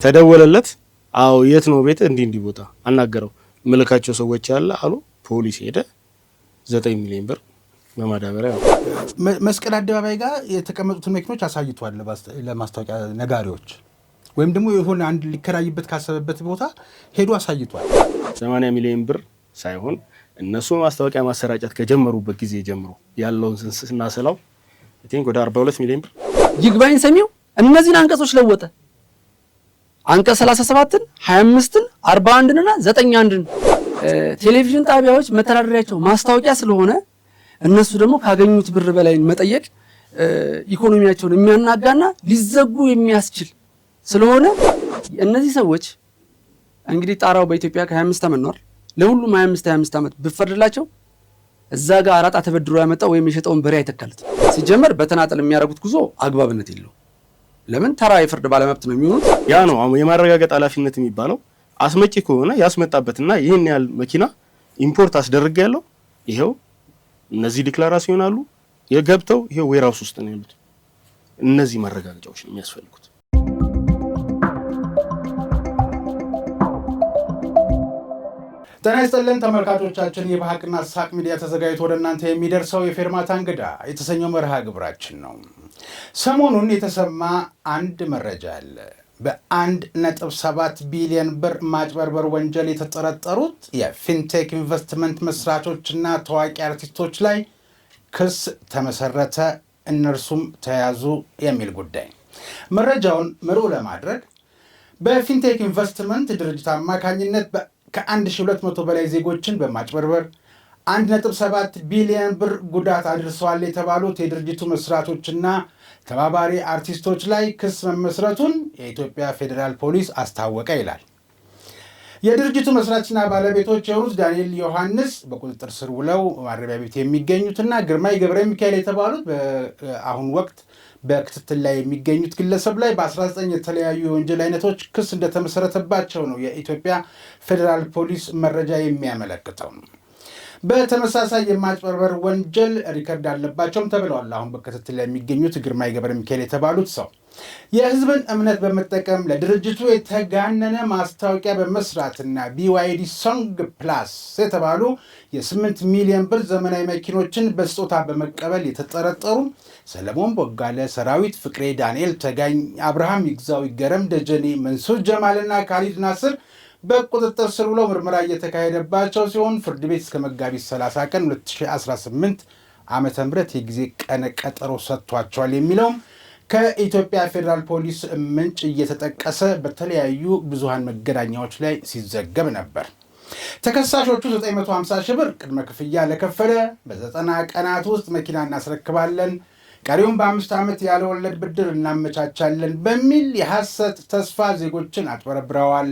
ተደወለለት አው የት ነው ቤት እንዲ ቦታ አናገረው መልካቸው ሰዎች ያለ አሉ ፖሊስ ሄደ 9 ሚሊዮን ብር በማዳበሪያ መስቀል አደባባይ ጋር የተቀመጡት መኪኖች አሳይቷል ለማስታወቂያ ነጋሪዎች ወይም ደግሞ የሆነ አንድ ሊከራይበት ካሰበበት ቦታ ሄዶ አሳይቷል 80 ሚሊዮን ብር ሳይሆን እነሱ ማስታወቂያ ማሰራጨት ከጀመሩበት ጊዜ ጀምሮ ያለውን ስናሰላው ወደ 42 ሚሊዮን ብር ይግባኝ ሰሚው እነዚህን አንቀጾች ለወጠ አንቀጽ 37ን 25ን 41ን እና 91ን ቴሌቪዥን ጣቢያዎች መተዳደሪያቸው ማስታወቂያ ስለሆነ እነሱ ደግሞ ካገኙት ብር በላይ መጠየቅ ኢኮኖሚያቸውን የሚያናጋና ሊዘጉ የሚያስችል ስለሆነ እነዚህ ሰዎች እንግዲህ ጣራው በኢትዮጵያ ከ25 ዓመት ነው ለሁሉም 25 ዓመት ብፈርድላቸው እዛ ጋር አራጣ ተበድሮ ያመጣው ወይም የሸጠውን በሬ አይተካለት ሲጀመር በተናጠል የሚያደርጉት ጉዞ አግባብነት የለው ለምን ተራ የፍርድ ባለመብት ነው የሚሆኑት ያ ነው የማረጋገጥ ኃላፊነት የሚባለው አስመጪ ከሆነ ያስመጣበትና ይሄን ያህል መኪና ኢምፖርት አስደርገ ያለው ይሄው እነዚህ ዲክላራሲዮን አሉ የገብተው ይሄው ዌራውስ ውስጥ ነው ያሉት እነዚህ ማረጋገጫዎች ነው የሚያስፈልጉት ጤና ይስጥልን ተመልካቾቻችን የባህቅና ሳቅ ሚዲያ ተዘጋጅቶ ወደ እናንተ የሚደርሰው የፌርማታ እንግዳ የተሰኘው መርሃ ግብራችን ነው ሰሞኑን የተሰማ አንድ መረጃ አለ በ1.7 ቢሊዮን ብር ማጭበርበር ወንጀል የተጠረጠሩት የፊንቴክ ኢንቨስትመንት መስራቾችና ታዋቂ አርቲስቶች ላይ ክስ ተመሰረተ እነርሱም ተያዙ የሚል ጉዳይ መረጃውን ምሩ ለማድረግ በፊንቴክ ኢንቨስትመንት ድርጅት አማካኝነት ከ1200 በላይ ዜጎችን በማጭበርበር 1.7 ቢሊዮን ብር ጉዳት አድርሰዋል የተባሉት የድርጅቱ መስራቾችና ተባባሪ አርቲስቶች ላይ ክስ መመስረቱን የኢትዮጵያ ፌዴራል ፖሊስ አስታወቀ ይላል። የድርጅቱ መስራችና ባለቤቶች የሆኑት ዳንኤል ዮሐንስ በቁጥጥር ስር ውለው ማረሚያ ቤት የሚገኙትና ግርማይ ገብረ ሚካኤል የተባሉት በአሁን ወቅት በክትትል ላይ የሚገኙት ግለሰብ ላይ በ19 የተለያዩ የወንጀል አይነቶች ክስ እንደተመሰረተባቸው ነው የኢትዮጵያ ፌዴራል ፖሊስ መረጃ የሚያመለክተው። በተመሳሳይ የማጭበርበር ወንጀል ሪከርድ አለባቸውም ተብለዋል። አሁን በክትትል ላይ የሚገኙት ግርማይ ገብረ ሚካኤል የተባሉት ሰው የህዝብን እምነት በመጠቀም ለድርጅቱ የተጋነነ ማስታወቂያ በመስራትና BYD ሶንግ ፕላስ የተባሉ የ8 ሚሊዮን ብር ዘመናዊ መኪኖችን በስጦታ በመቀበል የተጠረጠሩ ሰለሞን ቦጋለ፣ ሰራዊት ፍቅሬ፣ ዳንኤል ተጋኝ፣ አብርሃም ይግዛው፣ ይገረም ደጀኔ፣ መንሱር ጀማልና ካሊድ ናስር በቁጥጥር ስር ውለው ምርመራ እየተካሄደባቸው ሲሆን ፍርድ ቤት እስከ መጋቢት 30 ቀን 2018 ዓመተ ምህረት የጊዜ ቀነ ቀጠሮ ሰጥቷቸዋል የሚለው ከኢትዮጵያ ፌዴራል ፖሊስ ምንጭ እየተጠቀሰ በተለያዩ ብዙሃን መገናኛዎች ላይ ሲዘገብ ነበር። ተከሳሾቹ 950 ሺህ ብር ቅድመ ክፍያ ለከፈለ በ90 ቀናት ውስጥ መኪና እናስረክባለን፣ ቀሪውን በ5 ዓመት ያለ ወለድ ብድር እናመቻቻለን በሚል የሐሰት ተስፋ ዜጎችን አጭበርብረዋል።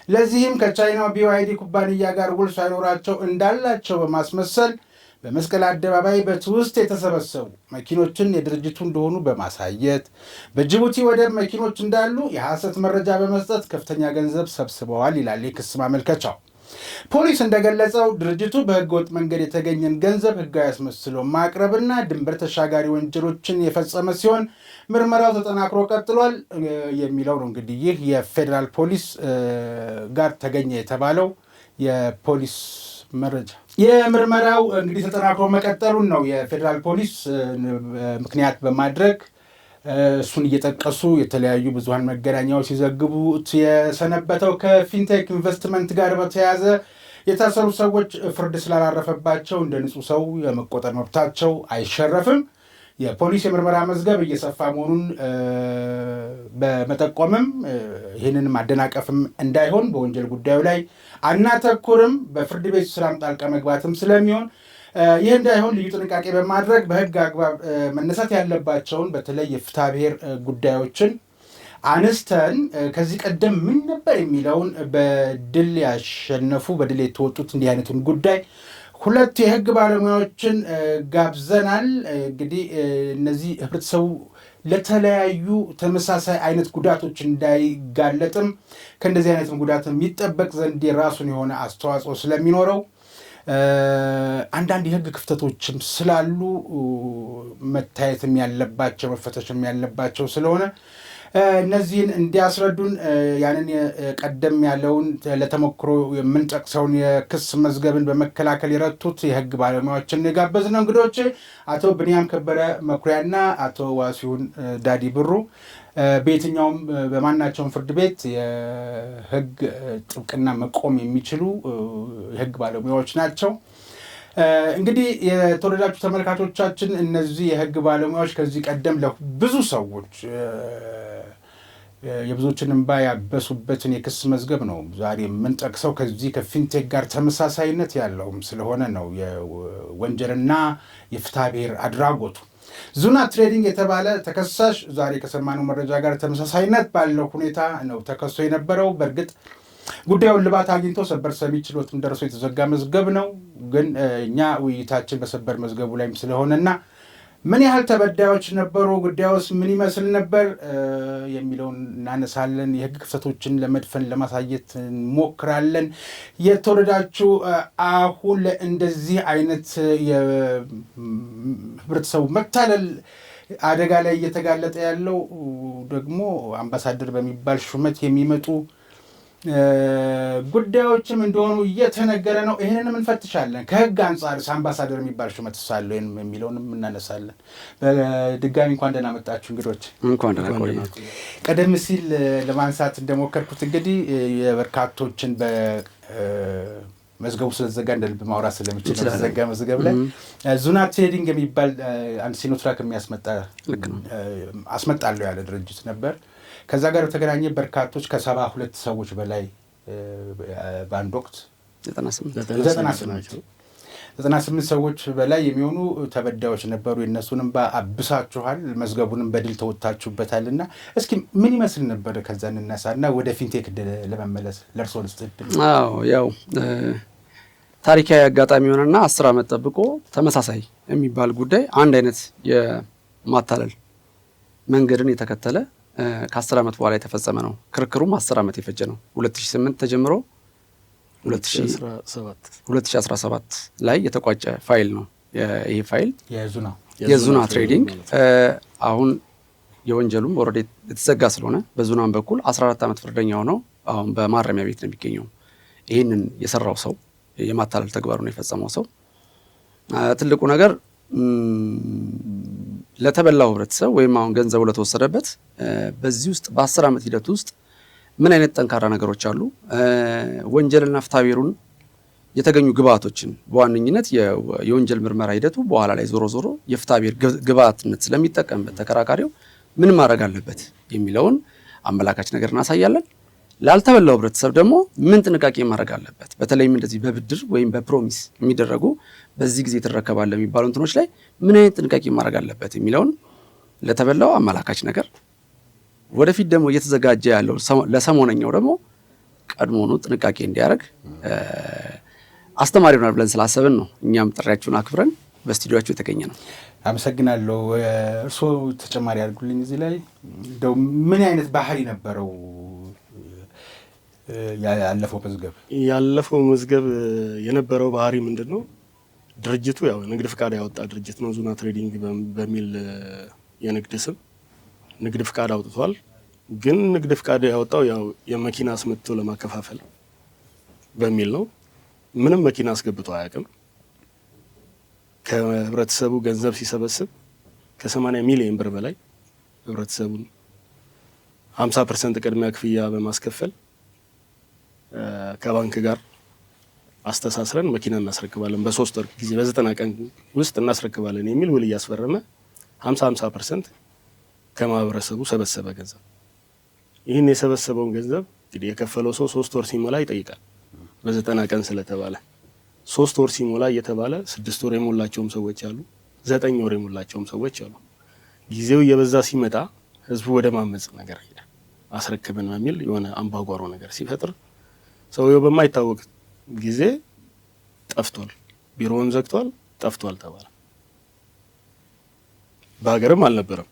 ለዚህም ከቻይናው BYD ኩባንያ ጋር ውል ሳይኖራቸው እንዳላቸው በማስመሰል በመስቀል አደባባይ በትውስት የተሰበሰቡ መኪኖችን የድርጅቱ እንደሆኑ በማሳየት በጅቡቲ ወደብ መኪኖች እንዳሉ የሐሰት መረጃ በመስጠት ከፍተኛ ገንዘብ ሰብስበዋል ይላል የክስ ማመልከቻው። ፖሊስ እንደገለጸው ድርጅቱ በህገወጥ መንገድ የተገኘን ገንዘብ ህጋዊ አስመስሎ ማቅረብና ድንበር ተሻጋሪ ወንጀሎችን የፈጸመ ሲሆን ምርመራው ተጠናክሮ ቀጥሏል የሚለው ነው። እንግዲህ ይህ የፌዴራል ፖሊስ ጋር ተገኘ የተባለው የፖሊስ መረጃ የምርመራው እንግዲህ ተጠናክሮ መቀጠሉን ነው የፌዴራል ፖሊስ ምክንያት በማድረግ እሱን እየጠቀሱ የተለያዩ ብዙሃን መገናኛዎች ሲዘግቡት የሰነበተው። ከፊንቴክ ኢንቨስትመንት ጋር በተያያዘ የታሰሩ ሰዎች ፍርድ ስላላረፈባቸው እንደ ንጹህ ሰው የመቆጠር መብታቸው አይሸረፍም። የፖሊስ የምርመራ መዝገብ እየሰፋ መሆኑን በመጠቆምም ይህንን ማደናቀፍም እንዳይሆን በወንጀል ጉዳዩ ላይ አናተኩርም፣ በፍርድ ቤት ስራም ጣልቃ መግባትም ስለሚሆን ይህ እንዳይሆን ልዩ ጥንቃቄ በማድረግ በህግ አግባብ መነሳት ያለባቸውን በተለይ የፍትሐ ብሔር ጉዳዮችን አንስተን ከዚህ ቀደም ምን ነበር የሚለውን በድል ያሸነፉ በድል የተወጡት እንዲህ አይነቱን ጉዳይ ሁለት የህግ ባለሙያዎችን ጋብዘናል። እንግዲህ እነዚህ ህብረተሰቡ ለተለያዩ ተመሳሳይ አይነት ጉዳቶች እንዳይጋለጥም ከእንደዚህ አይነት ጉዳት የሚጠበቅ ዘንድ የራሱን የሆነ አስተዋጽኦ ስለሚኖረው አንዳንድ የህግ ክፍተቶችም ስላሉ መታየትም ያለባቸው መፈተሽም ያለባቸው ስለሆነ እነዚህን እንዲያስረዱን ያንን ቀደም ያለውን ለተሞክሮ የምንጠቅሰውን የክስ መዝገብን በመከላከል የረቱት የህግ ባለሙያዎችን የጋበዝነው እንግዶች አቶ ብንያም ከበረ መኩሪያና አቶ ዋሲሁን ዳዲ ብሩ በየትኛውም በማናቸውም ፍርድ ቤት የህግ ጥብቅና መቆም የሚችሉ የህግ ባለሙያዎች ናቸው። እንግዲህ የተወደዳችሁ ተመልካቾቻችን እነዚህ የህግ ባለሙያዎች ከዚህ ቀደም ለብዙ ሰዎች የብዙዎችን እንባ ያበሱበትን የክስ መዝገብ ነው ዛሬ የምንጠቅሰው። ከዚህ ከፊንቴክ ጋር ተመሳሳይነት ያለውም ስለሆነ ነው የወንጀልና የፍትሐ ብሔር አድራጎቱ። ዙና ትሬዲንግ የተባለ ተከሳሽ ዛሬ ከሰማነው መረጃ ጋር ተመሳሳይነት ባለው ሁኔታ ነው ተከሶ የነበረው። በእርግጥ ጉዳዩን ልባት አግኝቶ ሰበር ሰሚ ችሎትም ደርሶ የተዘጋ መዝገብ ነው። ግን እኛ ውይይታችን በሰበር መዝገቡ ላይም ስለሆነና ምን ያህል ተበዳዮች ነበሩ፣ ጉዳዩስ ምን ይመስል ነበር የሚለውን እናነሳለን። የህግ ክፍተቶችን ለመድፈን ለማሳየት እንሞክራለን። የተወደዳችሁ አሁን እንደዚህ አይነት የህብረተሰቡ መታለል አደጋ ላይ እየተጋለጠ ያለው ደግሞ አምባሳደር በሚባል ሹመት የሚመጡ ጉዳዮችም እንደሆኑ እየተነገረ ነው። ይህንንም እንፈትሻለን። ከህግ አንጻር አምባሳደር የሚባል ሹመት ሳለ የሚለውንም እናነሳለን። በድጋሚ እንኳን ደህና መጣችሁ እንግዶች። እንኳን ደህና ቆዩ። ቀደም ሲል ለማንሳት እንደሞከርኩት እንግዲህ የበርካቶችን በመዝገቡ ስለተዘጋ እንደ ልብ ማውራት ስለሚችል ተዘጋ መዝገብ ላይ ዙና ትሬዲንግ የሚባል አንድ ሲኖትራክ የሚያስመጣ አስመጣለሁ ያለ ድርጅት ነበር። ከዛ ጋር በተገናኘ በርካቶች ከ72 ሰዎች በላይ በአንድ ወቅት 98 ሰዎች በላይ የሚሆኑ ተበዳዮች ነበሩ። የእነሱንም አብሳችኋል፣ መዝገቡንም በድል ተወጣችሁበታልና እስኪ ምን ይመስል ነበር? ከዛ እንነሳና ወደ ፊንቴክ ለመመለስ ለእርሶ ልስጥድል። ያው ታሪካዊ አጋጣሚ ሆነና 10 ዓመት ጠብቆ ተመሳሳይ የሚባል ጉዳይ አንድ አይነት የማታለል መንገድን የተከተለ ከ10 ዓመት በኋላ የተፈጸመ ነው። ክርክሩም 10 ዓመት የፈጀ ነው። 2008 ተጀምሮ 2017 ላይ የተቋጨ ፋይል ነው። ይሄ ፋይል የዙና ትሬዲንግ አሁን የወንጀሉም ኦልሬዲ የተዘጋ ስለሆነ በዙናም በኩል 14 ዓመት ፍርደኛ ሆነው አሁን በማረሚያ ቤት ነው የሚገኘው። ይህንን የሰራው ሰው የማታለል ተግባሩን የፈጸመው ሰው ትልቁ ነገር ለተበላው ህብረተሰብ ወይም አሁን ገንዘቡ ለተወሰደበት በዚህ ውስጥ በ10 ዓመት ሂደት ውስጥ ምን አይነት ጠንካራ ነገሮች አሉ፣ ወንጀልና ፍትሐ ብሔሩን የተገኙ ግብአቶችን በዋነኝነት የወንጀል ምርመራ ሂደቱ በኋላ ላይ ዞሮ ዞሮ የፍትሐ ብሔር ግብአትነት ስለሚጠቀምበት ተከራካሪው ምን ማድረግ አለበት የሚለውን አመላካች ነገር እናሳያለን። ላልተበላው ህብረተሰብ ደግሞ ምን ጥንቃቄ ማድረግ አለበት፣ በተለይም እንደዚህ በብድር ወይም በፕሮሚስ የሚደረጉ በዚህ ጊዜ ትረከባለህ የሚባሉ እንትኖች ላይ ምን አይነት ጥንቃቄ ማድረግ አለበት የሚለውን ለተበላው አመላካች ነገር፣ ወደፊት ደግሞ እየተዘጋጀ ያለው ለሰሞነኛው ደግሞ ቀድሞውኑ ጥንቃቄ እንዲያደርግ አስተማሪ ይሆናል ብለን ስላሰብን ነው እኛም ጥሪያችሁን አክብረን በስቱዲዮአችሁ የተገኘ ነው። አመሰግናለሁ። እርስዎ ተጨማሪ አድርጉልኝ እዚህ ላይ እንደው ምን አይነት ባህሪ ነበረው ያለፈው መዝገብ የነበረው ባህሪ ምንድን ነው? ድርጅቱ ያው ንግድ ፍቃድ ያወጣ ድርጅት ነው። ዙና ትሬዲንግ በሚል የንግድ ስም ንግድ ፍቃድ አውጥቷል። ግን ንግድ ፍቃድ ያወጣው ያው የመኪና አስመጥቶ ለማከፋፈል በሚል ነው። ምንም መኪና አስገብቶ አያውቅም። ከህብረተሰቡ ገንዘብ ሲሰበስብ ከ80 ሚሊዮን ብር በላይ ህብረተሰቡን 50% ቅድሚያ ክፍያ በማስከፈል ከባንክ ጋር አስተሳስረን መኪና እናስረክባለን፣ በ3 ወር ጊዜ በ90 ቀን ውስጥ እናስረክባለን የሚል ውል እያስፈረመ 50% ከማህበረሰቡ ሰበሰበ ገንዘብ። ይህን የሰበሰበውን ገንዘብ እንግዲህ የከፈለው ሰው 3 ወር ሲሞላ ይጠይቃል። በ90 ቀን ስለተባለ 3 ወር ሲሞላ እየተባለ 6 ወር የሞላቸውም ሰዎች አሉ፣ 9 ወር የሞላቸውም ሰዎች አሉ። ጊዜው እየበዛ ሲመጣ ህዝቡ ወደ ማመጽ ነገር ሄደ። አስረክብን በሚል የሆነ አምባጓሮ ነገር ሲፈጥር ሰውየው በማይታወቅ ጊዜ ጠፍቷል፣ ቢሮውን ዘግቷል፣ ጠፍቷል ተባለ። በሀገርም አልነበረም።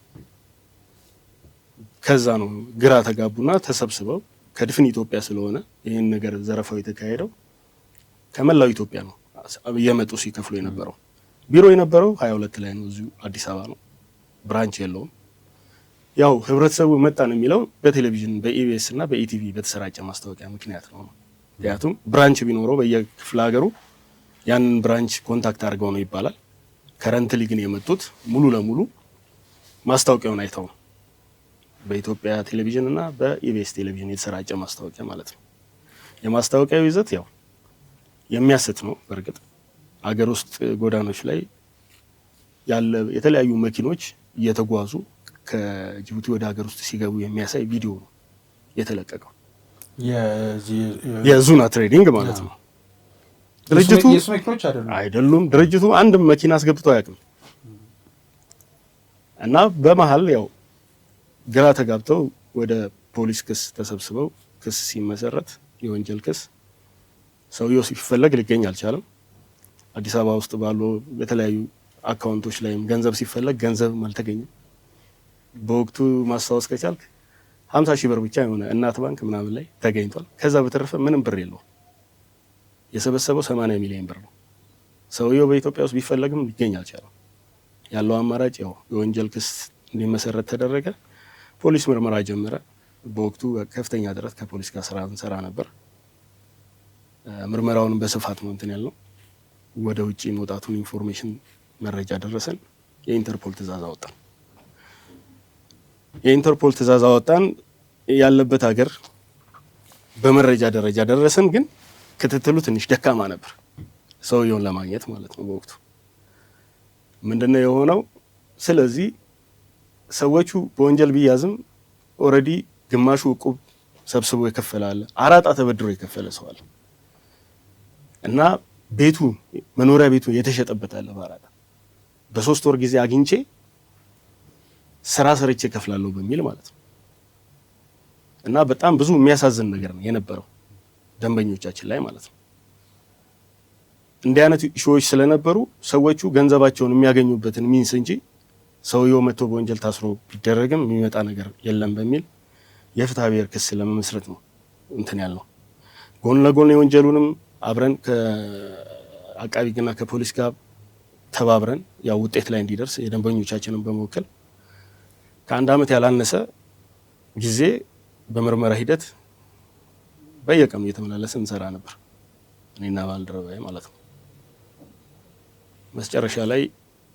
ከዛ ነው ግራ ተጋቡና ተሰብስበው ከድፍን ኢትዮጵያ ስለሆነ ይህን ነገር ዘረፋው የተካሄደው ከመላው ኢትዮጵያ ነው እየመጡ ሲከፍሉ የነበረው። ቢሮ የነበረው 22 ላይ ነው፣ እዚሁ አዲስ አበባ ነው፣ ብራንች የለውም። ያው ህብረተሰቡ መጣ ነው የሚለው በቴሌቪዥን በኢቢኤስ እና በኢቲቪ በተሰራጨ ማስታወቂያ ምክንያት ነው። ምክንያቱም ብራንች ቢኖረው በየክፍለ ሀገሩ ያንን ብራንች ኮንታክት አድርገው ነው ይባላል። ከረንትሊ ግን የመጡት ሙሉ ለሙሉ ማስታወቂያውን አይተው ነው። በኢትዮጵያ ቴሌቪዥን እና በኢቢኤስ ቴሌቪዥን የተሰራጨ ማስታወቂያ ማለት ነው። የማስታወቂያው ይዘት ያው የሚያስት ነው። በእርግጥ አገር ውስጥ ጎዳኖች ላይ ያለ የተለያዩ መኪኖች እየተጓዙ ከጅቡቲ ወደ ሀገር ውስጥ ሲገቡ የሚያሳይ ቪዲዮ ነው የተለቀቀው። የዙና ትሬዲንግ ማለት ነው። ድርጅቱ አይደሉም። ድርጅቱ አንድም መኪና አስገብቶ አያውቅም። እና በመሀል ያው ግራ ተጋብተው ወደ ፖሊስ ክስ ተሰብስበው ክስ ሲመሰረት የወንጀል ክስ ሰውየው ሲፈለግ ሊገኝ አልቻለም። አዲስ አበባ ውስጥ ባሉ የተለያዩ አካውንቶች ላይም ገንዘብ ሲፈለግ ገንዘብም አልተገኘም። በወቅቱ ማስታወስ ከቻልክ 50,000 ብር ብቻ የሆነ እናት ባንክ ምናምን ላይ ተገኝቷል። ከዛ በተረፈ ምንም ብር የለውም። የሰበሰበው 80 ሚሊዮን ብር ነው። ሰውየው በኢትዮጵያ ውስጥ ቢፈለግም ሊገኝ አልቻለም። ያለው አማራጭ ያው የወንጀል ክስ እንዲመሰረት ተደረገ። ፖሊስ ምርመራ ጀመረ። በወቅቱ ከፍተኛ ጥረት ከፖሊስ ጋር ስራ እንሰራ ነበር። ምርመራውን በስፋት ነው እንትን ያልነው። ወደ ውጪ መውጣቱን ኢንፎርሜሽን መረጃ ደረሰን። የኢንተርፖል ትዕዛዝ አወጣን። የኢንተርፖል ትዕዛዝ አወጣን። ያለበት ሀገር በመረጃ ደረጃ ደረሰን። ግን ክትትሉ ትንሽ ደካማ ነበር፣ ሰውየውን ለማግኘት ማለት ነው። በወቅቱ ምንድነው የሆነው? ስለዚህ ሰዎቹ በወንጀል ቢያዝም ኦልሬዲ ግማሹ ዕቁብ ሰብስቦ የከፈለ አለ፣ አራጣ ተበድሮ የከፈለ ሰው አለ እና ቤቱ መኖሪያ ቤቱ የተሸጠበት አለ በአራጣ በ3 ወር ጊዜ አግኝቼ ስራ ሰርቼ ከፍላለሁ በሚል ማለት ነው። እና በጣም ብዙ የሚያሳዝን ነገር ነው የነበረው ደንበኞቻችን ላይ ማለት ነው። እንዲህ አይነት ሾዎች ስለነበሩ ሰዎቹ ገንዘባቸውን የሚያገኙበትን ሚንስ እንጂ ሰውየው መጥቶ በወንጀል ታስሮ ቢደረግም የሚመጣ ነገር የለም በሚል የፍትሐ ብሔር ክስ ለመመስረት ነው እንትን ያልነው። ጎን ለጎን የወንጀሉንም አብረን ከአቃቢ ሕግና ከፖሊስ ጋር ተባብረን ያው ውጤት ላይ እንዲደርስ የደንበኞቻችንን በመወከል ከ1 ዓመት ያላነሰ ጊዜ በምርመራ ሂደት በየቀኑ እየተመላለሰ እንሰራ ነበር፣ እኔና ባልደረባዬ ማለት ነው። መጨረሻ ላይ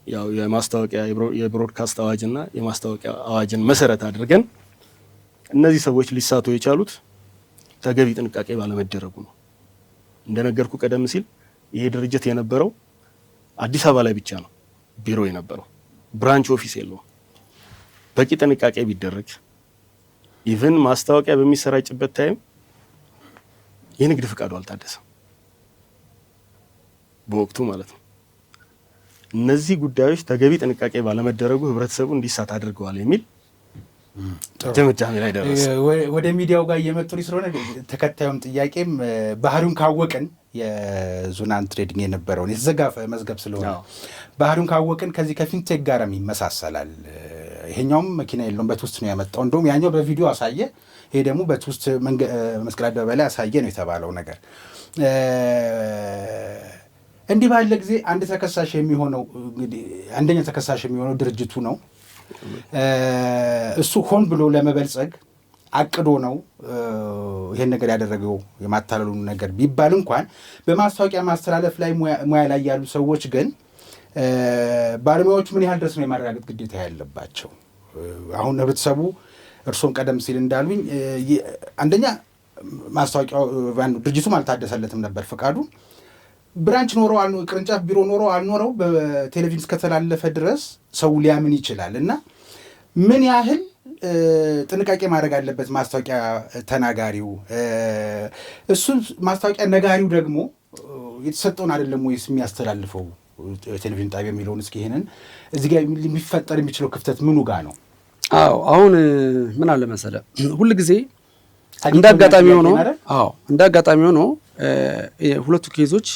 ያው የማስታወቂያ የብሮድካስት አዋጅና የማስታወቂያ አዋጅን መሰረት አድርገን እነዚህ ሰዎች ሊሳቱ የቻሉት ተገቢ ጥንቃቄ ባለመደረጉ ነው። እንደነገርኩ ቀደም ሲል ይሄ ድርጅት የነበረው አዲስ አበባ ላይ ብቻ ነው ቢሮ የነበረው፣ ብራንች ኦፊስ የለውም። በቂ ጥንቃቄ ቢደረግ ኢቭን ማስታወቂያ በሚሰራጭበት ታይም የንግድ ፍቃዱ አልታደሰም በወቅቱ ማለት ነው። እነዚህ ጉዳዮች ተገቢ ጥንቃቄ ባለመደረጉ ህብረተሰቡ እንዲሳት አድርገዋል የሚል ድምዳሜ ላይ ደረሰ። ወደ ሚዲያው ጋር እየመጡ ስለሆነ ተከታዩም ጥያቄም ባህሪውን ካወቅን የዙናን ትሬዲንግ የነበረውን የተዘጋ መዝገብ ስለሆነ ባህሪውን ካወቅን ከዚህ ከፊንቴክ ጋርም ይመሳሰላል። ይሄኛውም መኪና የለውም በትውስት ነው ያመጣው። እንደውም ያኛው በቪዲዮ አሳየ፣ ይሄ ደግሞ በትውስት መስቀል አደባባይ ላይ አሳየ ነው የተባለው ነገር። እንዲህ ባለ ጊዜ አንድ ተከሳሽ የሚሆነው እንግዲህ አንደኛ ተከሳሽ የሚሆነው ድርጅቱ ነው። እሱ ሆን ብሎ ለመበልጸግ አቅዶ ነው ይሄን ነገር ያደረገው የማታለሉን ነገር ቢባል እንኳን በማስታወቂያ ማስተላለፍ ላይ ሙያ ላይ ያሉ ሰዎች ግን ባለሙያዎቹ ምን ያህል ድረስ ነው የማረጋገጥ ግዴታ ያለባቸው? አሁን ህብረተሰቡ እርሶም ቀደም ሲል እንዳሉኝ አንደኛ ማስታወቂያው ድርጅቱም አልታደሰለትም ነበር ፈቃዱ። ብራንች ኖሮ ቅርንጫፍ ቢሮ ኖሮ አልኖረው በቴሌቪዥን እስከተላለፈ ድረስ ሰው ሊያምን ይችላል። እና ምን ያህል ጥንቃቄ ማድረግ አለበት ማስታወቂያ ተናጋሪው? እሱ ማስታወቂያ ነጋሪው ደግሞ የተሰጠውን አይደለም ወይስ የሚያስተላልፈው ቴሌቪዥን ጣቢያ የሚለውን እስኪ ይሄንን እዚህ ጋር የሚፈጠር የሚችለው ክፍተት ምኑ ጋር ነው? አዎ አሁን ምን አለ መሰለህ ሁሉ ጊዜ እንዳጋጣሚ ሆኖ ሁለቱ ኬዞች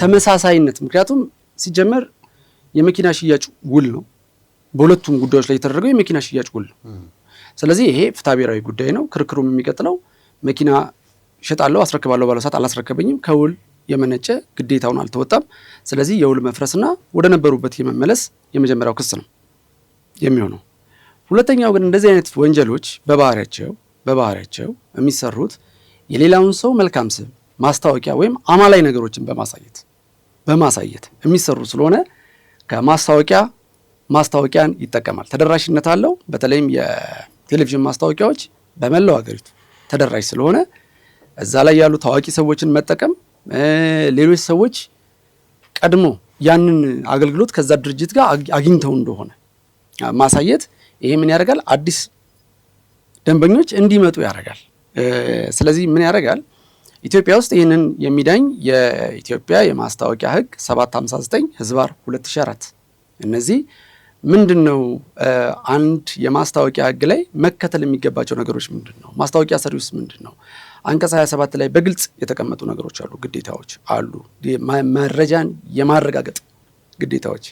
ተመሳሳይነት፣ ምክንያቱም ሲጀመር የመኪና ሽያጭ ውል ነው። በሁለቱም ጉዳዮች ላይ የተደረገው የመኪና ሽያጭ ውል ነው። ስለዚህ ይሄ ፍትሐ ብሔራዊ ጉዳይ ነው። ክርክሩም የሚቀጥለው መኪና እሸጣለሁ አስረክባለሁ ባለው ሰዓት አላስረከበኝም፣ ከውል የመነጨ ግዴታውን አልተወጣም። ስለዚህ የውል መፍረስና ወደ ነበሩበት የመመለስ የመጀመሪያው ክስ ነው የሚሆነው። ሁለተኛው ግን እንደዚህ አይነት ወንጀሎች በባህሪያቸው የሚሰሩት የሌላውን ሰው መልካም ስም ማስታወቂያ ወይም አማላይ ነገሮችን በማሳየት የሚሰሩ ስለሆነ ማስታወቂያን ይጠቀማል። ተደራሽነት አለው። በተለይም የቴሌቪዥን ማስታወቂያዎች በመላው ሀገሪቱ ተደራሽ ስለሆነ እዛ ላይ ያሉ ታዋቂ ሰዎችን መጠቀም፣ ሌሎች ሰዎች ቀድሞ ያንን አገልግሎት ከዛ ድርጅት ጋር አግኝተው እንደሆነ ማሳየት፣ ይሄ ምን ያደርጋል? አዲስ ደንበኞች እንዲመጡ ያደርጋል። ስለዚህ ምን ያደርጋል? ኢትዮጵያ ውስጥ ይህንን የሚዳኝ የኢትዮጵያ የማስታወቂያ ሕግ 759/2004 እነዚህ ምንድን ነው? አንድ የማስታወቂያ ሕግ ላይ መከተል የሚገባቸው ነገሮች ምንድን ነው? ማስታወቂያ ሰሪውስ ምንድን ነው? አንቀጽ 27 ላይ በግልጽ የተቀመጡ ነገሮች አሉ፣ ግዴታዎች አሉ፣ መረጃን የማረጋገጥ ግዴታዎች።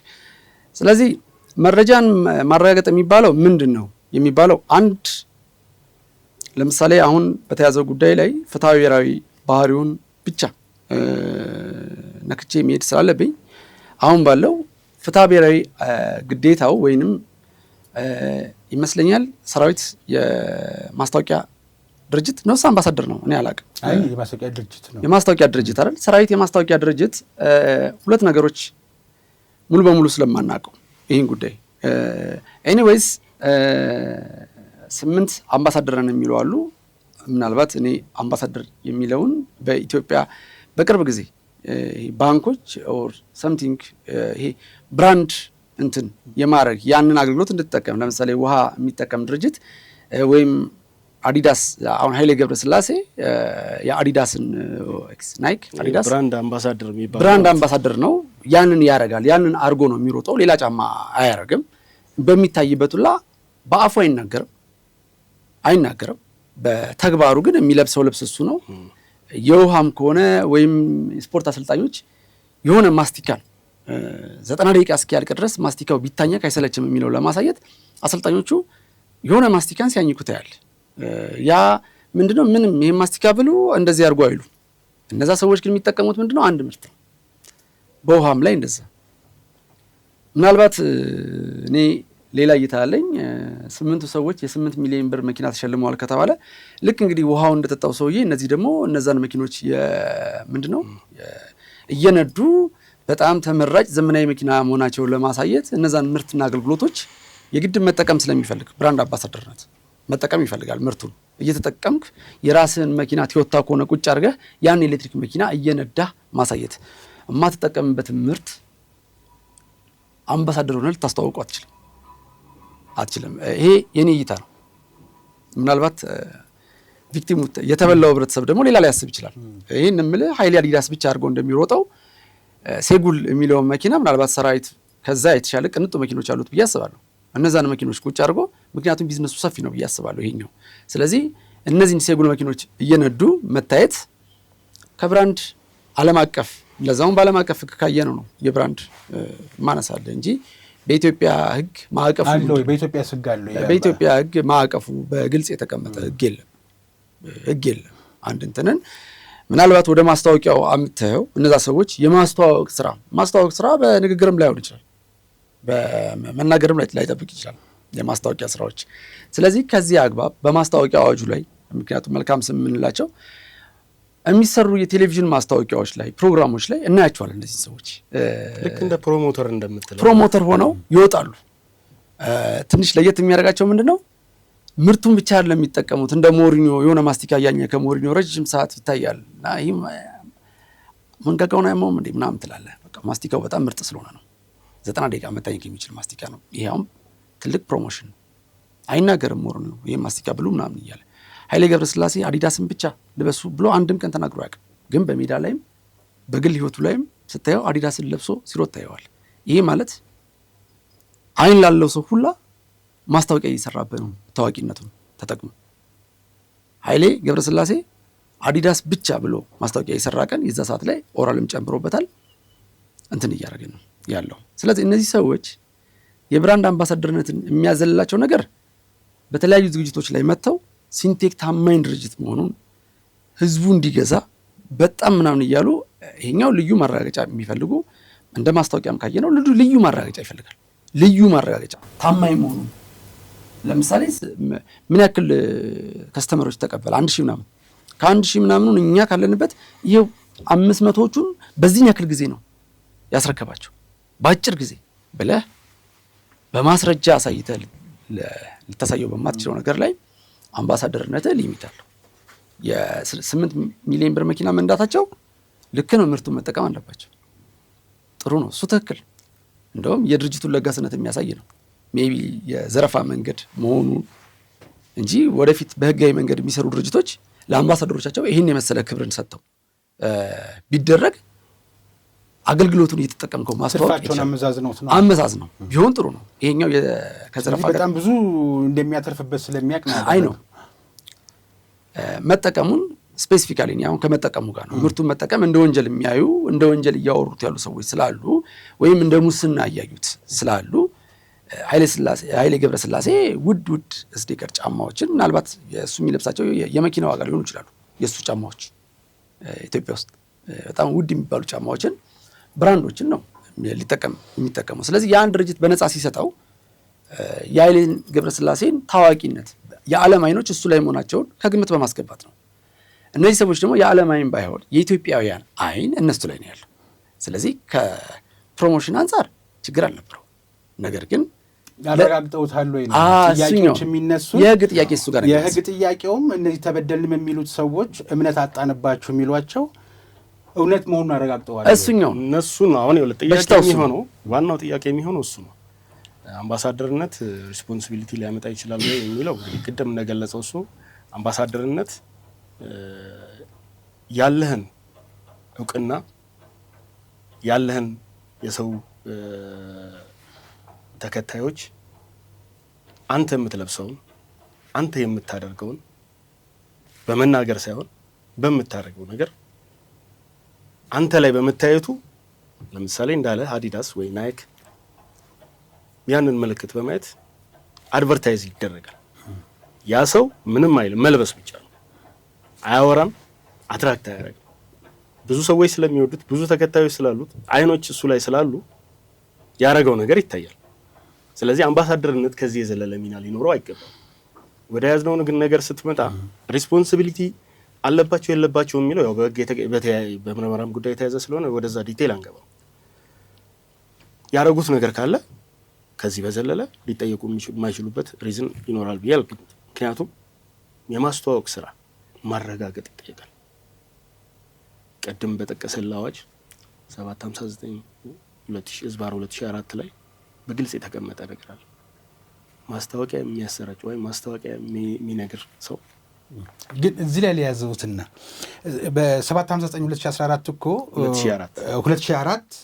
ስለዚህ መረጃን ማረጋገጥ የሚባለው ምንድን ነው የሚባለው? አንድ ለምሳሌ አሁን በተያዘው ጉዳይ ላይ ፍትሐ ብሔራዊ ባህሪውን ብቻ ነክቼ መሄድ ስላለብኝ አሁን ባለው ፍትሐ ብሔራዊ ግዴታው ወይንም ይመስለኛል ሰራዊት የማስታወቂያ ድርጅት ነው፣ አምባሳደር ነው፣ እኔ አላውቅም። የማስታወቂያ ድርጅት ነው፣ የማስታወቂያ ድርጅት አይደል? ሰራዊት የማስታወቂያ ድርጅት ሁለት ነገሮች ሙሉ በሙሉ ስለማናውቀው ይህን ጉዳይ ኤኒዌይስ 8 አምባሳደር ነን የሚሉ አሉ። ምናልባት እኔ አምባሳደር የሚለውን በኢትዮጵያ በቅርብ ጊዜ ባንኮች ኦር ሰምቲንግ ይሄ ብራንድ እንትን የማድረግ ያንን አገልግሎት እንድትጠቀም ለምሳሌ ውሃ የሚጠቀም ድርጅት ወይም አዲዳስ አሁን ኃይሌ ገብረስላሴ የአዲዳስን ናይክ አዲዳስ ብራንድ አምባሳደር ነው። ያንን ያደርጋል። ያንን አርጎ ነው የሚሮጠው። ሌላ ጫማ አያደርግም። በሚታይበት ሁላ በአፉ አይናገርም። በተግባሩ ግን የሚለብሰው ልብስ እሱ ነው። የውሃም ከሆነ ወይም ስፖርት አሰልጣኞች የሆነ ማስቲካን 90 ደቂቃ እስኪያልቅ ድረስ ማስቲካው ቢታኘክ አይሰለችም የሚለው ለማሳየት አሰልጣኞቹ የሆነ ማስቲካን ሲያኝኩ ታያል። ያ ምንድነው? ምንም ይሄ ማስቲካ ብሉ እንደዚህ አድርጎ አይሉ። እነዛ ሰዎች ግን የሚጠቀሙት ምንድነው? አንድ ምርት ነው። በውሃም ላይ እንደዛ። ምናልባት እኔ ሌላ እይታ አለኝ። 8 ሰዎች የ8 ሚሊዮን ብር መኪና ተሸልመዋል ከተባለ ልክ እንግዲህ ውሃው እንደጠጣው ሰውዬ እነዚህ ደግሞ እነዛን መኪኖች ምንድነው እየነዱ በጣም ተመራጭ ዘመናዊ መኪና መሆናቸውን ለማሳየት እነዛን ምርትና አገልግሎቶች የግድ መጠቀም ስለሚፈልግ ብራንድ አምባሳደርነት መጠቀም ይፈልጋል። ምርቱን እየተጠቀምክ የራስን መኪና ቶዮታ ከሆነ ቁጭ አድርገህ ያን ኤሌክትሪክ መኪና እየነዳህ ማሳየት የማትጠቀምበትን ምርት አምባሳደር ሆነህ ልታስተዋውቀው አትችልም። ይሄ የኔ እይታ ነው። ምናልባት ቪክቲሙ የተበላው ህብረተሰብ ደግሞ ሌላ ላይ ያስብ ይችላል። ይሄን የምልህ ኃይሌ አዲዳስ ብቻ አድርገው እንደሚሮጠው ሴጉል የሚለውን መኪና ምናልባት ሰራዊት ከዛ የተሻለ ቅንጡ መኪኖች አሉት ብዬ አስባለሁ። እነዛን መኪኖች ቁጭ አድርጎ ምክንያቱም ቢዝነሱ ሰፊ ነው ብዬ አስባለሁ ይሄኛው። ስለዚህ እነዚህን ሴጉል መኪኖች እየነዱ መታየት ከብራንድ ዓለም አቀፍ ለዛውም በዓለም አቀፍ ህግ ካየነው ነው የብራንድ ማነሳለ እንጂ በኢትዮጵያ ህግ ማዕቀፉ በኢትዮጵያ ህግ ማዕቀፉ በግልጽ የተቀመጠ ህግ የለም። አንድ እንትንን ምናልባት ወደ ማስታወቂያው አምጥተው እነዛ ሰዎች የማስተዋወቅ ስራ በንግግርም ላይሆን ይችላል፣ በመናገርም ላይጠብቅ ይችላል የማስታወቂያ ስራዎች። ስለዚህ ከዚህ አግባብ በማስታወቂያ አዋጁ ላይ ምክንያቱም መልካም ስም የምንላቸው የሚሰሩ የቴሌቪዥን ማስታወቂያዎች ላይ ፕሮግራሞች ላይ እናያቸዋለን። እነዚህ ሰዎች ልክ እንደ ፕሮሞተር ሆነው ይወጣሉ። ትንሽ ለየት የሚያደርጋቸው ምንድነው? ምርቱን ብቻ አይደለም የሚጠቀሙት። እንደ ሞሪኒዮ የሆነ ማስቲካ ያኘ ከሞሪኒዮ ረጅም ሰዓት ይታያል እና ይሄም መንጋጋውን አይሞም እንዴ ምናምን ትላለህ። በቃ ማስቲካው በጣም ምርጥ ስለሆነ ነው። 90 ደቂቃ መታኘክ የሚችል ማስቲካ ነው። ይሄውም ትልቅ ፕሮሞሽን አይናገርም። ሞሪኒዮ ይሄ ማስቲካ ብሉ ምናምን እያለ ኃይሌ ገብረስላሴ አዲዳስን ብቻ ልበሱ ብሎ አንድም ቀን ተናግሮ ያውቅም። ግን በሜዳ ላይም በግል ህይወቱ ላይም ስታየው አዲዳስን ለብሶ ሲሮጥ ታየዋል። ይሄ ማለት አይን ላለው ሰው ሁላ ማስታወቂያ እየሰራበት ነው። ታዋቂነቱን ተጠቅሞ ኃይሌ ገብረስላሴ አዲዳስ ብቻ ብሎ ማስታወቂያ የሰራ ቀን የዛ ሰዓት ላይ ኦራልም ጨምሮበታል እንትን እያደረገ ነው ያለው። ስለዚህ እነዚህ ሰዎች የብራንድ አምባሳደርነትን የሚያዘልላቸው ነገር በተለያዩ ዝግጅቶች ላይ መጥተው ሲንቴክ ታማኝ ድርጅት መሆኑን ህዝቡ እንዲገዛ በጣም ምናምን እያሉ ይሄኛው ልዩ ማረጋገጫ የሚፈልጉ እንደ ማስታወቂያም ካየነው ልዩ ማረጋገጫ ይፈልጋል። ልዩ ማረጋገጫ ታማኝ መሆኑን ለምሳሌ ምን ያክል ከስተመሮች ተቀበለ? 1000 ምናምን። ከ1000 ምናምኑን እኛ ካለንበት ይሄው 500ዎቹን በዚህን ያክል ጊዜ ነው ያስረከባቸው በአጭር ጊዜ ብለህ በማስረጃ አሳይተህ ልታሳየው በማትችለው ነገር ላይ አምባሳደርነትህ ሊሚት አለው። የ8 ሚሊዮን ብር መኪና መንዳታቸው ልክ ነው፣ ምርቱን መጠቀም አለባቸው። ጥሩ ነው፣ እሱ ትክክል። እንደውም የድርጅቱን ለጋስነት የሚያሳይ ነው። ሜቢ የዘረፋ መንገድ መሆኑ እንጂ ወደፊት በህጋዊ መንገድ የሚሰሩ ድርጅቶች ለአምባሳደሮቻቸው ይህን የመሰለ ክብርን ሰጥተው ቢደረግ አገልግሎቱን እየተጠቀምከው ማስተዋወቅ አመዛዝ ነው ቢሆን ጥሩ ነው። ይሄኛው ከዘረፋ በጣም ብዙ እንደሚያተርፍበት ስለሚያውቅ አይ ነው መጠቀሙን ስፔሲፊካሊ አሁን ከመጠቀሙ ጋር ነው። ምርቱን መጠቀም እንደ ወንጀል የሚያዩ እንደ ወንጀል እያወሩት ያሉ ሰዎች ስላሉ ወይም እንደ ሙስና እያዩት ስላሉ ኃይሌ ገብረስላሴ ውድ ስኒከር ጫማዎችን ምናልባት የእሱ የሚለብሳቸው የመኪና ዋጋ ሊሆኑ ይችላሉ። የእሱ ጫማዎች ኢትዮጵያ ውስጥ በጣም ውድ የሚባሉ ጫማዎችን ብራንዶችን ነው የሚጠቀመው። ስለዚህ የአንድ ድርጅት በነፃ ሲሰጠው የኃይሌ ገብረስላሴን ታዋቂነት የዓለም አይኖች እሱ ላይ መሆናቸውን ከግምት በማስገባት ነው። እነዚህ ሰዎች ደግሞ የዓለም አይን ባይሆን የኢትዮጵያውያን አይን እነሱ ላይ ነው ያለው። ስለዚህ ከፕሮሞሽን አንጻር ችግር አልነበረው። ነገር ግን ያረጋግጠውታል ወይ ነው ጥያቄዎች የሚነሱ። የህግ ጥያቄ እሱ ጋር ነው። የህግ ጥያቄውም እነዚህ ተበደልንም የሚሉት ሰዎች እምነት አጣንባችሁ የሚሏቸው እውነት መሆኑን አረጋግጠዋል። እሱኛው እነሱ ነው አሁን ይኸውልህ ጥያቄ የሚሆነው ዋናው ጥያቄ የሚሆነው እሱ ነው። አምባሳደርነት ሪስፖንሲቢሊቲ ሊያመጣ ይችላል ወይ የሚለው እንግዲህ ቅድም እንደገለጸው እሱ አምባሳደርነት ያለህን እውቅና ያለህን የሰው ተከታዮች አንተ የምትለብሰውን አንተ የምታደርገውን በመናገር ሳይሆን በምታደርገው ነገር አንተ ላይ በመታየቱ ለምሳሌ እንዳለ አዲዳስ ወይ ናይክ ያንን ምልክት በማየት አድቨርታይዝ ይደረጋል። ያ ሰው ምንም አይልም፣ መልበስ ብቻ ነው፣ አያወራም፣ አትራክት አያደርግም። ብዙ ሰዎች ስለሚወዱት ብዙ ተከታዮች ስላሉት አይኖች እሱ ላይ ስላሉ ያረገው ነገር ይታያል። ስለዚህ አምባሳደርነት ከዚህ የዘለለ ሚና ሊኖረው አይገባም። ወደ ያዝነው ነገር ስትመጣ ሪስፖንሲቢሊቲ አለባቸው የለባቸው የሚለው ያው በምርመራም ጉዳይ የተያዘ ስለሆነ ወደዛ ዲቴል አንገባም። ያረጉት ነገር ካለ ከዚህ በዘለለ ሊጠየቁ የማይችሉበት ሪዝን ይኖራል ብዬ አልኩት። ምክንያቱም የማስተዋወቅ ስራ ማረጋገጥ ይጠይቃል። ቀደም በጠቀሰላ አዋጅ 759/2004 ላይ በግልጽ የተቀመጠ ነገር አለ። ማስታወቂያ የሚያሰራጭ ወይም ማስታወቂያ የሚነግር ሰው ግን እዚህ ላይ ሊያዘውትና በ759/2014 እኮ 2004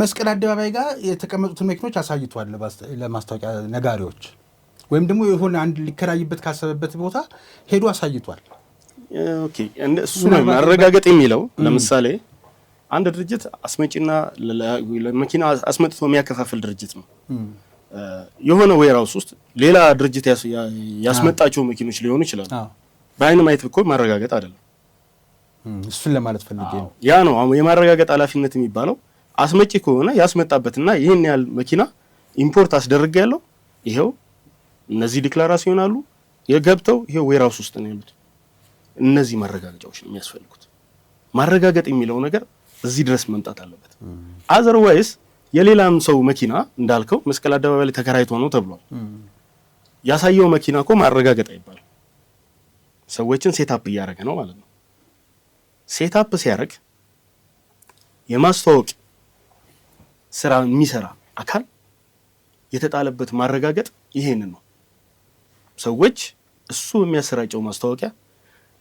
መስቀል አደባባይ ጋር የተቀመጡትን መኪኖች አሳይቷል ለማስታወቂያ ነጋሪዎች፣ ወይም ደግሞ የሆነ አንድ ሊከራይበት ካሰበበት ቦታ ሄዶ አሳይቷል። ኦኬ እሱ ነው ማረጋገጥ የሚለው። ለምሳሌ አንድ ድርጅት አስመጪና ለመኪና አስመጥቶ የሚያከፋፍል ድርጅት ነው። የሆነ ዌራውስ ውስጥ ሌላ ድርጅት ያስመጣቸው መኪኖች ሊሆኑ ይችላሉ። በአይን ማየት እኮ ማረጋገጥ አይደለም። እሱን ለማለት ፈልጌ ነው። ያ ነው የማረጋገጥ ኃላፊነት የሚባለው። አስመጪ ከሆነ ያስመጣበትና ይሄን ያህል መኪና ኢምፖርት አስደርግ ያለው ይሄው እነዚህ ዲክላራሲዮን ይሆናሉ የገብተው ይሄው ዌራውስ ውስጥ ነው ያሉት። እነዚህ ማረጋገጫዎች ነው የሚያስፈልጉት። ማረጋገጥ የሚለው ነገር እዚህ ድረስ መምጣት አለበት። አዘርዋይስ የሌላም ሰው መኪና እንዳልከው መስቀል አደባባይ ላይ ተከራይቶ ነው ተብሏል። ያሳየው መኪና እኮ ማረጋገጥ አይባልም። ሰዎችን ሴታፕ እያደረገ ነው ማለት ነው። ሴታፕ ሲያደርግ የማስተዋወቅ ስራ የሚሰራ አካል የተጣለበት ማረጋገጥ ይሄንን ነው። ሰዎች እሱ በሚያሰራጨው ማስታወቂያ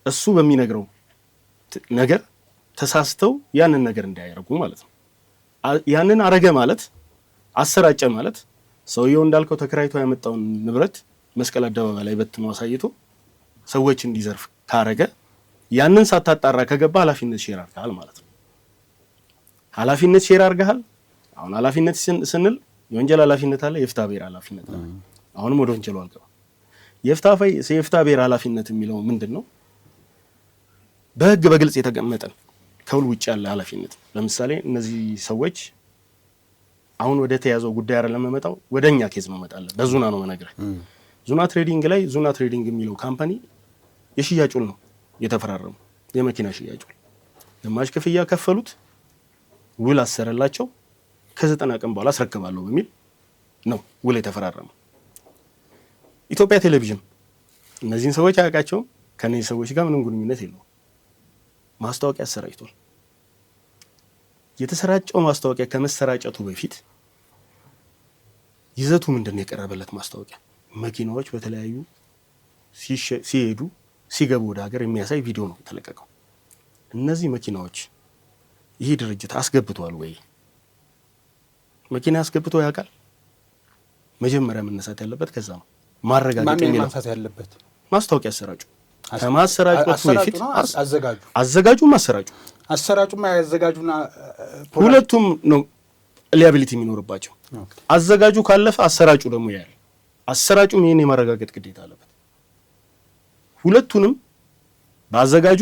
እሱ በሚነግረው ነገር ተሳስተው ያንን ነገር እንዳያደርጉ ማለት ነው። ያንን አረገ ማለት አሰራጨ ማለት ሰውየው እንዳልከው ተከራይቶ ያመጣውን ንብረት መስቀል አደባባይ ላይ በትኖ አሳይቶ ሰዎች እንዲዘርፍ ካረገ ያንን ሳታጣራ ከገባ ኃላፊነት ሼር አድርገሃል ማለት ነው። ኃላፊነት ሼር አድርገሃል። አሁን ኃላፊነት ስንል የወንጀል ኃላፊነት አለ፣ የፍትሐ ብሔር ኃላፊነት አለ። አሁንም ወደ ወንጀሉ አልገባ። የፍትሐ ብሔር ኃላፊነት የሚለው ምንድነው? በህግ በግልጽ የተቀመጠ ከውል ውጭ ያለ ኃላፊነት። ለምሳሌ እነዚህ ሰዎች አሁን ወደ ተያዘው ጉዳይ አይደለም የምመጣው፣ ወደኛ ኬዝ ነው እመጣለሁ። በዙና ነው መነግረህ። ዙና ትሬዲንግ ላይ ዙና ትሬዲንግ የሚለው ካምፓኒ የሽያጭ ውል ነው የተፈራረሙ፣ የመኪና ሽያጭ ውል። ግማሽ ክፍያ ከፈሉት፣ ውል አሰረላቸው። ከ90 ቀን በኋላ አስረክባለሁ በሚል ነው ውል የተፈራረመው። ኢትዮጵያ ቴሌቪዥን እነዚህን ሰዎች አያውቃቸውም። ከነዚህ ሰዎች ጋር ምንም ግንኙነት የለውም። ማስታወቂያ አሰራጭቷል። የተሰራጨው ማስታወቂያ ከመሰራጨቱ በፊት ይዘቱ ምንድነው? የቀረበለት ማስታወቂያ መኪናዎች በተለያዩ ሲሄዱ ሲገቡ ወደ ሀገር የሚያሳይ ቪዲዮ ነው የተለቀቀው። እነዚህ መኪናዎች ይህ ድርጅት አስገብቷል ወይ? መኪና አስገብቶ ያውቃል? መጀመሪያ መነሳት ያለበት ከዛ ነው። ማረጋገጥ የሚለው ያለበት ማስታወቂያ አሰራጩ። ከማሰራጨቱ በፊት አዘጋጁም አሰራጩም ያዘጋጁና ሁለቱም ነው ሊያቢሊቲ የሚኖርባቸው። አዘጋጁ ካለፈ አሰራጩ ደግሞ ያያል። አሰራጩም ይሄን የማረጋገጥ ግዴታ አለበት። ሁለቱንም በአዘጋጁ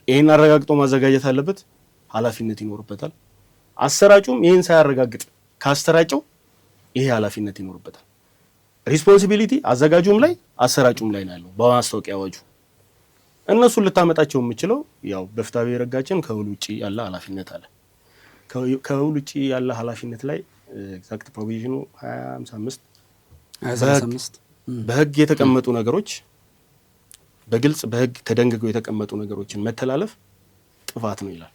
ይሄን አረጋግጦ ማዘጋጀት አለበት፣ ኃላፊነት ይኖርበታል። አሰራጩም ይሄን ሳያረጋግጥ ካስተራጨው ይሄ ኃላፊነት ይኖርበታል። ሪስፖንሲቢሊቲ አዘጋጁም ላይ አሰራጩም ላይ ነው ያለው በማስታወቂያ አዋጁ። እነሱን ልታመጣቸው የምችለው ያው በፍትሐ ብሔር ሕጋችን ከውል ውጪ ያለ ኃላፊነት አለ። ከውል ውጪ ያለ ኃላፊነት ላይ ኤግዛክት ፕሮቪዥኑ 255 በህግ የተቀመጡ ነገሮች በግልጽ በህግ ተደንግገው የተቀመጡ ነገሮችን መተላለፍ ጥፋት ነው ይላል።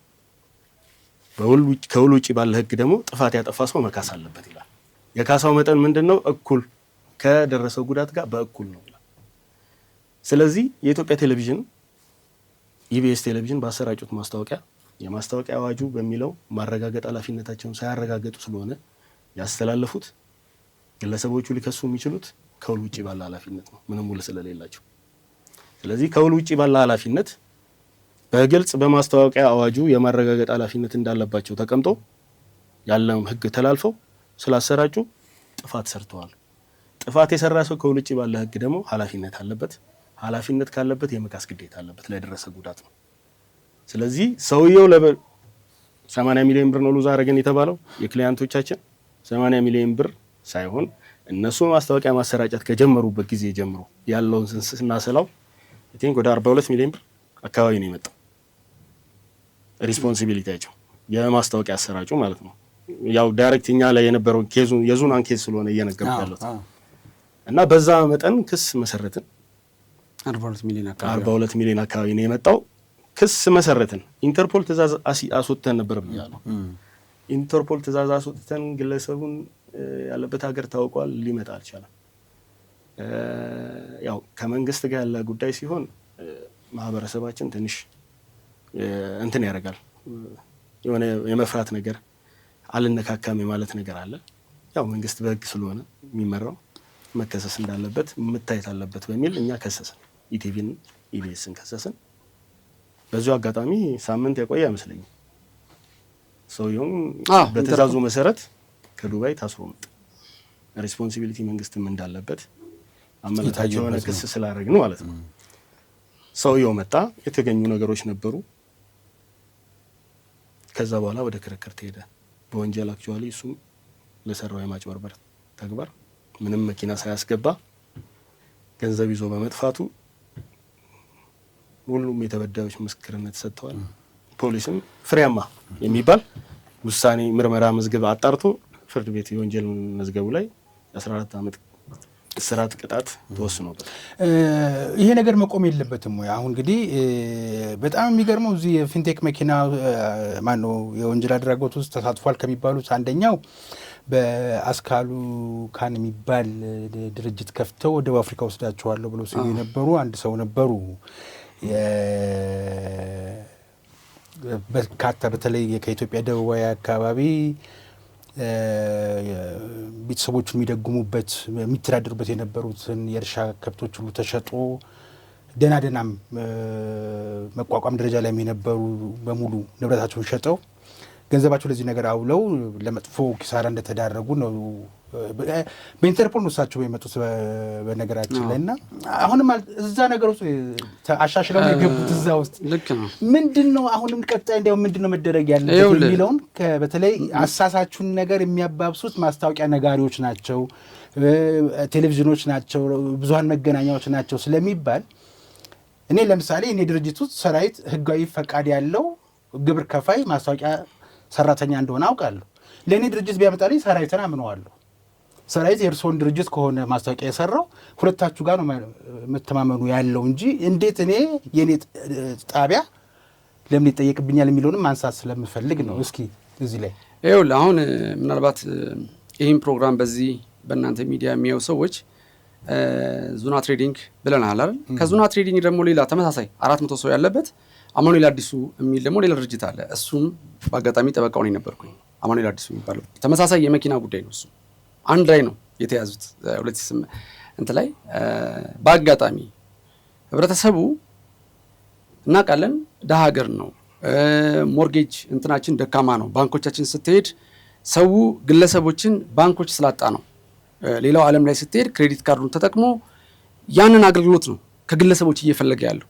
ከውል ውጪ ባለ ህግ ደግሞ ጥፋት ያጠፋ ሰው መካስ አለበት ይላል። የካሳው መጠን ምንድነው? እኩል ከደረሰው ጉዳት ጋር በእኩል ነው ይላል። ስለዚህ የኢትዮጵያ ቴሌቪዥን ኢቢኤስ ቴሌቪዥን ባሰራጩት ማስታወቂያ የማስታወቂያ አዋጁ በሚለው ማረጋገጥ ኃላፊነታቸውን ሳያረጋገጡ ስለሆነ ያስተላለፉት ግለሰቦቹ ሊከሱ የሚችሉት ከውል ውጪ ባለ ኃላፊነት ነው፣ ምንም ውል ስለሌላቸው። ስለዚህ ከውል ውጪ ባለ ኃላፊነት በግልጽ በማስታወቂያ አዋጁ የማረጋገጥ ኃላፊነት እንዳለባቸው ተቀምጦ ያለውን ህግ ተላልፈው ስላሰራጩ ጥፋት ሰርተዋል። ጥፋት የሰራ ሰው ከውል ውጪ ባለ ህግ ደግሞ ኃላፊነት አለበት። ኃላፊነት ካለበት የመካስ ግዴታ አለበት ለደረሰ ጉዳት ነው። ስለዚህ ሰውየው 80 ሚሊዮን ብር ነው ሉዝ አደረገን የተባለው የክሊያንቶቻችን 80 ሚሊዮን ብር ሳይሆን እነሱ ማስታወቂያ ማሰራጨት ከጀመሩበት ጊዜ ጀምሮ ያለውን ስናሰላው ወደ 42 ሚሊዮን ብር አካባቢ ነው የመጣው ሪስፖንሲቢሊቲያቸው የማስታወቂያ አሰራጩ ማለት ነው። ያው ዳይሬክትኛ ላይ የነበረው የዙናን ኬዝ ስለሆነ እየነገርኩ ያለሁት እና በዛ መጠን ክስ መሰረትን 42 ሚሊዮን አካባቢ ነው የመጣው። ክስ መሰረትን ኢንተርፖል ትእዛዝ አስወጥተን ነበር ብያለሁ። ኢንተርፖል ትእዛዝ አስወጥተን ግለሰቡን ያለበት ሀገር ታውቋል፣ ሊመጣ አልቻለም። ያው ከመንግስት ጋር ያለ ጉዳይ ሲሆን ማህበረሰባችን ትንሽ እንትን ያደርጋል፣ የሆነ የመፍራት ነገር አልነካካም የማለት ነገር አለ። ያው መንግስት በህግ ስለሆነ የሚመራው መከሰስ እንዳለበት መታየት አለበት በሚል እኛ ከሰስን፣ ኢቲቪን ኢቢኤስን ከሰስን። በዚሁ አጋጣሚ ሳምንት የቆየ አይመስለኝም። ሰውየውም በትእዛዙ መሰረት ከዱባይ ታስሮ መጣ። ሪስፖንሲቢሊቲ መንግስትም እንዳለበት አመለካች የሆነ ክስ ስላደረግን ማለት ነው። ሰውየው መጣ፣ የተገኙ ነገሮች ነበሩ። ከዛ በኋላ ወደ ክርክር ተሄደ። በወንጀል አክቹዋሊ እሱም ለሰራው የማጭበርበር ተግባር ምንም መኪና ሳያስገባ ገንዘብ ይዞ በመጥፋቱ ሁሉም የተበዳዮች ምስክርነት ሰጥተዋል። ፖሊስም ፍሬያማ የሚባል ውሳኔ ምርመራ መዝገብ አጣርቶ ፍርድ ቤት የወንጀል መዝገቡ ላይ 14 ዓመት እስራት ቅጣት ተወስኖበት። ይሄ ነገር መቆም የለበትም ወይ? አሁን እንግዲህ በጣም የሚገርመው እዚህ የፊንቴክ መኪና ማነው የወንጀል አድራጎት ውስጥ ተሳትፏል ከሚባሉት አንደኛው በአስካሉ ካን የሚባል ድርጅት ከፍተው ወደ አፍሪካ ወስዳቸዋለሁ ብለው ሲሉ የነበሩ አንድ ሰው ነበሩ። በርካታ በተለይ ከኢትዮጵያ ደቡባዊ አካባቢ ቤተሰቦቹ የሚደጉሙበት የሚተዳደሩበት የነበሩትን የእርሻ ከብቶች ሁሉ ተሸጦ ደናም መቋቋም ደረጃ ላይ የነበሩ በሙሉ ንብረታቸውን ሸጠው ገንዘባቸው ለዚህ ነገር አውለው ለመጥፎ ኪሳራ እንደተዳረጉ ነው በኢንተርፖል ውሳቸው የመጡት በነገራችን ላይ እና አሁንም እዛ ነገር ውስጥ አሻሽለው የገቡት እዛ ውስጥ ልክ ነው። ምንድነው አሁንም ቀጣይ እንዲያው ምንድነው መደረግ ያለበት የሚለውን በተለይ አሳሳቹን ነገር የሚያባብሱት ማስታወቂያ ነጋሪዎች ናቸው፣ ቴሌቪዥኖች ናቸው፣ ብዙሃን መገናኛዎች ናቸው ስለሚባል እኔ ለምሳሌ እኔ ድርጅት ውስጥ ሰራዊት ህጋዊ ፈቃድ ያለው ግብር ከፋይ ማስታወቂያ ሰራተኛ እንደሆነ አውቃለሁ። ለእኔ ድርጅት ቢያመጣልኝ ሰራዊትን አምነዋለሁ። ሰራዊት የእርስዎን ድርጅት ከሆነ ማስታወቂያ የሰራው ሁለታችሁ ጋር ነው መተማመኑ ያለው እንጂ እንዴት እኔ የኔ ጣቢያ ለምን ይጠየቅብኛል የሚለውንም ማንሳት ስለምፈልግ ነው። እስኪ እዚህ ላይ ይኸውልህ አሁን ምናልባት ይህን ፕሮግራም በዚህ በእናንተ ሚዲያ የሚያዩ ሰዎች ዙና ትሬዲንግ ብለናል አይደል? ከዙና ትሬዲንግ ደግሞ ሌላ ተመሳሳይ 400 ሰው ያለበት አማኑኤል አዲሱ የሚል ደግሞ ሌላ ድርጅት አለ። እሱም በአጋጣሚ ጠበቃው ነኝ ነበርኩኝ። አማኑኤል አዲሱ የሚባለው ተመሳሳይ የመኪና ጉዳይ ነው። እሱ አንድ ላይ ነው የተያዙት 2008 እንትን ላይ በአጋጣሚ ህብረተሰቡ እናውቃለን፣ ደሃ ሀገር ነው። ሞርጌጅ እንትናችን ደካማ ነው። ባንኮቻችን ስትሄድ ሰው ግለሰቦችን ባንኮች ስላጣ ነው። ሌላው ዓለም ላይ ስትሄድ ክሬዲት ካርዱን ተጠቅሞ ያንን አገልግሎት ነው ከግለሰቦች እየፈለገ ያለው።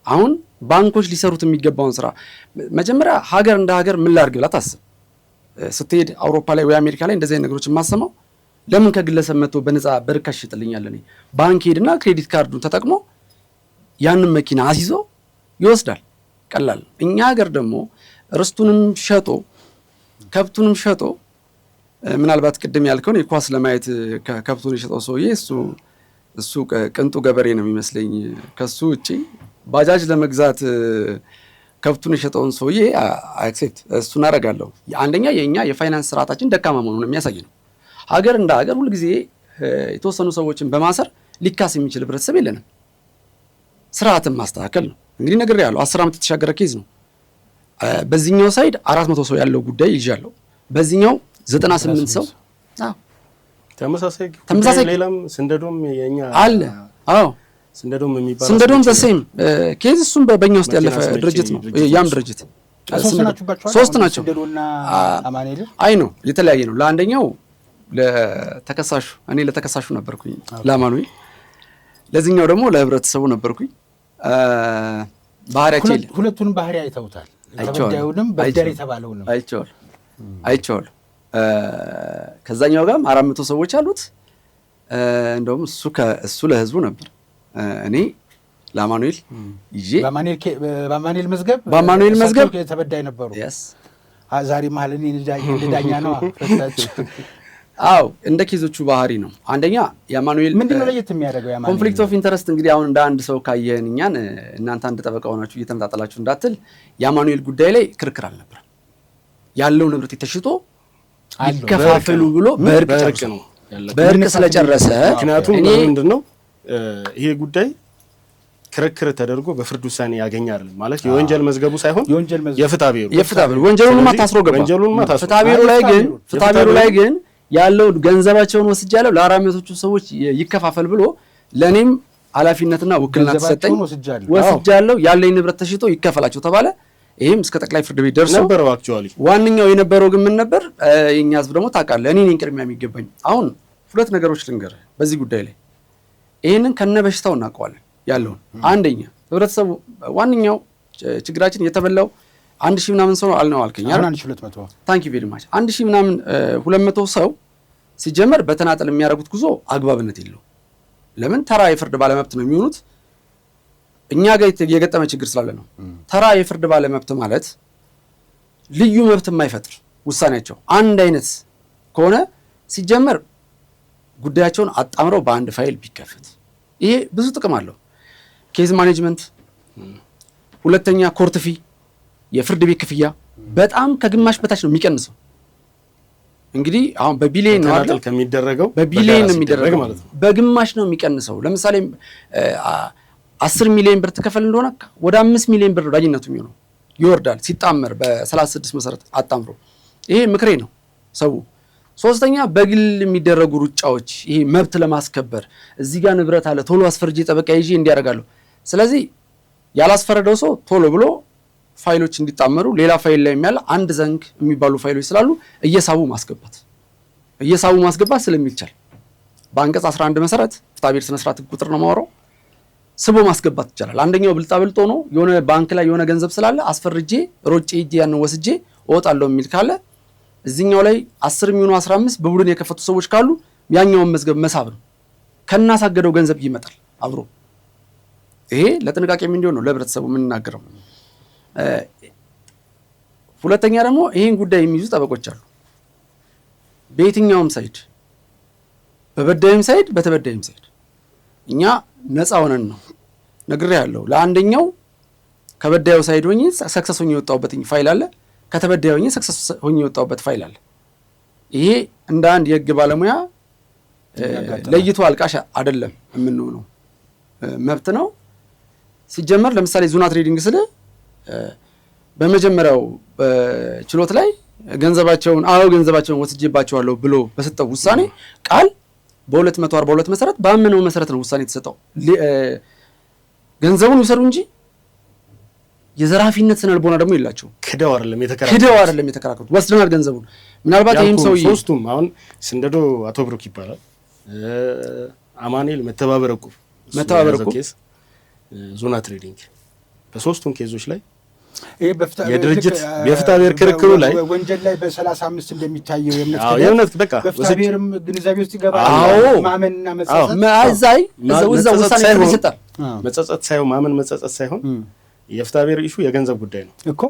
አሁን ባንኮች ሊሰሩት የሚገባውን ስራ መጀመሪያ ሀገር እንደ ሀገር ምን ላድርግ ብላ ታስብ። ስትሄድ አውሮፓ ላይ ወይ አሜሪካ ላይ እንደዚህ አይነት ነገሮች የማሰማው ለምን ከግለሰብ መጥቶ በነፃ በርካሽ ይጥልኛል? እኔ ባንክ ሄድና ክሬዲት ካርዱን ተጠቅሞ ያንን መኪና አስይዞ ይወስዳል። ቀላል። እኛ ሀገር ደግሞ ርስቱንም ሸጦ ከብቱንም ሸጦ ምናልባት ቅድም ያልከውን የኳስ ለማየት ከብቱን የሸጠው ሰውዬ እሱ ቅንጡ ገበሬ ነው የሚመስለኝ። ከሱ ውጪ ባጃጅ ለመግዛት ከብቱን የሸጠውን ሰውዬ አክሴፕት እሱን አደርጋለሁ። አንደኛ የኛ የፋይናንስ ስርዓታችን ደካማ መሆኑን የሚያሳይ ነው። ሀገር እንደ ሀገር ሁልጊዜ የተወሰኑ ሰዎችን በማሰር ሊካስ የሚችል ህብረተሰብ የለንም። ስርዓትን ማስተካከል ነው። እንግዲህ ነግሬያለሁ፣ 10 ዓመት የተሻገረ ኬዝ ነው። በዚህኛው ሳይድ 400 ሰው ያለው ጉዳይ ይዣለሁ። በዚህኛው 98 ሰው ተመሳሳይ ሌላም ስንደዶም የኛ አለ። አዎ ስንደዶም የሚባል ስንደዶም ዘሴም ኬዝ እሱም በእኛ ውስጥ ያለፈ ድርጅት ነው። ያም ድርጅት ሶስት ናቸው። ስንደዶና አማኑኤል አይ ነው የተለያየ ነው። ለአንደኛው ለተከሳሹ እኔ ለተከሳሹ ነበርኩኝ ለአማኑኤል፣ ለዚህኛው ደግሞ ለህብረተሰቡ ነበርኩኝ። ባህሪያቸው ሁለቱንም ባህሪ አይተውታል። ተበዳዩንም በደል የተባለውንም አይቼዋለሁ። ከዛኛው ጋርም 400 ሰዎች አሉት። እንደውም እሱ ለህዝቡ ነበር። እኔ ለአማኑኤል ይዤ በአማኑኤል መዝገብ ተበዳይ ነበሩ። ዛሬ መሀል እኔ ዳኛ ነው ፈታችሁ። አዎ እንደ ኬዞቹ ባህሪ ነው። አንደኛ የአማኑኤል ምንድነው ለየት የሚያደርገው? የአማኑኤል ኮንፍሊክት ኦፍ ኢንተረስት እንግዲህ አሁን እንደ አንድ ሰው ካየን እኛን እናንተ አንድ ጠበቃ ሆናችሁ እየተመጣጣላችሁ እንዳትል፣ የአማኑኤል ጉዳይ ላይ ክርክር አልነበረም። ያለው ንብረት የተሽጦ ይከፋፈሉ ብሎ በእርቅ ነው በእርቅ ስለጨረሰ። ምክንያቱም ምንድነው ይሄ ጉዳይ ክርክር ተደርጎ በፍርድ ውሳኔ ያገኛል ማለት የወንጀል መዝገቡ ሳይሆን የፍትሐ ብሔሩ ወንጀሉን ማታስሮ ገባ። ፍትሐ ብሔሩ ላይ ግን ያለው ገንዘባቸውን ወስጃለሁ ለ400ዎቹ ሰዎች ይከፋፈል ብሎ ለኔም ኃላፊነትና ውክልና ተሰጠኝ። ወስጃለሁ ያለኝ ንብረት ተሽጦ ይከፈላቸው ተባለ። ይሄም እስከ ጠቅላይ ፍርድ ቤት ደርሶ ነበር። አክቹአሊ ዋንኛው የነበረው ግን ምን ነበር? የኛ ህዝብ ደግሞ ታውቃለህ፣ እኔ ነኝ ቅድሚያ የሚገባኝ። አሁን ሁለት ነገሮች ልንገር በዚህ ጉዳይ ላይ። ይሄንን ከነበሽታው እናውቀዋለን ያለውን። አንደኛ ህብረተሰቡ ዋንኛው ችግራችን የተበላው 1000 ምናምን ሰው አልነው አልከኝ አይደል? 1200 ታንክ ዩ ቬሪ ማች 1000 ምናምን 200 ሰው ሲጀመር በተናጠል የሚያደርጉት ጉዞ አግባብነት የለው። ለምን? ተራ የፍርድ ባለመብት ነው የሚሆኑት። እኛ ጋር የገጠመ ችግር ስላለ ነው። ተራ የፍርድ ባለመብት ማለት ልዩ መብት የማይፈጥር ውሳኔያቸው አንድ አይነት ከሆነ ሲጀመር ጉዳያቸውን አጣምረው በአንድ ፋይል ቢከፈት ይሄ ብዙ ጥቅም አለው። ኬዝ ማኔጅመንት፣ ሁለተኛ ኮርት ፊ፣ የፍርድ ቤት ክፍያ በጣም ከግማሽ በታች ነው የሚቀንሰው። እንግዲህ አሁን በቢሊየን ነው አይደል ከሚደረገው በቢሊየን ነው የሚደረገው ማለት ነው። በግማሽ ነው የሚቀንሰው። ለምሳሌ 10 ሚሊዮን ብር ተከፈል እንደሆነ ወደ 5 ሚሊዮን ብር ዳኝነቱ የሚሆነው ይወርዳል ሲጣመር በ36 መሰረት አጣምሮ። ይሄ ምክሬ ነው ሰው። ሶስተኛ በግል የሚደረጉ ሩጫዎች፣ ይሄ መብት ለማስከበር እዚህ ጋር ንብረት አለ ቶሎ አስፈርጄ ጠበቃ ይዤ እንዲያደርጋለሁ። ስለዚህ ያላስፈረደው ሰው ቶሎ ብሎ ፋይሎች እንዲጣመሩ ሌላ ፋይል ላይ የሚያለ አንድ ዘንግ የሚባሉ ፋይሎች ስላሉ እየሳቡ ማስገባት። እየሳቡ ማስገባት ስለሚቻል በአንቀጽ 11 መሰረት ፍትሐብሔር ስነ ስርዓት ቁጥር ነው የማወራው። ስቦ ማስገባት ይቻላል። አንደኛው ብልጣብልጦ ነው የሆነ ባንክ ላይ የሆነ ገንዘብ ስላለ አስፈርጄ ሮጬ ሂጄ ያን ወስጄ እወጣለሁ የሚል ካለ እዚህኛው ላይ 10 የሚሆኑ 15 በቡድን የከፈቱ ሰዎች ካሉ ያኛውን መዝገብ መሳብ ነው። ከናሳገደው ገንዘብ ይመጣል አብሮ። ይሄ ለጥንቃቄ እንዲሆን ነው ለህብረተሰቡ የምንናገረው። ሁለተኛ ደግሞ ይሄን ጉዳይ የሚይዙ ጠበቆች አሉ። በየትኛውም ሳይድ፣ በበዳይም ሳይድ በተበዳይም ሳይድ እኛ ነፃ ሆነን ነው ነግሬያለሁ። ለአንደኛው ከበዳዩ ሳይድ ሆኜ ሰክሰስ ሆኜ የወጣሁበት ፋይል አለ፣ ከተበዳዩ ሆኜ ሰክሰስ ሆኜ የወጣሁበት ፋይል አለ። ይሄ እንደ አንድ የህግ ባለሙያ ለይቶ አልቃሽ አይደለም የምንሆነው፣ መብት ነው። ሲጀመር ለምሳሌ ዙና ትሬዲንግ ስለ በመጀመሪያው ችሎት ላይ ገንዘባቸውን ወስጄባቸዋለሁ ብሎ በሰጠው ውሳኔ ቃል በ242 መሰረት በአመነው መሰረት ነው ውሳኔ የተሰጠው። ገንዘቡን ይውሰዱ እንጂ የዘራፊነት ስነልቦና ደግሞ የላቸው። ክደው አይደለም የተከራከሩት ወስደናል ገንዘቡን። ምናልባት ይህም ሰውዬ ሶስቱም አሁን ስንደዶ አቶ ብሩክ ይባላል፣ አማኑኤል መተባበር እቁብ ኬስ፣ ዙና ትሬዲንግ በሶስቱም ኬዞች ላይ የድርጅት የፍትሐብሔር ክርክሩ ላይ ወንጀል ላይ በ35 እንደሚታየው የእምነት በቃ በፍትሐብሔርም ግንዛቤ ውስጥ ይገባል። ማመንና መጸጸት ሳይሆን ማመን መጸጸት ሳይሆን የፍትሐብሔር ኢሹ የገንዘብ ጉዳይ ነው እኮ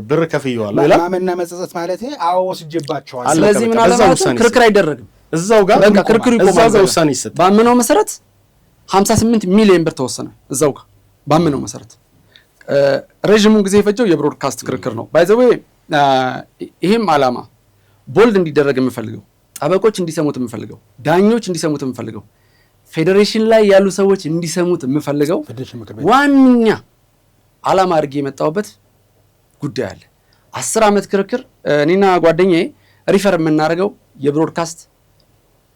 ብር ከፍየዋለሁ ይላል። ማመንና መጸጸት ማለት ወስጄባቸዋል። ስለዚህ ምን አለ ማለት ነው ክርክር አይደረግም። እዛው ጋር ክርክሩ ይቆማል። ውሳኔ ይሰጣል። ባመነው መሰረት 58 ሚሊዮን ብር ተወሰነ። እዛው ጋር ባመነው መሰረት ረዥሙን ጊዜ የፈጀው የብሮድካስት ክርክር ነው። ባይ ዘ ዌይ ይሄም ዓላማ ቦልድ እንዲደረግ የምፈልገው፣ ጠበቆች እንዲሰሙት የምፈልገው፣ ዳኞች እንዲሰሙት የምፈልገው፣ ፌዴሬሽን ላይ ያሉ ሰዎች እንዲሰሙት የምፈልገው ዋነኛ ዓላማ አድርጌ የመጣሁበት ጉዳይ አለ። 10 ዓመት ክርክር እኔና ጓደኛዬ ሪፈር የምናደርገው የብሮድካስት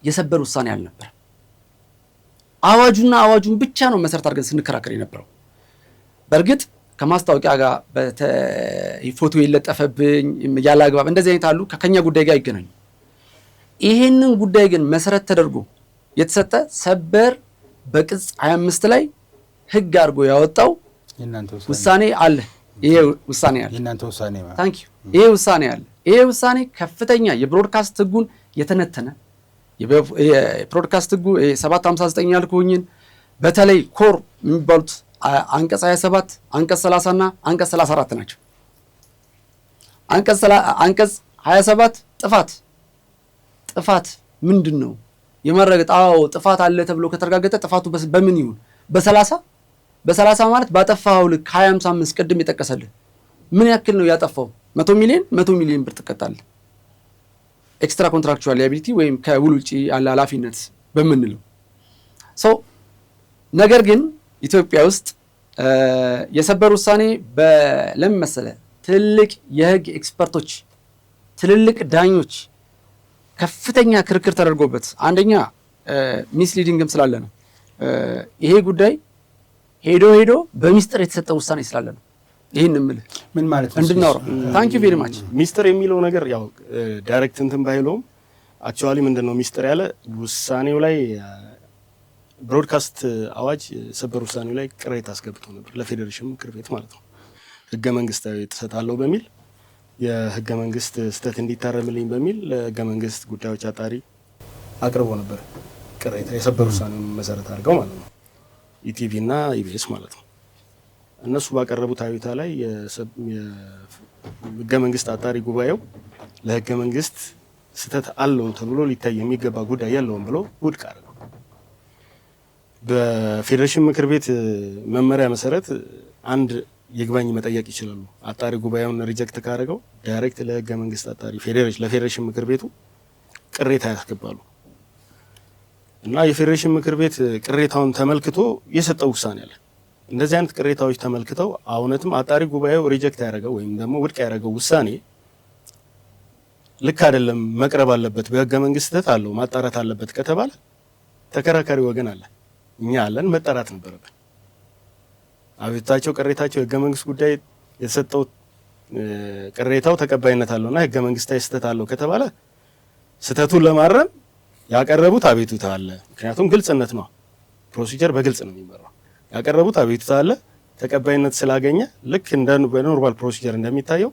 የሰበር ውሳኔ አልነበረ። አዋጁን ብቻ ነው መሰረት አድርገን ስንከራከር የነበረው። በእርግጥ ከማስታወቂያ ጋር ፎቶ የለጠፈብኝ ያለ አግባብ እንደዚህ አይነት አሉ፣ ከኛ ጉዳይ ጋር ይገናኙ። ይሄንን ጉዳይ ግን መሰረት ተደርጎ የተሰጠ ሰበር በቅጽ 25 ላይ ህግ አድርጎ ያወጣው ውሳኔ አለ። ይሄ ውሳኔ አለ። ታንክ ዩ። ይሄ ውሳኔ አለ። ይሄ ውሳኔ ከፍተኛ የብሮድካስት ህጉን የተነተነ የብሮድካስት ህጉ 759 ያልኩኝን በተለይ ኮር የሚባሉት አንቀጽ 27 አንቀጽ 30 እና አንቀጽ 34 ናቸው። አንቀጽ 27 ጥፋት ምንድን ነው የማረጋገጥ ጥፋት አለ ተብሎ ከተረጋገጠ ጥፋቱ በምን ይሁን? በ30 ማለት ባጠፋው ልክ 25 ቅድም የጠቀሰልህ ምን ያክል ነው ያጠፋው? 100 ሚሊዮን ብር ትቀጣለህ። ኤክስትራ ኮንትራክቹዋል ላያቢሊቲ ወይም ከውል ውጪ ያለ ኃላፊነት በምንለው ነገር ግን ኢትዮጵያ ውስጥ የሰበር ውሳኔ ለምን መሰለ? ትልቅ የህግ ኤክስፐርቶች፣ ትልልቅ ዳኞች ከፍተኛ ክርክር ተደርጎበት፣ አንደኛ ሚስሊዲንግም ስላለ ነው። ይሄ ጉዳይ ሄዶ በሚስጥር የተሰጠ ውሳኔ ስላለ ነው። ይሄን እምልህ ምን ማለት ነው እንድናወራ። ታንክ ዩ ቬሪ ማች። ሚስጥር የሚለው ነገር ያው ዳይሬክት እንትን ባይለውም አክቹአሊ ምንድነው ሚስጥር ያለ ውሳኔው ላይ ብሮድካስት አዋጅ ሰበር ውሳኔው ላይ ቅሬታ አስገብቶ ነበር ለፌዴሬሽን ምክር ቤት ማለት ነው። ህገ መንግስታዊ ጥሰት አለው በሚል የህገ መንግስት ስህተት እንዲታረምልኝ በሚል ለህገ መንግስት ጉዳዮች አጣሪ አቅርቦ ነበር ቅሬታ የሰበር ውሳኔውን መሰረት አድርገው ማለት ነው። ኢቲቪ እና ኢቢኤስ ማለት ነው። እነሱ ባቀረቡት አቤቱታ ላይ የህገ መንግስት አጣሪ ጉባኤው ለህገ መንግስት ስህተት አለው ተብሎ ሊታይ የሚገባ ጉዳይ ያለውን ብሎ ውድቅ አደረገው። በፌዴሬሽን ምክር ቤት መመሪያ መሰረት አንድ ይግባኝ መጠየቅ ይችላሉ። አጣሪ ጉባኤውን ሪጀክት ካደረገው ዳይሬክት ለህገ መንግስት አጣሪ ለፌዴሬሽን ምክር ቤቱ ቅሬታ ያስገባሉ እና የፌዴሬሽን ምክር ቤት ቅሬታውን ተመልክቶ የሰጠው ውሳኔ አለ። እንደዚህ አይነት ቅሬታዎች ተመልክተው እውነትም አጣሪ ጉባኤው ሪጀክት ያደረገው ወይም ደግሞ ውድቅ ያደረገው ውሳኔ ልክ አይደለም፣ መቅረብ አለበት፣ በህገ መንግስት ስህተት አለው፣ ማጣራት አለበት ከተባለ ተከራካሪ ወገን አለ፣ እኛ አለን፣ መጣራት ነበረብን። አቤቱታቸው ቅሬታቸው ህገ መንግስት ጉዳይ የተሰጠው ቅሬታው ተቀባይነት አለውና ህገ መንግስታዊ ስህተት አለው ከተባለ ስህተቱን ለማረም ያቀረቡት አቤቱታ አለ። ምክንያቱም ግልጽነት ነው፣ ፕሮሲጀር በግልጽ ነው የሚመራው። ያቀረቡት አቤቱታ አለ፣ ተቀባይነት ስላገኘ ልክ እንደ በኖርማል ፕሮሲጀር እንደሚታየው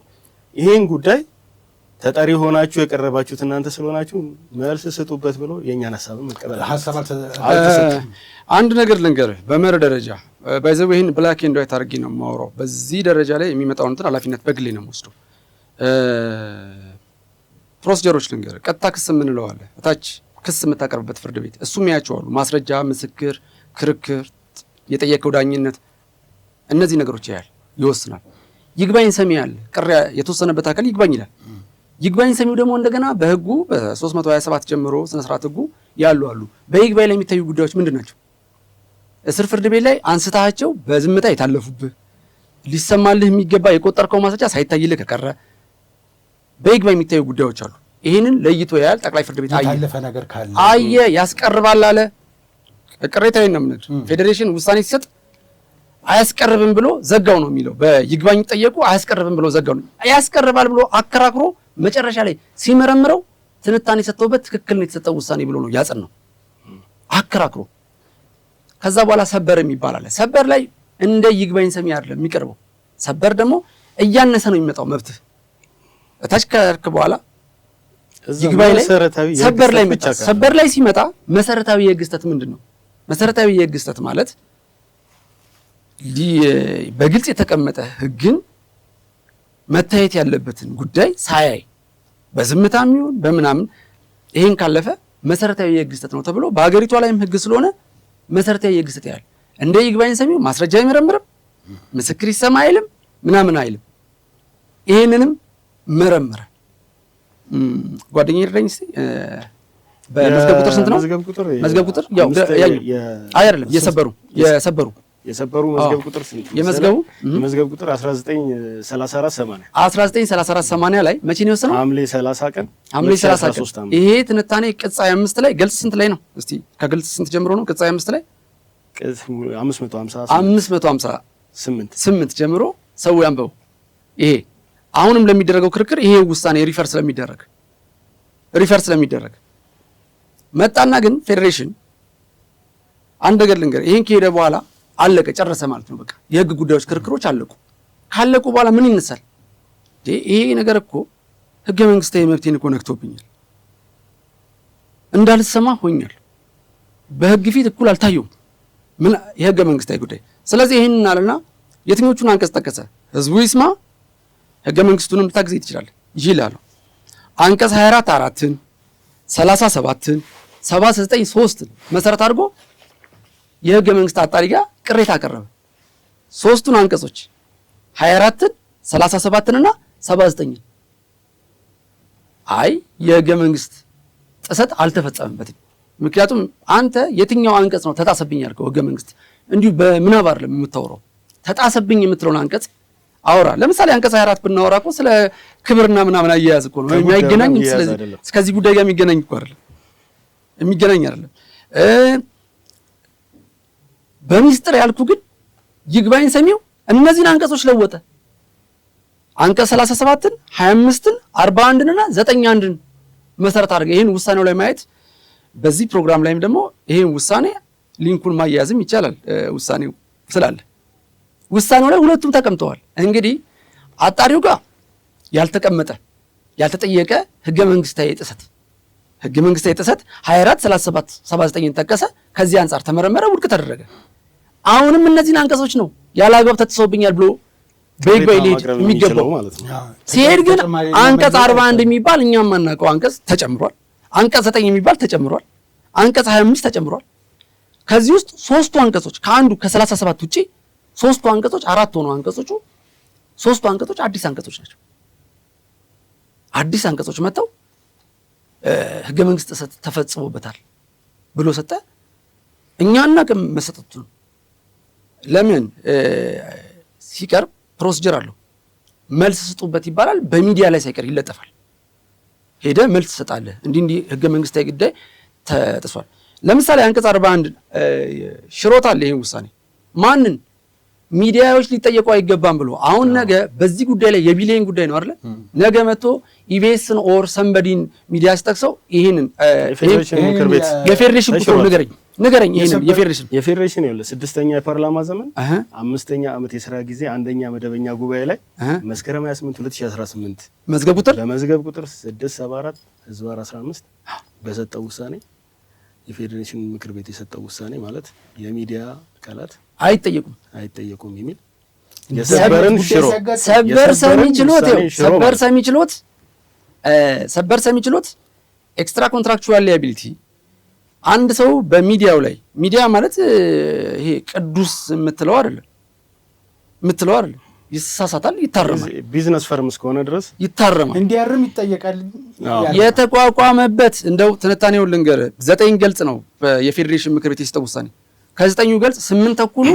ይሄን ጉዳይ ተጠሪ ሆናችሁ የቀረባችሁት እናንተ ስለሆናችሁ መልስ ስጡበት ብሎ የኛን ሐሳብ መቀበል አንድ ነገር ልንገርህ፣ በመርህ ደረጃ ባይዘው ይሄን ብላክ ኤንድ ዋይት አድርጌ ነው የማወራው። በዚህ ደረጃ ላይ የሚመጣውን እንትን ኃላፊነት በግሌ ነው የምወስደው። ፕሮሲጀሮች ልንገርህ፣ ቀጥታ ክስ የምንለው አለ፣ እታች ክስ የምታቀርብበት ፍርድ ቤት እሱም ያያቸዋሉ። ማስረጃ፣ ምስክር፣ ክርክር፣ የጠየቀው ዳኝነት፣ እነዚህ ነገሮች ያያል፣ ይወስናል። ይግባኝ ሰሚ አለ፣ ቅር የተወሰነበት አካል ይግባኝ ይላል። ይግባኝ ሰሚው ደግሞ እንደገና በህጉ በ327 ጀምሮ ስነ ስርዓት ህጉ ያሉ አሉ። በይግባኝ ላይ የሚታዩ ጉዳዮች ምንድን ናቸው? እስር ፍርድ ቤት ላይ አንስታቸው በዝምታ የታለፉብህ ሊሰማልህ የሚገባ የቆጠርከው ማስረጃ ሳይታይልህ ከቀረ በይግባኝ የሚታዩ ጉዳዮች አሉ። ይህንን ለይቶ ያያል ጠቅላይ ፍርድ ቤት። አየ ያስቀርባል አለ ቅሬታዬን ነው የምንል። ፌዴሬሽን ውሳኔ ሲሰጥ አያስቀርብም ብሎ ዘጋው ነው የሚለው። በይግባኝ ጠየቁ አያስቀርብም ብሎ ዘጋው ነው። ያስቀርባል ብሎ አከራክሮ መጨረሻ ላይ ሲመረምረው ትንታኔ ሰጥተውበት ትክክል ነው የተሰጠው ውሳኔ ብሎ ነው ያጸናው አከራክሮ። ከዛ በኋላ ሰበር የሚባል አለ። ሰበር ላይ እንደ ይግባኝ ሰሚ አይደለም የሚቀርበው። ሰበር ደግሞ እያነሰ ነው የሚመጣው መብትህ እታች ከርክ በኋላ ይግባኝ ላይ ሰበር ላይ መጣ። ሰበር ላይ ሲመጣ መሰረታዊ የህግ ስህተት ምንድን ነው? መሰረታዊ የህግ ስህተት ማለት በግልጽ የተቀመጠ ህግን መታየት ያለበትን ጉዳይ ሳያይ በዝምታም ይሁን በምናምን ይሄን ካለፈ መሰረታዊ የህግ ስህተት ነው ተብሎ በአገሪቷ ላይም ህግ ስለሆነ መሰረታዊ የህግ ስህተት ያህል እንደ ይግባኝ ሰሚው ማስረጃ አይመረምርም፣ ምስክር ይሰማ አይልም፣ ምናምን አይልም። ይሄንንም መረመረ። ጓደኛዬ ይረዳኝ እስቲ በመዝገብ ቁጥር ስንት ነው? መዝገብ ቁጥር ያው አይደለም የሰበሩ መዝገብ ቁጥር ስንት? የመዝገብ ቁጥር 1934/80 ላይ መቼ ነው የወሰነው? ሐምሌ 30 ቀን። ይሄ ትንታኔ ቅጽ 25 ላይ ገልጽ ስንት ላይ ነው? እስቲ ከገልጽ ስንት ጀምሮ ነው? ቅጽ 25 ላይ 558 ጀምሮ ሰው ያንበው። ይሄ አሁንም ለሚደረገው ክርክር ይሄ ውሳኔ ሪፈር ስለሚደረግ መጣና ግን ፌዴሬሽን አንድ ነገር ልንገር፣ ይሄን ከሄደ በኋላ አለቀ ጨረሰ ማለት ነው። በቃ የህግ ጉዳዮች ክርክሮች አለቁ። ካለቁ በኋላ ምን ይነሳል? ይሄ ነገር እኮ ህገ መንግስታዊ መብቴን እኮ ነክቶብኛል፣ እንዳልሰማ ሆኛል፣ በህግ ፊት እኩል አልታየውም፣ ምን የህገ መንግስታዊ ጉዳይ። ስለዚህ ይሄንን አለና የትኞቹን አንቀጽ ጠቀሰ? ህዝቡ ይስማ፣ ህገ መንግስቱንም ልታግዝ ይችላል ይላል። አንቀጽ 24 4ን 37ን 79 3ን መሰረት አድርጎ የህገ መንግስት አጣሪ ጋር ቅሬታ አቀረበ። ሶስቱን አንቀጾች 24ን 37ን እና 79ን አይ የህገ መንግስት ጥሰት አልተፈጸመበትም። ምክንያቱም አንተ የትኛው አንቀጽ ነው ተጣሰብኝ ያልከው? ህገ መንግስት እንዲሁ በምናብ አይደለም የምታወራው። ተጣሰብኝ የምትለውን አንቀጽ አውራ። ለምሳሌ አንቀጽ 24 ብናወራ እኮ ስለ ክብርና ምናምን አያያዝ እኮ ነው የሚገናኝ። ስለዚህ እስከዚህ ጉዳይ ጋር የሚገናኝ አይደለም። በሚስጥር ያልኩ ግን ይግባኝ ሰሚው እነዚህን አንቀጾች ለወጠ። አንቀጽ 37ን 25ን 41ን እና 91ን መሰረት አድርገ ይሄን ውሳኔው ላይ ማየት፣ በዚህ ፕሮግራም ላይም ደግሞ ይሄን ውሳኔ ሊንኩን ማያያዝም ይቻላል። ውሳኔው ስላለ ውሳኔው ላይ ሁለቱም ተቀምጠዋል። እንግዲህ አጣሪው ጋር ያልተቀመጠ ያልተጠየቀ ህገ መንግስታዊ ጥሰት 24 37 79ን ጠቀሰ። ከዚህ አንፃር ተመረመረ፣ ውድቅ ተደረገ። አሁንም እነዚህን አንቀጾች ነው ያለ አግባብ ተጥሰውብኛል ብሎ በይግባኝ ሊሄድ የሚገባው ማለት ነው። ሲሄድ ግን አንቀጽ 41 የሚባል እኛም ማናውቀው አንቀጽ ተጨምሯል። አንቀጽ 9 የሚባል ተጨምሯል። አንቀጽ 25 ተጨምሯል። ከዚህ ውስጥ ሶስቱ አንቀጾች ከአንዱ ከ37 ውጪ ሶስቱ አንቀጾች 4 ሆነው አንቀጾቹ ሶስቱ አንቀጾች አዲስ አንቀጾች ናቸው። አዲስ አንቀጾች መጥተው ህገ መንግስት ተፈጽሞበታል ብሎ ሰጠ። እኛና ከመሰጠቱ ነው። ለምን ሲቀርብ ፕሮሲጀር አለው። መልስ ስጡበት ይባላል። በሚዲያ ላይ ሳይቀር ይለጠፋል። ሄደ መልስ ትሰጣለህ። እንዲህ ህገ መንግስታዊ ጉዳይ ተጥሷል። ለምሳሌ አንቀጽ 41 ሽሮታል። ይሄን ውሳኔ ሚዲያዎች ሊጠየቁ አይገባም ብሎ አሁን ነገ በዚህ ጉዳይ ላይ የቢሊየን ጉዳይ ነው አይደል? ነገ መጥቶ ኢቢኤስን ኦር ሰንበዲን ሚዲያ ሲጠቅሰው ይሄንን የፌዴሬሽን ቁጥሩ ንገረኝ ይሄንን የፌዴሬሽን ይኸውልህ 6ኛ የፓርላማ ዘመን 5ኛ ዓመት የሥራ ጊዜ 1ኛ መደበኛ ጉባኤ ላይ መስከረም 28 2018 መዝገብ ቁጥር በመዝገብ ቁጥር 674/15 በሰጠው ውሳኔ የፌዴሬሽን ምክር ቤት የሰጠው ውሳኔ ማለት የሚዲያ አካላት አይጠየቁም የሚል ሰበር ሰሚ ችሎት ኤክስትራ ኮንትራክቹዋል ሊያቢሊቲ አንድ ሰው በሚዲያው ላይ ሚዲያ ማለት ይሄ ቅዱስ የምትለው አይደለም ይሳሳታል፣ ይታረማል። ቢዝነስ ፈርም እስከሆነ ድረስ ይታረማል፣ እንዲያርም ይጠየቃል። የተቋቋመበት እንደው ትንታኔውን ልንገርህ 9 ገልጽ ነው የፌዴሬሽን ምክር ቤት የሰጠው ውሳኔ። ከ9ኙ ገልጽ 8 ተኩሉ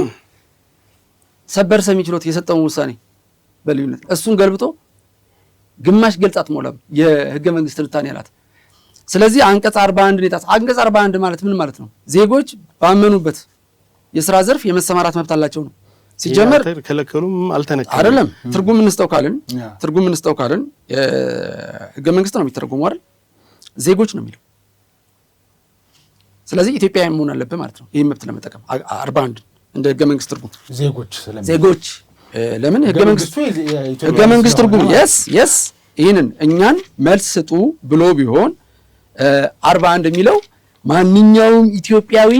ሰበር ሰሚ ችሎት የሰጠውን ውሳኔ በልዩነት እሱን ገልብጦ ግማሽ ገልጽ አትሞላም የህገ መንግስት ትንታኔ አላት። ስለዚህ አንቀጽ 41 ነው። አንቀጽ 41 ማለት ምን ማለት ነው? ዜጎች ባመኑበት የሥራ ዘርፍ የመሰማራት መብት አላቸው ነው። ሲጀመር ከለከሉም አልተነካም አይደለም። ትርጉም እንስተው ካልን ህገ መንግስት ነው የሚተረጉመው አይደል? ዜጎች ነው የሚለው። ስለዚህ ኢትዮጵያዊ መሆን አለበት ማለት ነው ይሄን መብት ለመጠቀም 41 እንደ ህገ መንግስት ትርጉም ዜጎች ለምን ህገ መንግስት ትርጉም yes ይሄንን እኛን መልስ ስጡ ብሎ ቢሆን 41 የሚለው ማንኛውም ኢትዮጵያዊ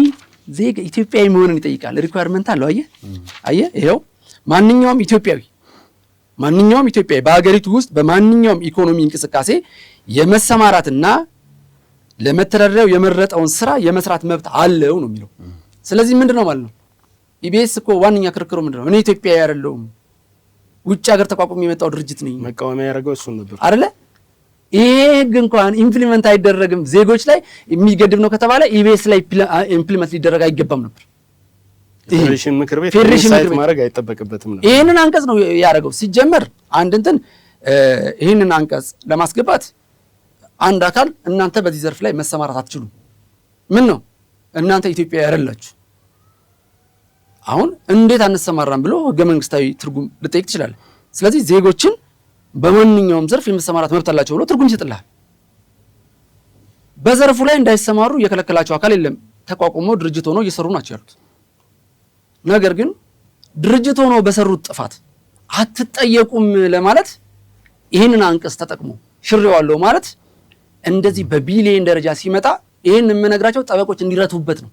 ዜጋ ኢትዮጵያዊ መሆንን ይጠይቃል። ሪኳየርመንት አለው። አየህ ይሄው ማንኛውም ኢትዮጵያዊ በአገሪቱ ውስጥ በማንኛውም ኢኮኖሚ እንቅስቃሴ የመሰማራትና ለመተዳደሪያው የመረጠውን ስራ የመስራት መብት አለው ነው የሚለው። ስለዚህ ምንድነው ማለት ነው? ኢቢኤስ እኮ ዋንኛ ክርክሩ ምንድነው? እኔ ኢትዮጵያዊ አይደለሁም ውጭ ሀገር ተቋቁሞ የመጣው ድርጅት ነኝ መቃወሚያ ያደረገው እሱን ነበር አይደለ? ይሄ ህግ እንኳን ኢምፕሊመንት አይደረግም ዜጎች ላይ የሚገድብ ነው ከተባለ ኢቢኤስ ላይ ኢምፕሊመንት ሊደረግ አይገባም ነበር። ፌዴሬሽን ምክር ቤት ማድረግ አይጠበቅበትም ነው። ይሄንን አንቀጽ ነው ያደረገው። ሲጀመር ይሄንን አንቀጽ ለማስገባት አንድ አካል እናንተ በዚህ ዘርፍ ላይ መሰማራት አትችሉም፣ ምን ነው እናንተ ኢትዮጵያዊ አይደላችሁ፣ አሁን እንዴት አንሰማራም ብሎ ህገ መንግስታዊ ትርጉም ልጠይቅ ትችላለህ። ስለዚህ ዜጎችን በማንኛውም ዘርፍ የመሰማራት መብት አላቸው ብሎ ትርጉም ይሰጥልሃል። በዘርፉ ላይ እንዳይሰማሩ የከለከላቸው አካል የለም። ተቋቁሞ ድርጅት ሆኖ እየሰሩ ናቸው ያሉት። ነገር ግን ድርጅት ሆኖ በሰሩት ጥፋት አትጠየቁም ለማለት ይህንን አንቀጽ ተጠቅሞ ሽሬዋለሁ ማለት እንደዚህ በቢሊየን ደረጃ ሲመጣ ይህን የምነግራቸው ጠበቆች እንዲረቱበት ነው።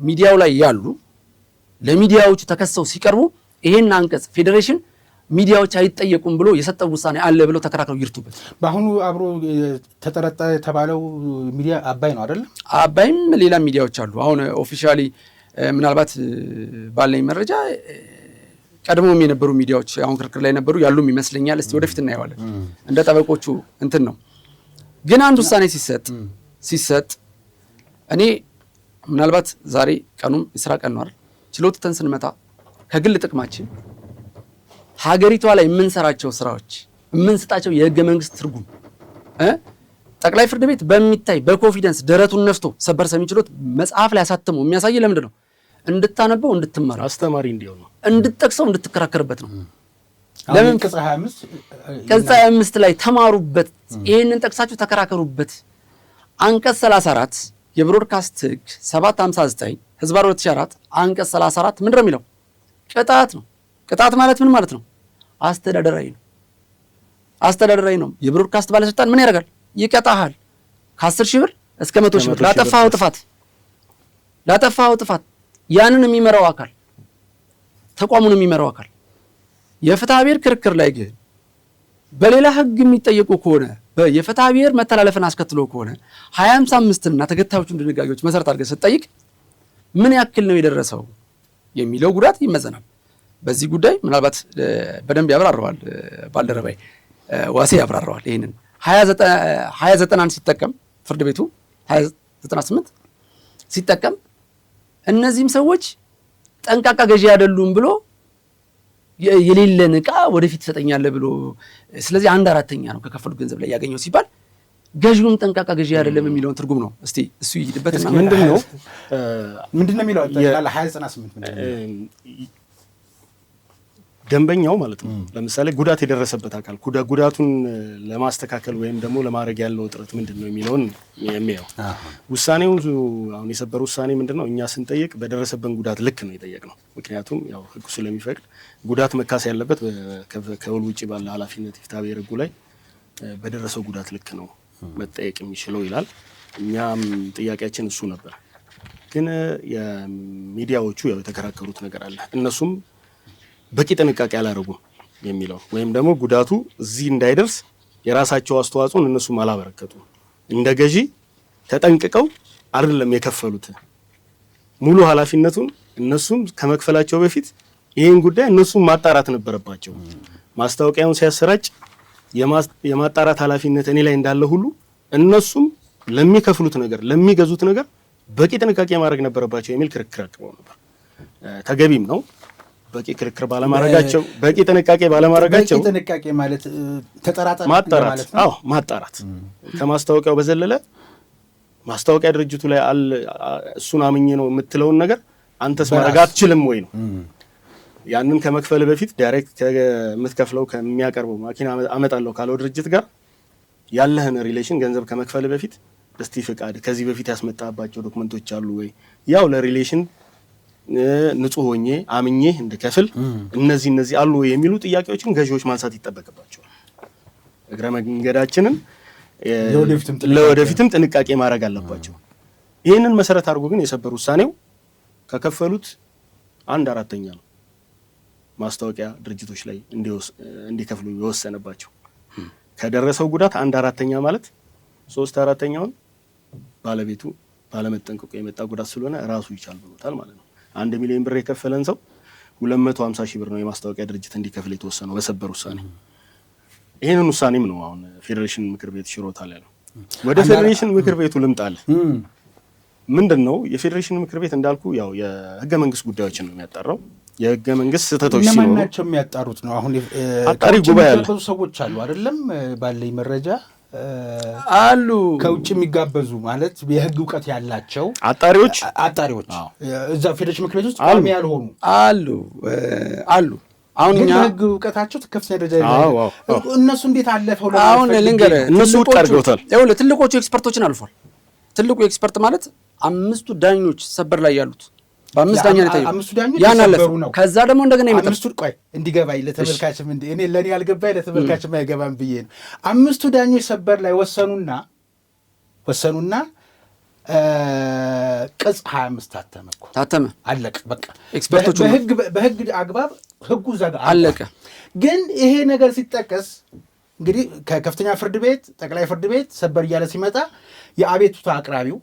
ሚዲያው ላይ ያሉ ለሚዲያዎቹ ተከሰው ሲቀርቡ ይህን አንቀጽ ፌዴሬሽን ሚዲያዎች አይጠየቁም ብሎ የሰጠው ውሳኔ አለ ብለው ተከራክረው ይርቱበት። በአሁኑ አብሮ ተጠረጠረ የተባለው ሚዲያ አባይ ነው አይደለም? አባይም ሌላ ሚዲያዎች አሉ። አሁን ኦፊሻሊ ምናልባት ባለኝ መረጃ ቀድሞም የነበሩ ሚዲያዎች አሁን ክርክር ላይ ነበሩ ያሉም ይመስለኛል። እስቲ ወደፊት እናየዋለን። እንደ ጠበቆቹ እንትን ነው። ግን አንድ ውሳኔ ሲሰጥ እኔ ምናልባት ዛሬ ቀኑም የስራ ቀን ነው አይደል? ችሎትተን ስንመጣ ከግል ጥቅማችን ሀገሪቷ ላይ የምንሰራቸው ስራዎች የምንሰጣቸው የህገ መንግስት ትርጉም ጠቅላይ ፍርድ ቤት በሚታይ በኮንፊደንስ ደረቱን ነፍቶ ሰበር ሰሚ ችሎት መጽሐፍ ላይ ያሳተመው የሚያሳይ ለምንድን ነው? እንድታነበው፣ እንድትማር፣ አስተማሪ እንዲሆን ነው፣ እንድትጠቅሰው፣ እንድትከራከርበት ነው። ለምን ቅጽ 25 ላይ ተማሩበት፣ ይህንን ጠቅሳችሁ ተከራከሩበት። አንቀጽ 34 የብሮድካስት ህግ 759 ህዝባር 2004 አንቀጽ 34 ምንድነው የሚለው? ቅጣት ነው። ቅጣት ማለት ምን ማለት ነው? አስተዳደራዊ ነው። የብሮድካስት ባለስልጣን ምን ያደርጋል? ይቀጣሃል። ከ10 ሺህ ብር እስከ 100 ሺህ ብር ላጠፋኸው ጥፋት ያንን የሚመራው አካል ተቋሙን የሚመራው አካል የፍትሐ ብሔር ክርክር ላይ ግን በሌላ ህግ የሚጠየቁ ከሆነ የፍትሐ ብሔር መተላለፍን አስከትሎ ከሆነ 255 እና ተከታዮቹን ድንጋጌዎች መሰረት አድርገህ ስትጠይቅ ምን ያክል ነው የደረሰው የሚለው ጉዳት ይመዘናል። በዚህ ጉዳይ ምናልባት በደንብ ያብራራዋል ባልደረባይ ዋሴ ያብራራዋል። ይሄንን 29 ሲጠቀም ፍርድ ቤቱ 298 ሲጠቀም እነዚህም ሰዎች ጠንቃቃ ገዢ አይደሉም ብሎ የሌለን ዕቃ ወደፊት ትሰጠኛለህ ብሎ ስለዚህ 1/4 ነው ከከፈሉት ገንዘብ ላይ ያገኘው ሲባል ገዢውም ጠንቃቃ ገዢ አይደለም የሚለውን ትርጉም ነው። እስቲ እሱ ይሄድበትና ምንድነው የሚለው ጠቅላላ 2098 ምንድነው ደንበኛው ማለት ነው። ለምሳሌ ጉዳት የደረሰበት አካል ጉዳቱን ለማስተካከል ወይም ደግሞ ለማድረግ ያለው ጥረት ምንድነው የሚለውን የሚያየው ውሳኔው አሁን የሰበር ውሳኔ ምንድነው እኛ ስንጠይቅ በደረሰበት ጉዳት ልክ ነው የጠየቅነው። ምክንያቱም ያው ህጉ ስለሚፈቅድ ጉዳት መካስ ያለበት ከውል ውጪ ባለ ኃላፊነት ፍትሐብሔር ህጉ ላይ በደረሰው ጉዳት ልክ ነው መጠየቅ የሚችለው ይላል። እኛም ጥያቄያችን እሱ ነበር። ግን የሚዲያዎቹ ያው የተከራከሩት ነገር አለ። እነሱም በቂ ጥንቃቄ አላደረጉም የሚለው ወይም ደግሞ ጉዳቱ እዚህ እንዳይደርስ የራሳቸው አስተዋጽኦን እነሱም አላበረከቱም። እንደ ገዢ ተጠንቅቀው አይደለም የከፈሉት ሙሉ ኃላፊነቱን እነሱም ከመክፈላቸው በፊት ይህን ጉዳይ እነሱም ማጣራት ነበረባቸው። ማስታወቂያውን ሲያሰራጭ የማጣራት ኃላፊነት እኔ ላይ እንዳለ ሁሉ እነሱም ለሚከፍሉት ነገር ለሚገዙት ነገር በቂ ጥንቃቄ ማድረግ ነበረባቸው የሚል ክርክር አቅርበው ነበር። ተገቢም ነው። በቂ ክርክር ባለማድረጋቸው በቂ ጥንቃቄ ባለማድረጋቸው በቂ ጥንቃቄ ማለት ተጠራጣሪ ማለት ነው። ማጣራት ከማስታወቂያው በዘለለ ማስታወቂያ ድርጅቱ ላይ እሱን አምኜ ነው የምትለውን ነገር አንተስ ማድረግ አትችልም ወይ ነው። ያንን ከመክፈል በፊት ዳይሬክት ከምትከፍለው ከሚያቀርበው ማኪና አመጣለሁ ካለው ድርጅት ጋር ያለህን ሪሌሽን ገንዘብ ከመክፈል በፊት እስቲ ፍቃድ ከዚህ በፊት ያስመጣባቸው ዶክመንቶች አሉ ወይ ያው ለሪሌሽን ንጹህ ሆኜ አምኜ እንደከፍል እነዚህ አሉ ወይ የሚሉ ጥያቄዎችን ገዢዎች ማንሳት ይጠበቅባቸዋል። እግረ መንገዳችንን ለወደፊትም ጥንቃቄ ማድረግ አለባቸው። ይህንን መሰረት አድርጎ ግን የሰበር ውሳኔው ከከፈሉት 1/4 ነው ማስታወቂያ ድርጅቶች ላይ እንዲከፍሉ የወሰነባቸው። ከደረሰው ጉዳት 1/4 ማለት 3/4ውን ባለቤቱ ባለመጠንቀቁ የመጣ ጉዳት ስለሆነ ራሱ ይቻል ብሎታል ማለት ነው። 1 ሚሊዮን ብር የከፈለን ሰው 250 ሺህ ብር ነው የማስታወቂያ ድርጅት እንዲከፍል የተወሰነው በሰበር ውሳኔ። ይሄንን ውሳኔም ነው አሁን ፌዴሬሽን ምክር ቤት ሽሮታል ያለው። ወደ ፌዴሬሽን ምክር ቤቱ ልምጣል። ምንድነው የፌዴሬሽን ምክር ቤት እንዳልኩ ያው የህገ መንግስት ጉዳዮችን ነው የሚያጣራው። የህገ መንግስት ስህተቶች ሲኖሩ ለማናቸው የሚያጣሩት ነው። አሁን አጣሪ ጉባኤ አለ። ብዙ ሰዎች አሉ አይደለም ባለኝ መረጃ አሉ ከውጭ የሚጋበዙ ማለት የህግ እውቀት ያላቸው አጣሪዎች እዛ ፌዴሬሽን ምክር ቤት ውስጥ ቋሚ ያልሆኑ አሉ። አሁን እኛ ህግ እውቀታቸው ከፍተኛ ደረጃ ያለው እነሱ እንዴት አለፈው? አሁን ልንገርህ እነሱ ውድቅ አድርገውታል። ይኸውልህ ትልቆቹ ኤክስፐርቶችን አልፏል። ትልቁ ኤክስፐርት ማለት 5 ዳኞች ሰበር ላይ ያሉት በ5 ዳኛ ነው ታየው። 5 ዳኞች ሰበሩ ነው። ከዛ ደግሞ እንደገና ይመጣል። 5 ቆይ እንዲገባኝ ለተመልካችም እኔ ለኔ ያልገባኝ ለተመልካችም አይገባም ብዬ ነው። 5 ዳኞች ሰበር ላይ ወሰኑና ቅጽ 25 ታተመ አለቀ። በቃ ኤክስፐርቶቹ በህግ አግባብ ህጉ ዘጋ አለቀ። ግን ይሄ ነገር ሲጠቀስ እንግዲህ ከከፍተኛ ፍርድ ቤት ጠቅላይ ፍርድ ቤት ሰበር እያለ ሲመጣ የአቤቱታ አቅራቢው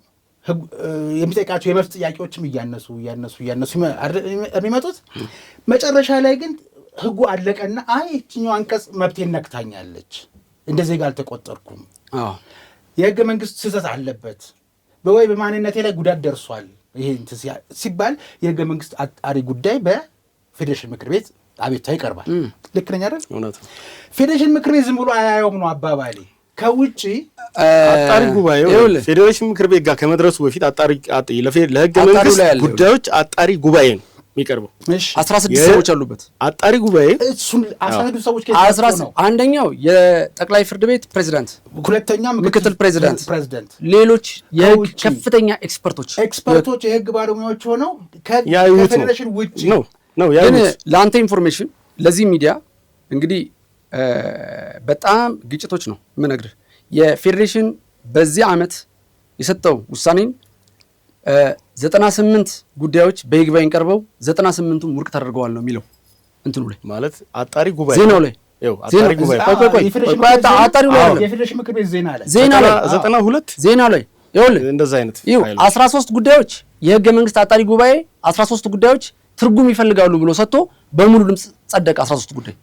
የሚጠይቃቸው የመብት ጥያቄዎችም እያነሱ የሚመጡት መጨረሻ ላይ ግን ህጉ አለቀና ይህችኛው አንቀጽ መብቴን ነክታኛለች፣ እንደ ዜጋ አልተቆጠርኩም፣ የህገ መንግስት ስህተት አለበት ወይ በማንነቴ ላይ ጉዳት ደርሷል ይሄ ሲባል የህገ መንግስት አጣሪ ጉዳይ በፌዴሬሽን ምክር ቤት አቤቱታ ይቀርባል። ልክ ነኝ አይደል? እውነት ነው። ፌዴሬሽን ምክር ቤት ዝም ብሎ አያየውም ነው አባባሌ። ከውጪ አጣሪ ጉባኤው ፌዴሬሽን ምክር ቤት ጋር ከመድረሱ በፊት ለህገ መንግስት ጉዳዮች አጣሪ ጉባኤ ነው የሚቀርበው። 16 ሰዎች አሉበት አጣሪ ጉባኤ። እሱን 16 ሰዎች ነው። አንደኛው የጠቅላይ ፍርድ ቤት ፕሬዝዳንት፣ ሁለተኛ ምክትል ፕሬዝዳንት፣ ሌሎች የህግ ከፍተኛ ኤክስፐርቶች የህግ ባለሙያዎች ሆነው ከፌዴሬሽን ውጪ ነው። ግን ለአንተ ኢንፎርሜሽን ለዚህ ሚዲያ እንግዲህ በጣም ግጭቶች ነው የምነግርህ። የፌዴሬሽን በዚህ ዓመት የሰጠው ውሳኔን 98 ጉዳዮች በይግባኝ ቀርበው 98ቱም ውድቅ ተደርገዋል ነው የሚለው እንትኑ ላይ ማለት አጣሪ ጉባኤ ዜናው ላይ አጣሪ ጉባኤ አጣሪው ላይ የፌዴሬሽን ምክር ቤት ዜና ላይ 92 ዜና ላይ ይኸውልህ እንደዛ አይነት 13 ጉዳዮች የህገ መንግስት አጣሪ ጉባኤ 13 ጉዳዮች ትርጉም ይፈልጋሉ ብሎ ሰጥቶ በሙሉ ድምጽ ጸደቀ። 13 ጉዳይ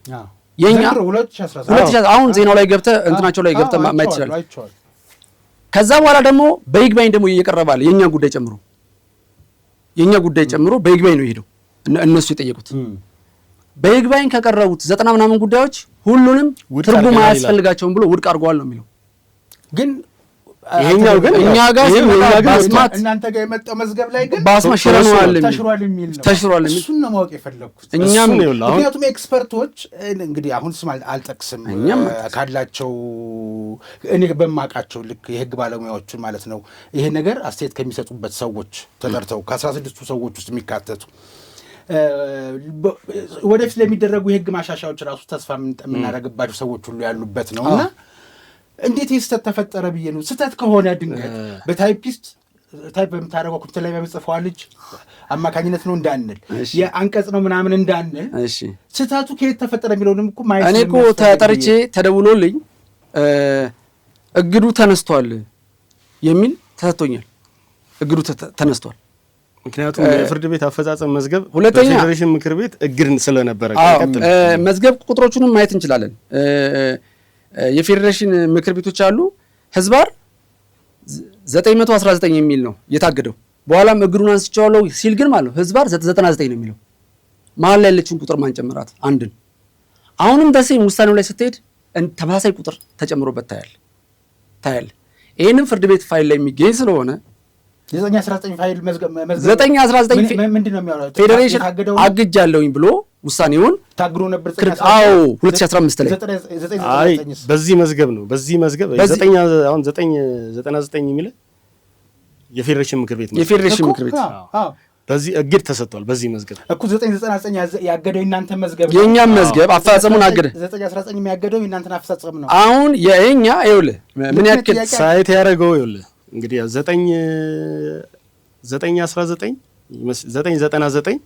የኛ 2019 አሁን ዜናው ላይ ገብተህ እንትናቸው ላይ ገብተህ ማየት ይችላል። ከዛ በኋላ ደግሞ በይግባኝ ደግሞ እየቀረባለ የኛ ጉዳይ ጨምሮ በይግባኝ ነው የሄደው እነሱ የጠየቁት። በይግባኝ ከቀረቡት 90 ምናምን ጉዳዮች ሁሉንም ትርጉም አያስፈልጋቸውም ብሎ ውድቅ አድርገዋል ነው የሚለው። ግን ይሄኛው ግን እኛ ጋር ባስማት እናንተ ጋር የመጣው መዝገብ ላይ ግን ባስማት ተሽሯል የሚል ነው። ተሽሯል የሚል እሱን ነው ማወቅ የፈለኩት። እኛም ምክንያቱም ኤክስፐርቶች እንግዲህ አሁን ስም አልጠቅስም ካላቸው እኔ በማውቃቸው ልክ የህግ ባለሙያዎችን ማለት ነው ይሄ ነገር አስተያየት ከሚሰጡበት ሰዎች ተጠርተው ከ16ቱ ሰዎች ውስጥ የሚካተቱ ወደፊት ለሚደረጉ የህግ ማሻሻያዎች ራሱ ተስፋ የምናደርግባቸው ሰዎች ሁሉ ያሉበት ነው እና እንዴት ስህተት ተፈጠረ ብዬ ነው። ስህተት ከሆነ ድንገት በታይፒስት ታይፕ በምታደርገው ኮምፒውተር ላይ በምጽፈው ልጅ አማካኝነት ነው እንዳንል የአንቀጽ ነው ምናምን እንዳንል ስህተቱ ከየት ተፈጠረ የሚለውንም እኮ ማየት እኔ እኮ ተጠርቼ ተደውሎልኝ እግዱ ተነስቷል የሚል ተሰጥቶኛል። እግዱ ተነስቷል። ምክንያቱም የፍርድ ቤት አፈጻጸም መዝገብ ሁለተኛ ፌዴሬሽን ምክር ቤት እግድ ስለነበረ መዝገብ ቁጥሮቹንም ማየት እንችላለን። የፌዴሬሽን ምክር ቤቶች አሉ። ህዝባር 919 የሚል ነው የታገደው። በኋላም እግዱን አንስቼዋለሁ ሲል ግን ማለት ነው ህዝባር 99 ነው የሚለው። መሀል ላይ ያለችውን ቁጥር ማን ጨመራት? አንድን። አሁንም ደሴም ውሳኔው ላይ ስትሄድ ተመሳሳይ ቁጥር ተጨምሮበት ታያል። ይህንም ፍርድ ቤት ፋይል ላይ የሚገኝ ስለሆነ 919 ፋይል መዝገብ 919 ምንድን ነው የሚያወራው? ፌዴሬሽን አግጃለሁኝ ብሎ ውሳኔውን ታግሮ ነበር። 2015 ላይ አይ በዚህ መዝገብ ነው በዚህ መዝገብ 999 የሚል የፌዴሬሽን ምክር ቤት በዚህ እግድ ተሰጥቷል። በዚህ መዝገብ እኮ 999 ያገደው እናንተ መዝገብ የኛም መዝገብ አፈጻጸሙን አገደ። 919 የሚያገደው እናንተን አፈጻጸም ነው። አሁን የኛ ይኸውልህ ምን ያክል ሳይት ያደረገው ይኸውልህ እንግዲህ 999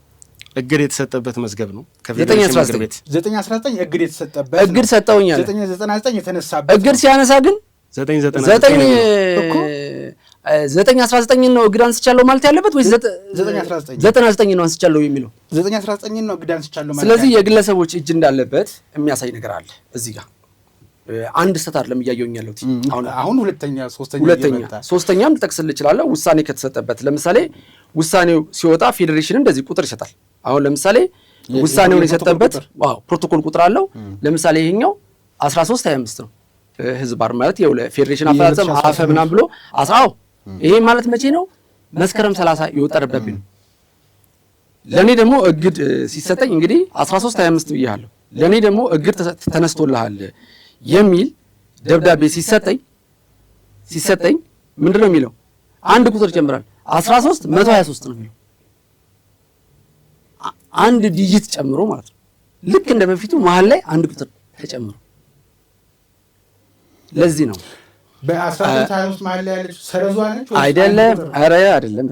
እግድ የተሰጠበት መዝገብ ነው። ከፌዴሬሽን ምክር ቤት 919 እግድ የተሰጠበት እግድ ሰጠውኛል። 999 የተነሳበት እግድ ሲያነሳ ግን 919 ነው እግድ አንስቻለሁ ማለት ያለበት ወይስ 919 ነው አንስቻለሁ የሚለው? 919 ነው እግድ አንስቻለሁ ማለት። ስለዚህ የግለሰቦች እጅ እንዳለበት የሚያሳይ ነገር አለ እዚህ ጋር። አንድ ስህተት አይደለም እያየሁኝ ያለሁት አሁን ሶስተኛም ልጠቅስልህ እችላለሁ። ውሳኔ ከተሰጠበት ለምሳሌ ውሳኔው ሲወጣ ፌዴሬሽን እንደዚህ ቁጥር ይሰጣል። አሁን ለምሳሌ ውሳኔውን የሰጠበት ፕሮቶኮል ቁጥር አለው። ለምሳሌ ይሄኛው 1325 ነው። ህዝባር ማለት የው ለፌዴሬሽን አፈጻጸም አፈ ምናምን ብሎ 10 ይሄ ማለት መቼ ነው? መስከረም 30 የወጣ ደብዳቤ ነው። ለኔ ደግሞ እግድ ሲሰጠኝ እንግዲህ 1325 ብያለሁ። ለኔ ደግሞ እግድ ተነስቶልሃል የሚል ደብዳቤ ሲሰጠኝ ምንድነው የሚለው? አንድ ቁጥር ይጨምራል። 13123 ነው የሚለው። አንድ ዲጂት ጨምሮ ማለት ነው። ልክ እንደ በፊቱ መሀል ላይ አንድ ቁጥር ተጨምሮ። ለዚህ ነው በ1323 መሀል ላይ ያለች ሰረዟ ነች አይደለም? ኧረ አይደለም፣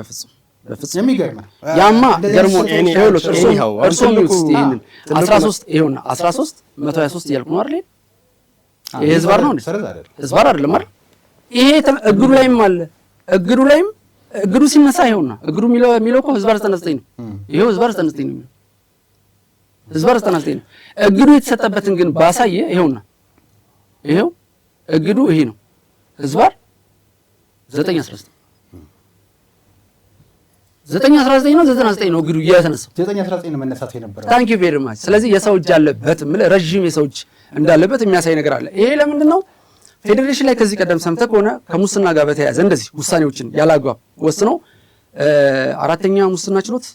በፍጹም የሚገርም ያማ ገርሞ እርሶ ሚውስት ይሄንን 13 ይሄውና 13123 እያልኩ ነው አይደል? ይሄ ህዝባር ነው እንዴ? ህዝባር አይደለም አይደል? ይሄ እግዱ ላይም አለ። እግዱ ሲነሳ ይሄውና እግዱ የሚለው እኮ ህዝባር 99 ነው። ይሄው ህዝባር 99 ነው የሚለው። ህዝባር 99 ነው። እግዱ የተሰጠበትን ግን ባሳየ ይሄውና ይሄው እግዱ ይሄ ነው። ህዝባር 919 919 ነው 99 ነው እግዱ እየተነሳው 919 ነው መነሳት የነበረው። ታንክ ዩ ቬሪ ማች። ስለዚህ የሰው እጅ አለበት ረዥም የሰው እጅ እንዳለበት የሚያሳይ ነገር አለ። ይሄ ለምንድን ነው? ፌዴሬሽን ላይ ከዚህ ቀደም ሰምተህ ከሆነ ከሙስና ጋር በተያያዘ እንደዚህ ውሳኔዎችን ያላግባብ ወስነው አራተኛ ሙስና ችሎት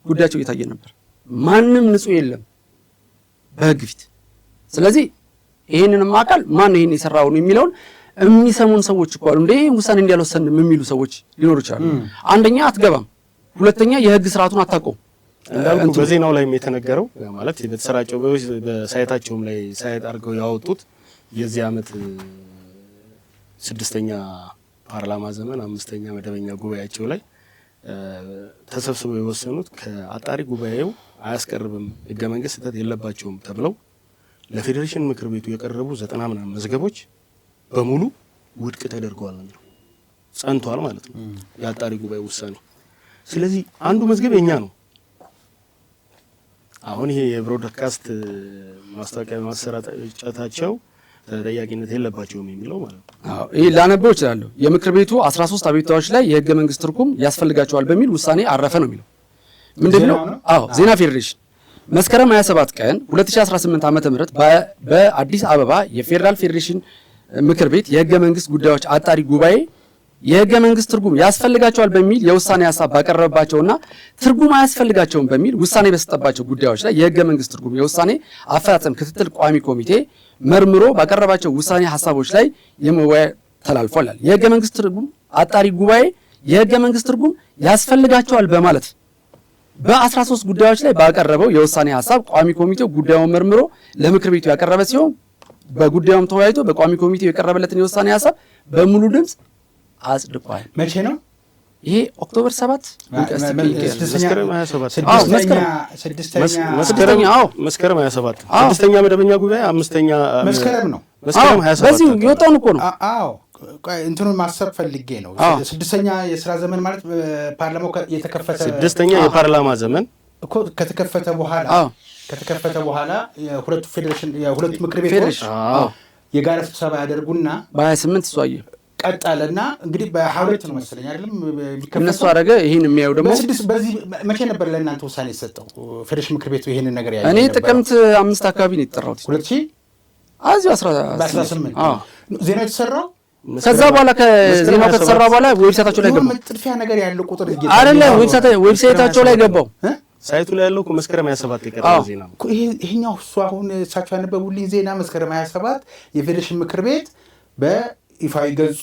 ጉዳያቸው እየታየ ነበር። ማንም ንጹህ የለም በህግ ፊት። ስለዚህ ይሄንንም አካል ማን ይሄን የሰራው ነው የሚለውን የሚሰሙን ሰዎች እኮ አሉ። እንዴ ውሳኔ እንዲያልወሰንም የሚሉ ሰዎች ሊኖሩ ይችላሉ። አንደኛ አትገባም፣ ሁለተኛ የህግ ስርዓቱን አታውቀውም። እንዳልኩ በዜናው ላይ የተነገረው ማለት በተሰራጨው በሳይታቸውም ላይ ሳይት አድርገው ያወጡት የዚህ ዓመት 6ኛ ፓርላማ ዘመን 5ኛ መደበኛ ጉባኤያቸው ላይ ተሰብስበው የወሰኑት ከአጣሪ ጉባኤው አያስቀርብም ህገ መንግስት ስህተት የለባቸውም ተብለው ለፌዴሬሽን ምክር ቤቱ የቀረቡ 90 ምናምን መዝገቦች በሙሉ ውድቅ ተደርገዋል ነው ጸንቷል ማለት ነው የአጣሪ ጉባኤ ውሳኔ። ስለዚህ አንዱ መዝገብ የኛ ነው። አሁን ይሄ የብሮድካስት ማስታወቂያ ማሰራጨታቸው ተጠያቂነት የለባቸውም የሚለው ማለት ነው። አዎ ይሄ ላነበው እችላለሁ። የምክር ቤቱ 13 አቤቱታዎች ላይ የህገ መንግስት ትርጉም ያስፈልጋቸዋል በሚል ውሳኔ አረፈ ነው የሚለው። ምንድነው? አዎ ዜና ፌዴሬሽን መስከረም 27 ቀን 2018 ዓ.ም በአዲስ አበባ የፌዴራል ፌዴሬሽን ምክር ቤት የህገ መንግስት ጉዳዮች አጣሪ ጉባኤ የህገ መንግስት ትርጉም ያስፈልጋቸዋል በሚል የውሳኔ ሐሳብ ባቀረበባቸውና ትርጉም አያስፈልጋቸውም በሚል ውሳኔ በሰጠባቸው ጉዳዮች ላይ የህገ መንግስት ትርጉም የውሳኔ አፈጻጸም ክትትል ቋሚ ኮሚቴ መርምሮ ባቀረባቸው ውሳኔ ሐሳቦች ላይ የመወያያ ተላልፏል። የህገ መንግስት ትርጉም አጣሪ ጉባኤ የህገ መንግስት ትርጉም ያስፈልጋቸዋል በማለት በ13 ጉዳዮች ላይ ባቀረበው የውሳኔ ሐሳብ ቋሚ ኮሚቴው ጉዳዩን መርምሮ ለምክር ቤቱ ያቀረበ ሲሆን በጉዳዩም ተወያይቶ በቋሚ ኮሚቴው የቀረበለትን የውሳኔ ሐሳብ በሙሉ ድምጽ አጽድቋል። መቼ ነው ይሄ? ኦክቶበር 7 መስከረም 27 መስከረም 27 ስድስተኛ መደበኛ ጉባኤ አምስተኛ መስከረም ነው። መስከረም 27 በዚህ የወጣውን እኮ ነው። አዎ እንትኑን ማሰብ ፈልጌ ነው። ስድስተኛ የስራ ዘመን ማለት ፓርላማው የተከፈተ ስድስተኛ የፓርላማ ዘመን እኮ ከተከፈተ በኋላ የሁለቱ ፌዴሬሽን የሁለቱ ምክር ቤቶች የጋራ ስብሰባ ያደርጉና በ28 እሱ አየ ቀጣለና እንግዲህ በ22 ነው መሰለኝ አይደለም እነሱ አደረገ። ይሄን የሚያዩ ደግሞ በዚህ መቼ ነበር ለእናንተ ውሳኔ የተሰጠው? ፌዴሬሽን ምክር ቤቱ ይሄንን ነገር ያየ እኔ ጥቅምት 5 አካባቢ ነው የተጠራሁት 2000 አዚ 18 ዜና የተሰራው ከዛ በኋላ ከዜናው ከተሰራ በኋላ ዌብሳይታቸው ላይ ገባው። ጥድፊያ ነገር ያለው ቁጥር አይደለም ዌብሳይታቸው ላይ ገባው። ሳይቱ ላይ ያለው መስከረም 27 የቀረበው ዜና ነው። ይሄኛው እሱ አሁን እሳቸው ያነበቡልኝ ዜና መስከረም 27 የፌዴሬሽን ምክር ቤት በይፋዊ ገጹ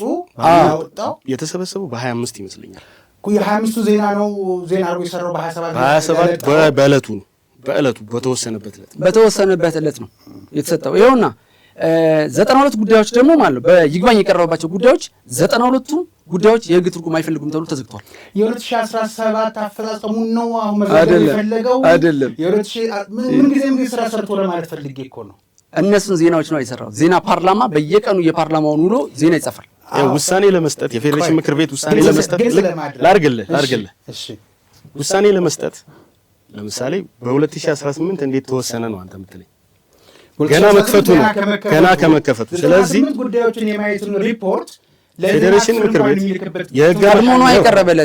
ያወጣው የተሰበሰበው በ25 ይመስለኛል። የ25ቱ ዜና ነው። ዜና አድርጎ የሰራው በ27 በዕለቱ በተወሰነበት ዕለት ነው የተሰጠው። ይኸውና 92 ጉዳዮች ደግሞ ማለት ነው በይግባኝ የቀረበባቸው ጉዳዮች 92ቱ ጉዳዮች የህግ ትርጉም አይፈልጉም ተብሎ ተዘግቷል። የ2017 አፈጻጸሙን ነው አሁን መዘገብ የፈለገው አይደለም። ምን ጊዜም ስራ ሰርቶ ለማለት ፈልጌ እኮ ነው። እነሱን ዜናዎች ነው የሰራው። ዜና ፓርላማ በየቀኑ የፓርላማውን ውሎ ዜና ይጻፋል። ውሳኔ ለመስጠት የፌዴሬሽን ምክር ቤት ውሳኔ ለመስጠት ላርግልህ እሺ ውሳኔ ለመስጠት ለምሳሌ በ2018 እንዴት ተወሰነ ነው አንተ የምትለኝ? ገና መክፈቱ ነው ገና ከመከፈቱ። ስለዚህ ጉዳዮችን የማየቱን ሪፖርት ፌዴሬሽን ምክር ቤት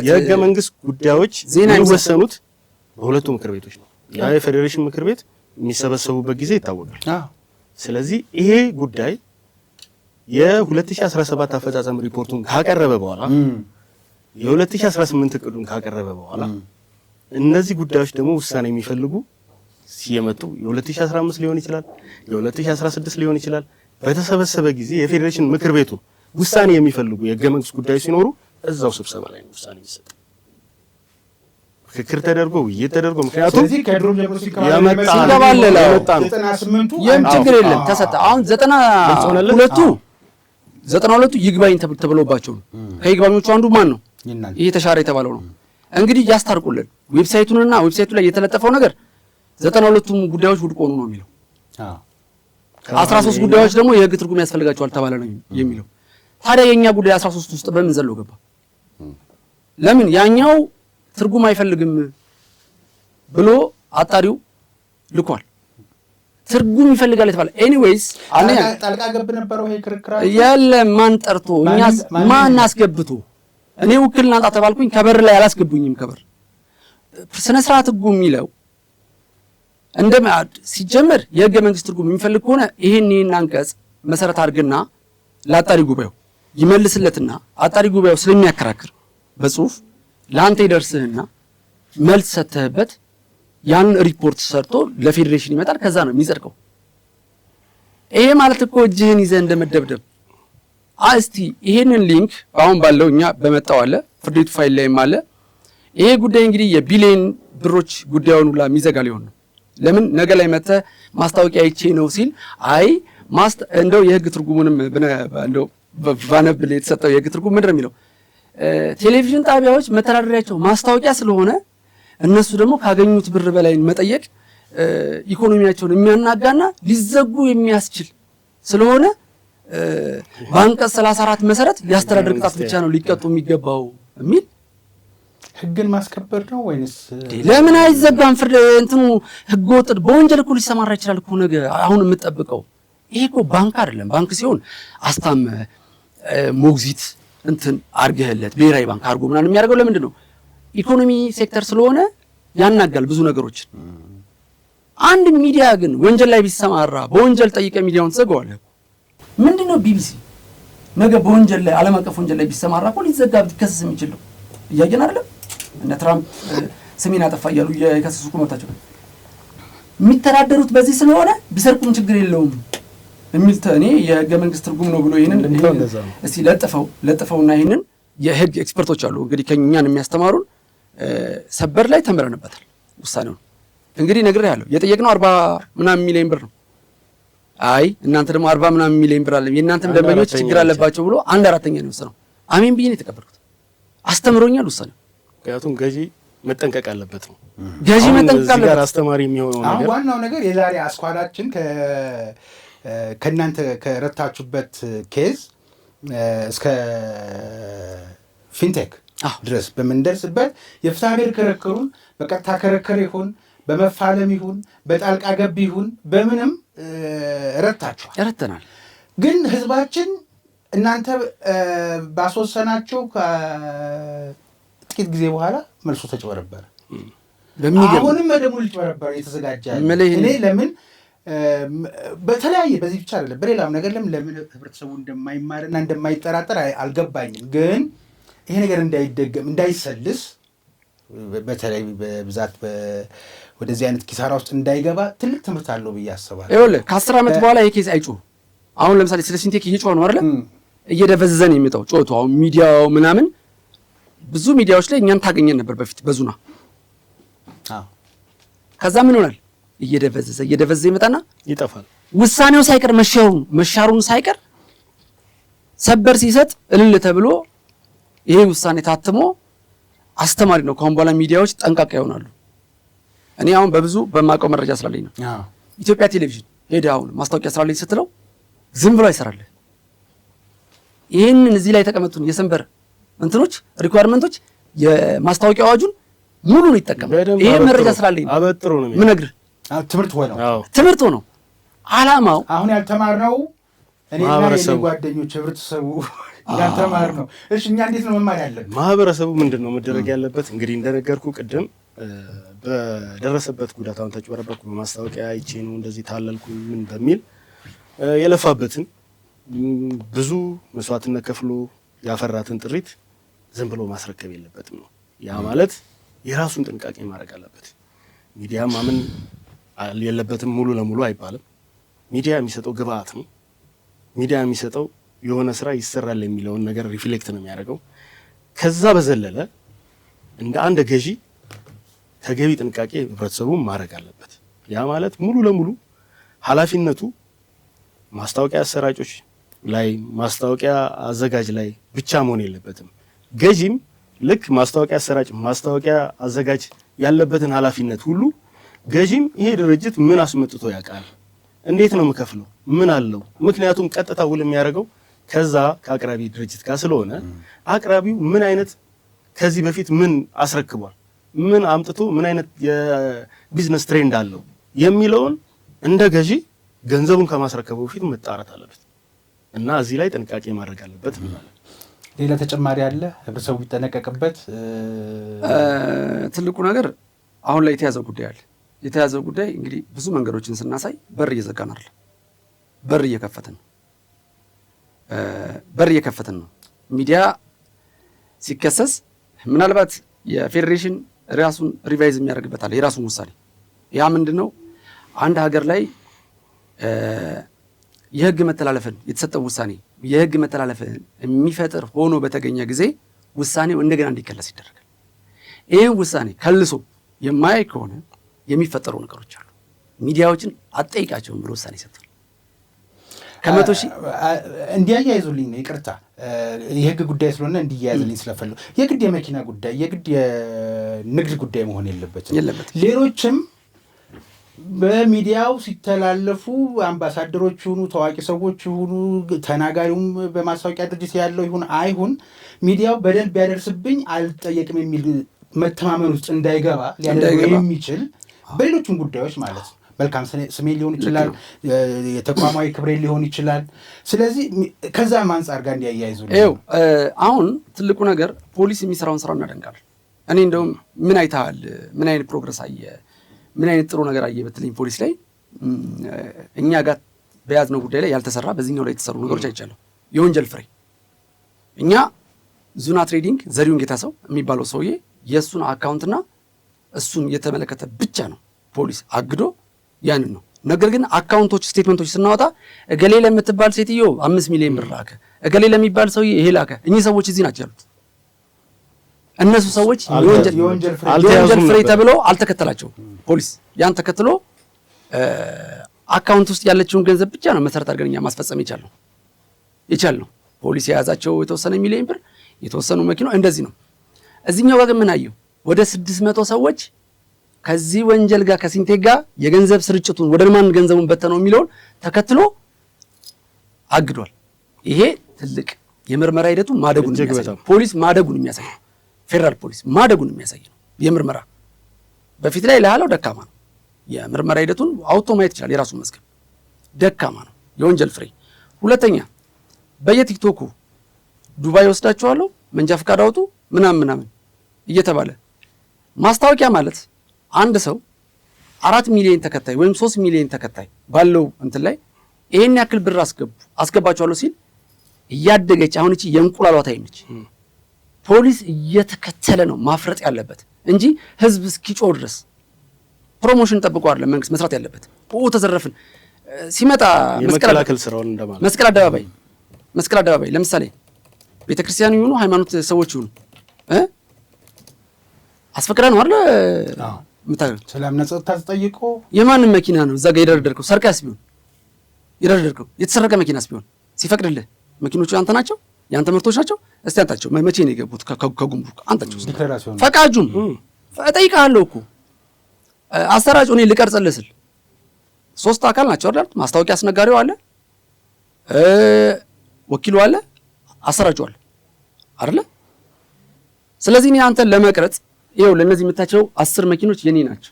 የህገ መንግስት ጉዳዮች የሚወሰኑት በሁለቱ ምክር ቤቶች ነው። ያ የፌዴሬሽን ምክር ቤት የሚሰበሰቡበት ጊዜ ይታወቃል። ስለዚህ ይሄ ጉዳይ የ2017 አፈጻጸም ሪፖርቱን ካቀረበ በኋላ የ2018 እቅዱን ካቀረበ በኋላ እነዚህ ጉዳዮች ደግሞ ውሳኔ የሚፈልጉ ሲየመጡ የ2015 ሊሆን ይችላል የ2016 ሊሆን ይችላል። በተሰበሰበ ጊዜ የፌዴሬሽን ምክር ቤቱ ውሳኔ የሚፈልጉ የህገ መንግስት ጉዳዮች ሲኖሩ እዛው ስብሰባ ላይ ነው ውሳኔ የሚሰጥ። ምክክር ተደርጎ ውይይት ተደርጎ ምክንያቱም ከድሮ ጀምሮ የመጣ ነው 98ቱ ችግር የለም ተሰጠ። አሁን 92ቱ ይግባኝ ተብሎባቸው ነው። ከይግባኞቹ አንዱ ማን ነው? ይሄ ተሻረ የተባለው ነው። እንግዲህ ያስታርቁልን ዌብሳይቱንና ዌብሳይቱ ላይ የተለጠፈው ነገር 92ቱም ጉዳዮች ውድቅ ሆኑ ነው የሚለው። 13 ጉዳዮች ደግሞ የህግ ትርጉም ያስፈልጋቸዋል ተባለ ነው የሚለው። ታዲያ የኛ ጉዳይ 13 ውስጥ በምን ዘሎ ገባ? ለምን ያኛው ትርጉም አይፈልግም ብሎ አጣሪው ልኳል። ትርጉም ይፈልጋል የተባለ ኤኒዌይስ ጣልቃ ገብ ነበረው ይሄ ክርክራ የለም። ማን ጠርቶ እኛስ ማን አስገብቶ እኔ ውክልና አንጣ ተባልኩኝ። ከበር ላይ አላስገቡኝም። ከበር ስነ ስርዓት ህጉ የሚለው ሲጀመር የህገ መንግስት ትርጉም የሚፈልግ ከሆነ ይሄን አንቀጽ መሰረት አድርግና ለአጣሪ ጉባኤው ይመልስለትና አጣሪ ጉባኤው ስለሚያከራክር በጽሁፍ ለአንተ ይደርስህና መልስ ሰተህበት ያን ሪፖርት ሰርቶ ለፌዴሬሽን ይመጣል። ከዛ ነው የሚጸድቀው። ይሄ ማለት እኮ እጅህን ይዘህ እንደመደብደብ። እስቲ ይሄንን ሊንክ አሁን ባለው እኛ በመጣው አለ ፍርድ ቤቱ ፋይል ላይም አለ። ይሄ ጉዳይ እንግዲህ የቢሊየን ብሮች ጉዳዩን ሁላ የሚዘጋ ሊሆን ነው። ለምን ነገ ላይ መጥተህ ማስታወቂያ አይቼ ነው ሲል አይ እንደው የህግ ትርጉሙንም እንደው ባነብል የተሰጠው የህግ ትርጉም ምንድን ነው የሚለው? ቴሌቪዥን ጣቢያዎች መተዳደሪያቸው ማስታወቂያ ስለሆነ እነሱ ደግሞ ካገኙት ብር በላይ መጠየቅ ኢኮኖሚያቸውን የሚያናጋና ሊዘጉ የሚያስችል ስለሆነ በአንቀጽ 34 መሰረት የአስተዳደር ቅጣት ብቻ ነው ሊቀጡ የሚገባው የሚል ህግን ማስከበር ነው ወይንስ ለምን አይዘጋም? ፍርድ እንትኑ ህግ ወጥ በወንጀል እኮ ሊሰማራ ይችላል እኮ ነገ። አሁን የምጠብቀው ይሄ እኮ ባንክ አይደለም። ባንክ ሲሆን አስታም ሞግዚት እንትን አርገህለት ብሔራዊ ባንክ አርጎ ምናምን የሚያደርገው ለምንድን ነው? ኢኮኖሚ ሴክተር ስለሆነ ያናጋል ብዙ ነገሮችን። አንድ ሚዲያ ግን ወንጀል ላይ ቢሰማራ በወንጀል ጠይቀ ሚዲያውን ትዘጋዋለህ። ምንድነው ቢቢሲ ነገ በወንጀል ላይ ዓለም አቀፍ ወንጀል ላይ ቢሰማራ እኮ ሊዘጋ ቢከሰስ የሚችል ነው። እያየን አይደለም? እነ ትራምፕ ስሜን አጠፋ እያሉ የከሰሱ እኮ መብታቸው ነው። የሚተዳደሩት በዚህ ስለሆነ ቢሰርቁም ችግር የለውም የሚል እኔ የህገ መንግስት ትርጉም ነው ብሎ ይሄንን እስቲ ለጥፈውና ይሄንን የህግ ኤክስፐርቶች አሉ እንግዲህ ከኛን የሚያስተማሩን ሰበር ላይ ተመረንበታል ውሳኔውን። እንግዲህ ነግሬሃለሁ የጠየቅነው 40 ምናምን ሚሊዮን ብር ነው። አይ እናንተ ደግሞ 40 ምናምን ሚሊዮን ብር አለ የእናንተም ደንበኞች ችግር አለባቸው ብሎ 1/4 ነው የወሰነው። አሜን ብዬ ነው የተቀበልኩት። አስተምሮኛል ውሳኔው። ምክንያቱም ገዢ መጠንቀቅ አለበት ነው። ገዢ መጠንቀቅ አለበት። ጋር አስተማሪ የሚሆነው ነገር ዋናው ነገር የዛሬ አስኳላችን ከእናንተ ከረታችሁበት ኬዝ እስከ ፊንቴክ ድረስ በምንደርስበት የፍትሐ ብሔር ክርክሩን በቀጥታ ክርክር ይሁን በመፋለም ይሁን በጣልቃ ገብ ይሁን በምንም ረተናል። ግን ህዝባችን እናንተ ባስወሰናቸው ጥቂት ጊዜ በኋላ መልሶ ተጭበረበረ። አሁንም ደግሞ ሊጭበረበረ የተዘጋጀ እኔ ለምን በተለያየ በዚህ ብቻ አይደለም በሌላም ነገር ለምን ህብረተሰቡ እንደማይማርና እንደማይጠራጠር አልገባኝም። ግን ይሄ ነገር እንዳይደገም እንዳይሰልስ በተለይ በብዛት ወደዚህ አይነት ኪሳራ ውስጥ እንዳይገባ ትልቅ ትምህርት አለው ብዬ አስባለሁ። ይኸውልህ ከ10 ዓመት በኋላ ይሄ ኬዝ አይጮህም። አሁን ለምሳሌ ስለ ፊንቴክ እየጮኸ ነው አይደል? እየደበዘዘን የሚመጣው ጮቱ አሁን ሚዲያው ምናምን ብዙ ሚዲያዎች ላይ እኛን ታገኘን ነበር በፊት በዙና። ከዛ ምን ሆናል? እየደበዘዘ ይመጣና ይጠፋል። ውሳኔው ሳይቀር መሻሩን ሳይቀር ሰበር ሲሰጥ እልል ተብሎ ይሄ ውሳኔ ታትሞ አስተማሪ ነው። ከአሁን በኋላ ሚዲያዎች ጠንቃቃ ይሆናሉ። እኔ አሁን በብዙ በማውቀው መረጃ ስላለኝ ነው። ኢትዮጵያ ቴሌቪዥን ሄደ አሁን ማስታወቂያ ስላለኝ ስትለው ዝም ብሎ አይሰራልህ። ይህንን እዚህ ላይ የተቀመጡን የሰንበር እንትኖች ሪኳየርመንቶች የማስታወቂያ አዋጁን ሙሉን ይጠቀም። ይሄ መረጃ ስላለኝ አበጥሩ ነው ምነግርህ። ትምህርት ሆነው ዓላማው አሁን ያልተማርነው እኔና የኔ ጓደኞች ህብረተሰቡ ያልተማር ነው። እሺ እኛ እንዴት ነው መማር ያለብን? ማህበረሰቡ ምንድነው መደረግ ያለበት? እንግዲህ እንደነገርኩ ቅድም በደረሰበት ጉዳት አሁን ተጭበረበርኩ በማስታወቂያ አይቼ ነው እንደዚህ ታለልኩ ምን በሚል የለፋበትን ብዙ መስዋዕትነት ከፍሎ ያፈራትን ጥሪት ዝም ብሎ ማስረከብ የለበትም ነው። ያ ማለት የራሱን ጥንቃቄ ማድረግ አለበት። ሚዲያ ማመን የለበትም ሙሉ ለሙሉ አይባልም። ሚዲያ የሚሰጠው ግብአት ነው። ሚዲያ የሚሰጠው የሆነ ስራ ይሰራል የሚለውን ነገር ሪፍሌክት ነው የሚያደርገው። ከዛ በዘለለ እንደ አንድ ገዢ ተገቢ ጥንቃቄ ህብረተሰቡ ማድረግ አለበት። ያ ማለት ሙሉ ለሙሉ ኃላፊነቱ ማስታወቂያ አሰራጮች ላይ ማስታወቂያ አዘጋጅ ላይ ብቻ መሆን የለበትም። ገዢም ልክ ማስታወቂያ አሰራጭ ማስታወቂያ አዘጋጅ ያለበትን ኃላፊነት ሁሉ ገዢም ይሄ ድርጅት ምን አስመጥቶ ያውቃል፣ እንዴት ነው የምከፍለው፣ ምን አለው። ምክንያቱም ቀጥታ ውል የሚያደርገው ከዛ ከአቅራቢ ድርጅት ጋር ስለሆነ አቅራቢው ምን አይነት ከዚህ በፊት ምን አስረክቧል፣ ምን አምጥቶ ምን አይነት የቢዝነስ ትሬንድ አለው የሚለውን እንደ ገዢ ገንዘቡን ከማስረከቡ በፊት መጣራት አለበት እና እዚህ ላይ ጥንቃቄ ማድረግ አለበት ማለት። ሌላ ተጨማሪ አለ ህብረተሰቡ ቢጠነቀቅበት? ትልቁ ነገር አሁን ላይ የተያዘው ጉዳይ እንግዲህ ብዙ መንገዶችን ስናሳይ በር እየዘጋን አይደል፣ በር እየከፈትን ነው። ሚዲያ ሲከሰስ ምናልባት የፌዴሬሽን ራሱን ሪቫይዝ የሚያደርግበታል የራሱን ውሳኔ። ያ ምንድነው? አንድ ሀገር ላይ የህግ መተላለፍን የተሰጠው ውሳኔ የህግ መተላለፍን የሚፈጥር ሆኖ በተገኘ ጊዜ ውሳኔው እንደገና እንዲከለስ ይደረጋል። ይህ ውሳኔ ከልሶ የማያይ ከሆነ የሚፈጠሩ ነገሮች አሉ። ሚዲያዎችን አጠይቃቸውን ብሎ ውሳኔ ሰጥቷል። ከመቶ ሺህ እንዲያያይዙልኝ ነው። ይቅርታ የህግ ጉዳይ ስለሆነ እንዲያያዝልኝ ስለፈለጉ የግድ የመኪና ጉዳይ የግድ የንግድ ጉዳይ መሆን የለበትም። ሌሎችም በሚዲያው ሲተላለፉ አምባሳደሮች ይሁኑ ታዋቂ ሰዎች ይሁኑ ተናጋሪውም በማስታወቂያ ድርጅት ያለው ይሁን አይሁን ሚዲያው በደል ቢያደርስብኝ አልጠየቅም የሚል መተማመን ውስጥ እንዳይገባ ሊያደርገው የሚችል በሌሎችም ጉዳዮች ማለት ነው። መልካም ስሜ ሊሆን ይችላል፣ የተቋማዊ ክብሬ ሊሆን ይችላል። ስለዚህ ከዛም አንጻር ጋር እንዲያያይዙ አሁን ትልቁ ነገር ፖሊስ የሚሰራውን ስራ እናደንቃለን። እኔ እንደውም ምን አይተሃል፣ ምን አይነት ፕሮግረስ አየ፣ ምን አይነት ጥሩ ነገር አየ በትልኝ ፖሊስ ላይ እኛ ጋር በያዝነው ጉዳይ ላይ ያልተሰራ በዚህኛው ላይ የተሰሩ ነገሮች አይቻለሁ። የወንጀል ፍሬ እኛ ዙና ትሬዲንግ ዘሪሁን ጌታሰው የሚባለው ሰውዬ የእሱን አካውንትና እሱን የተመለከተ ብቻ ነው ፖሊስ አግዶ ያንን ነው። ነገር ግን አካውንቶች ስቴትመንቶች ስናወጣ እገሌ ለምትባል ሴትዮ 5 ሚሊዮን ብር ላከ፣ እገሌ ለሚባል ሰውዬ ይሄ ላከ። እኚህ ሰዎች እዚህ ናቸው ያሉት። እነሱ ሰዎች የወንጀል ፍሬ ተብለው አልተከተላቸውም። ፖሊስ ያን ተከትሎ አካውንት ውስጥ ያለችውን ገንዘብ ብቻ ነው መሰረት አድርገን እኛ ማስፈጸም የቻልነው። ፖሊስ የያዛቸው የተወሰነ ሚሊዮን ብር፣ የተወሰኑ መኪና እንደዚህ ነው። እዚህኛው ጋር ግን ምን አየው? ወደ 600 ሰዎች ከዚህ ወንጀል ጋር ከሲንቴክ ጋር የገንዘብ ስርጭቱን ወደ ማን ገንዘቡን በተነው የሚለውን ተከትሎ አግዷል። ይሄ ትልቅ የምርመራ ሂደቱ ማደጉን የሚያሳይ ፖሊስ ማደጉን የሚያሳይ ፌደራል ፖሊስ ማደጉን የሚያሳይ ነው። የምርመራ በፊት ላይ ለሃለው ደካማ ነው። የምርመራ ሂደቱን አውቶ ማየት ይችላል። የራሱን መዝገብ ደካማ ነው። የወንጀል ፍሬ ሁለተኛ በየቲክቶኩ ዱባይ ወስዳችኋለሁ መንጃ ፈቃድ አውጡ ምናምን እየተባለ ማስታወቂያ ማለት አንድ ሰው 4 ሚሊዮን ተከታይ ወይም 3 ሚሊዮን ተከታይ ባለው እንትን ላይ ይሄን ያክል ብር አስገባችኋለሁ ሲል እያደገች አሁን እቺ የእንቁላሏ ታይም ነች። ፖሊስ እየተከተለ ነው ማፍረጥ ያለበት እንጂ ህዝብ እስኪጮህ ድረስ ፕሮሞሽን ጠብቆ አይደለም መንግስት መስራት ያለበት። ተዘረፍን ሲመጣ የመከላከል ስራውን እንደማለት መስቀል አደባባይ ለምሳሌ ቤተክርስቲያን ይሁኑ ሃይማኖት ሰዎች ይሁኑ አስፈቅዳ ነው አይደል ምታገል ሰላም ነጽታ ተጠይቆ የማንም መኪና ነው እዛ ጋር የደረደርከው ሰርቃስ ቢሆን የደረደርከው የተሰረቀ መኪናስ ቢሆን ሲፈቅድልህ መኪኖቹ አንተ ናቸው ያንተ ምርቶች ናቸው። እስቲ አንታቸው መቼ ነው የገቡት ከጉምሩክ አንታቸው ፈቃጁን እጠይቅሃለሁ እኮ አሰራጭ እኔ ልቀርጽልህ ስል 3 አካል ናቸው አይደል? ማስታወቂያ አስነጋሪው አለ፣ ወኪሉ አለ፣ አሰራጩ አለ አይደል? ስለዚህ እኔ አንተን ለመቅረጽ ይኸው ለነዚህ የምታቸው 10 መኪኖች የኔ ናቸው።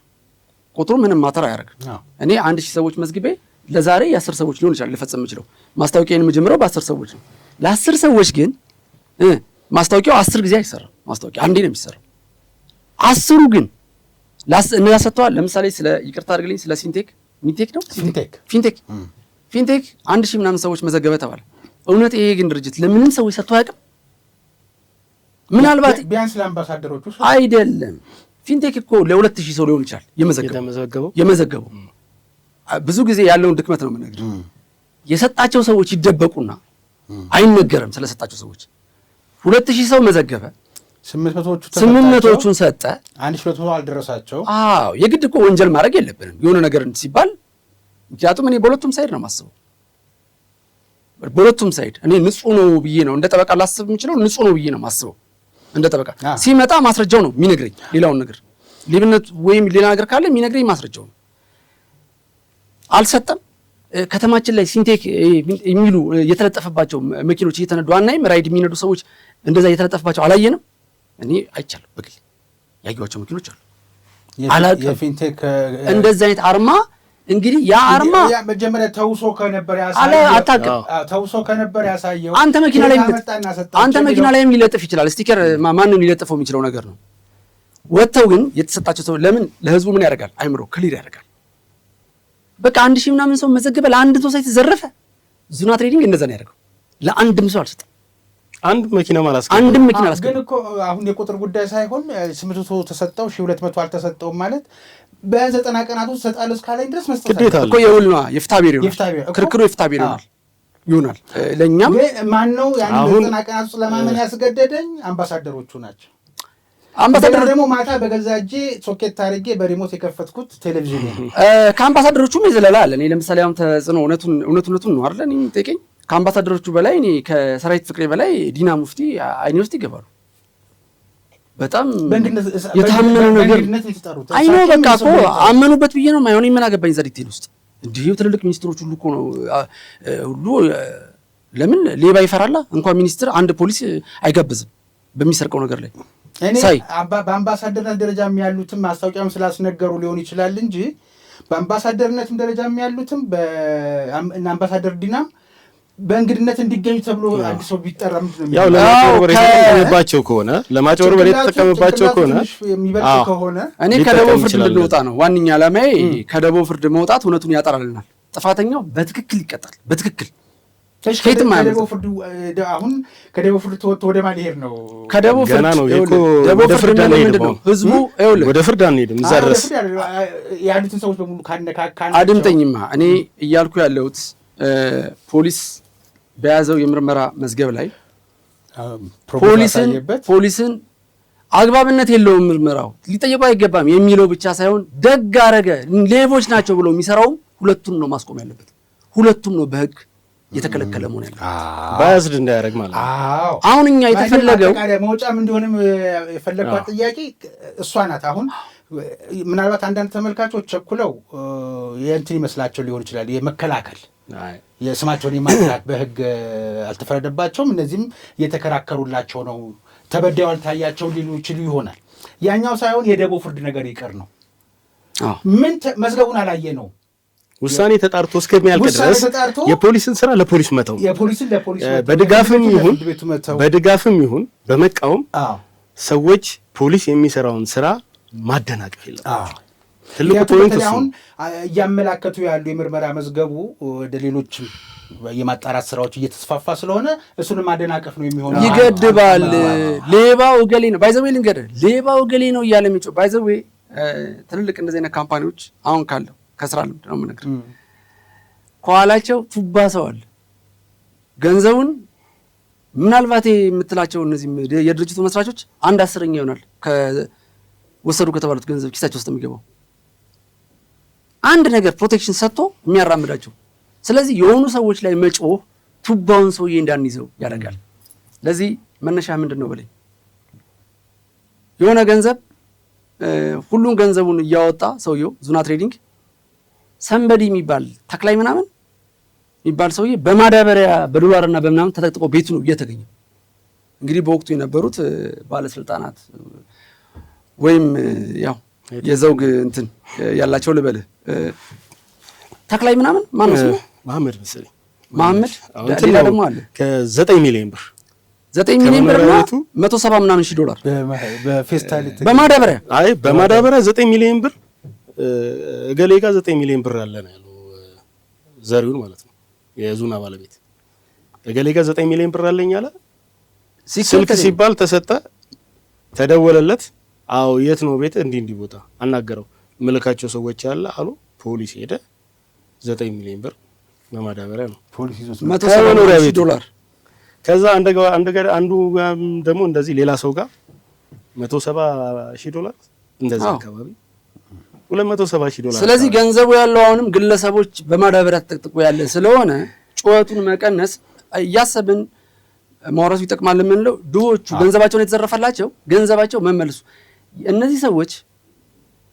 ቁጥሩ ምንም ማተር አያደርግም። እኔ 1000 ሰዎች መዝግቤ ለዛሬ የ10 ሰዎች ሊሆን ይችላል ልፈጽም የምችለው። ማስታወቂያን የምጀምረው በ10 ሰዎች ነው። ለ10 ሰዎች ግን ማስታወቂያው 10 ጊዜ አይሰራም። ማስታወቂያ አንዴ ነው የሚሰራው። 10ሩ ግን እነዛ ሰጥተዋል። ለምሳሌ ስለ ይቅርታ አድርግልኝ ስለ ፊንቴክ 1000 ምናምን ሰዎች መዘገበ ተባለ። እውነት ይሄ ግን ድርጅት ለምንም ሰዎች ሰጥቶ አያውቅም? ምናልባት ቢያንስ ለአምባሳደሮቹ አይደለም። ፊንቴክ እኮ ለ2000 ሰው ሊሆን ይችላል የመዘገበው። ብዙ ጊዜ ያለውን ድክመት ነው የምነግርህ። የሰጣቸው ሰዎች ይደበቁና አይነገርም። ስለሰጣቸው ሰዎች 2000 ሰው መዘገበ፣ 800ዎቹን ሰጠ፣ 1200 አልደረሳቸው። አዎ የግድ እኮ ወንጀል ማድረግ የለብንም የሆነ ነገር ሲባል። ምክንያቱም እኔ በሁለቱም ሳይድ ነው የማስበው። በሁለቱም ሳይድ እኔ ንጹህ ነው ብዬ ነው እንደ ጠበቃ ላስብ የምችለው። ንጹህ ነው ብዬ ነው የማስበው እንደ ጠበቃ። ሲመጣ ማስረጃው ነው የሚነግረኝ። ሌላውን ነገር ሌብነት ወይም ሌላ ነገር ካለ የሚነግረኝ ማስረጃው ነው። አልሰጠም። ከተማችን ላይ ሲንቴክ የሚሉ የተለጠፈባቸው መኪኖች እየተነዱ አናይም? ራይድ የሚነዱ ሰዎች እንደዛ የተለጠፈባቸው አላየንም? እኔ አይቻለሁ። በግል ያዩዋቸው መኪኖች አሉ። የፊንቴክ እንደዚህ አይነት አርማ እንግዲህ ያ አርማ መጀመሪያ ተውሶ ከነበር ያሳየው አንተ መኪና ላይ ሊለጥፍ ይችላል። ስቲከር ማንም ሊለጥፈው የሚችለው ነገር ነው። ወጥተው ግን የተሰጣቸው ሰው ለምን ለህዝቡ ምን ያደርጋል? አይምሮ ክሊር ያደርጋል። በቃ 1000 ምናምን ሰው መዘገበ፣ ለአንድ ሰው ተዘረፈ። ዙና ትሬዲንግ እንደዛ ነው ያደርገው። ለአንድም ሰው አልሰጠም። አንድም መኪና ግን እኮ አሁን የቁጥር ጉዳይ ሳይሆን 800 ተሰጠው 1200 አልተሰጠውም ማለት በ90 ቀናት ውስጥ ሰጣለስ ካለኝ ድረስ መስጠት እኮ የውልና የፍታቤር ክርክሩ የፍታቤር ይሆናል። ለኛም ማን ነው ያን 90 ቀናት ውስጥ ለማመን ያስገደደኝ? አምባሳደሮቹ ናቸው። አምባሳደር ደግሞ ማታ በገዛ እጄ ሶኬት አድርጌ በሪሞት የከፈትኩት ቴሌቪዥን ነው። ከአምባሳደሮቹም የዘለላ አለ። እኔ ለምሳሌ አሁን ተጽዕኖ እውነቱን ነው አይደል? እኔ ጠይቀኝ ከአምባሳደሮቹ በላይ እኔ ከሰራዊት ፍቅሬ በላይ ዲና ሙፍቲ አይኔ ውስጥ ይገባሉ። በጣም የታመነ ነገር አይኖ በቃ እኮ አመኑበት ብዬ ነው ማይሆን ምን አገባኝ እዛ ዲቴል ውስጥ እንዲሁ ትልልቅ ሚኒስትሮች ሁሉ እኮ ነው ሁሉ ለምን ሌባ ይፈራላ? እንኳን ሚኒስትር አንድ ፖሊስ አይጋብዝም በሚሰርቀው ነገር ላይ። እኔ በአምባሳደርነት ደረጃ ያሉትም ማስታወቂያም ስላስነገሩ ሊሆን ይችላል እንጂ በአምባሳደርነትም ደረጃ ያሉትም በአምባሳደር ዲናም በእንግድነት እንዲገኙ ተብሎ አዲስ ሰው ቢጠራ ምንድነው ያው ለማጭበርበር የተጠቀመባቸው ከሆነ የሚበልጥ ከሆነ እኔ ከደቡብ ፍርድ ልንወጣ ነው ዋንኛ ዓላማዬ። ከደቡብ ፍርድ መውጣት እውነቱን ያጠራልናል። ጥፋተኛው በትክክል ይቀጣል። በትክክል ከየትም ከደቡብ ፍርድ አሁን ከደቡብ ፍርድ ተወጥቶ ወደ ማን ሊሄድ ነው? ከደቡብ ፍርድ ነው ደቡብ ፍርድ ምንድን ነው ህዝቡ ወደ ፍርድ አንሄድም። እዛ ድረስ ያሉትን ሰዎች በሙሉ ካነካካን አድምጠኝማ። እኔ እያልኩ ያለሁት ፖሊስ በያዘው የምርመራ መዝገብ ላይ ፖሊስን አግባብነት የለውም ምርመራው ሊጠየቁ አይገባም የሚለው ብቻ ሳይሆን ደግ አረገ ሌቦች ናቸው ብሎ የሚሰራውም ሁለቱም ነው ማስቆም ያለበት። ሁለቱም ነው በህግ የተከለከለ መሆን ያለበት። ባያዝድ እንዳያደርግ ማለት ነው። አሁን እኛ የተፈለገው መውጫም እንደሆነም የፈለግኳት ጥያቄ እሷ ናት። አሁን ምናልባት አንዳንድ ተመልካቾች ቸኩለው የእንትን ይመስላቸው ሊሆን ይችላል የመከላከል የስማቸውን የማጥራት በህግ አልተፈረደባቸውም፣ እነዚህም እየተከራከሩላቸው ነው ተበዳዩ አልታያቸው ሊሉ ይችሉ ይሆናል። ያኛው ሳይሆን የደቡብ ፍርድ ነገር ይቀር ነው። ምን መዝገቡን አላየ ነው ውሳኔ ተጣርቶ እስከሚያልቅ ድረስ የፖሊስን ስራ ለፖሊስ መተው፣ የፖሊስን ለፖሊስ በድጋፍም ይሁን በመቃወም ሰዎች ፖሊስ የሚሰራውን ስራ ማደናቀፍ የለም። ትልቁ ፖይንት እሱ አሁን እያመላከቱ ያሉ የምርመራ መዝገቡ ወደ ሌሎችም የማጣራት ስራዎች እየተስፋፋ ስለሆነ እሱንም ማደናቀፍ ነው የሚሆነው። ይገድባል። ሌባው እገሌ ነው ባይዘዌ ልንገርህ፣ ሌባው እገሌ ነው እያለ የሚጮህ ባይዘዌ ትልልቅ እንደዚህ አይነት ካምፓኒዎች አሁን ካለው ከስራ ልምድ ነው የምነግርህ፣ ከኋላቸው ቱባ ሰው አለ። ገንዘቡን ምናልባት የምትላቸው እነዚህ የድርጅቱ መስራቾች 1/10 ይሆናል ከወሰዱ ከተባሉት ገንዘብ ኪሳቸው ውስጥ የሚገባው አንድ ነገር ፕሮቴክሽን ሰጥቶ የሚያራምዳቸው። ስለዚህ የሆኑ ሰዎች ላይ መጮህ ቱባውን ሰውዬ እንዳንይዘው ያደርጋል። ለዚህ መነሻ ምንድን ነው በለኝ። የሆነ ገንዘብ ሁሉን ገንዘቡን እያወጣ ሰውየው ዙና ትሬዲንግ ሰንበዲ የሚባል ተክላይ ምናምን የሚባል ሰውዬ በማዳበሪያ በዶላርና በምናምን ተጠቅጥቆ ቤቱ ነው እየተገኘ። እንግዲህ በወቅቱ የነበሩት ባለስልጣናት ወይም ያው የዘውግ እንትን ያላቸው ልበልህ ተክላይ ምናምን ማነው ስሙ? መሐመድ መሰለኝ። መሐመድ ሌላ ደግሞ አለ ከ9 ሚሊዮን ብር 9 ሚሊዮን ብር እና 170 ምናምን ሺህ ዶላር በፌስታሊቲ በማዳበሪያ በማዳበሪያ 9 ሚሊዮን ብር እገሌ ጋር 9 ሚሊዮን ብር አለ ነው ያለው ዘሪውን ማለት ነው የዙና ባለቤት። እገሌ ጋር 9 ሚሊዮን ብር አለኝ አለ። ስልክ ሲባል ተሰጠ፣ ተደወለለት። አዎ የት ነው ቤት? እንዲህ ቦታ አናገረው። ምልካቸው ሰዎች አለ አሉ። ፖሊስ ሄደ። 9 ሚሊዮን ብር በማዳበሪያ ነው ፖሊስ ይዞት 170 ሺህ ዶላር። ከዛ አንዱ ደግሞ እንደዚህ ሌላ ሰው ጋር 170 ሺህ ዶላር እንደዚህ አካባቢ 270 ሺህ ዶላር። ስለዚህ ገንዘቡ ያለው አሁንም ግለሰቦች በማዳበሪያ ተጠቅጥቆ ያለ ስለሆነ ጩኸቱን መቀነስ እያሰብን ማውራቱ ይጠቅማል የምንለው ድሆቹ ገንዘባቸውን የተዘረፈላቸው ገንዘባቸው መመለሱ። እነዚህ ሰዎች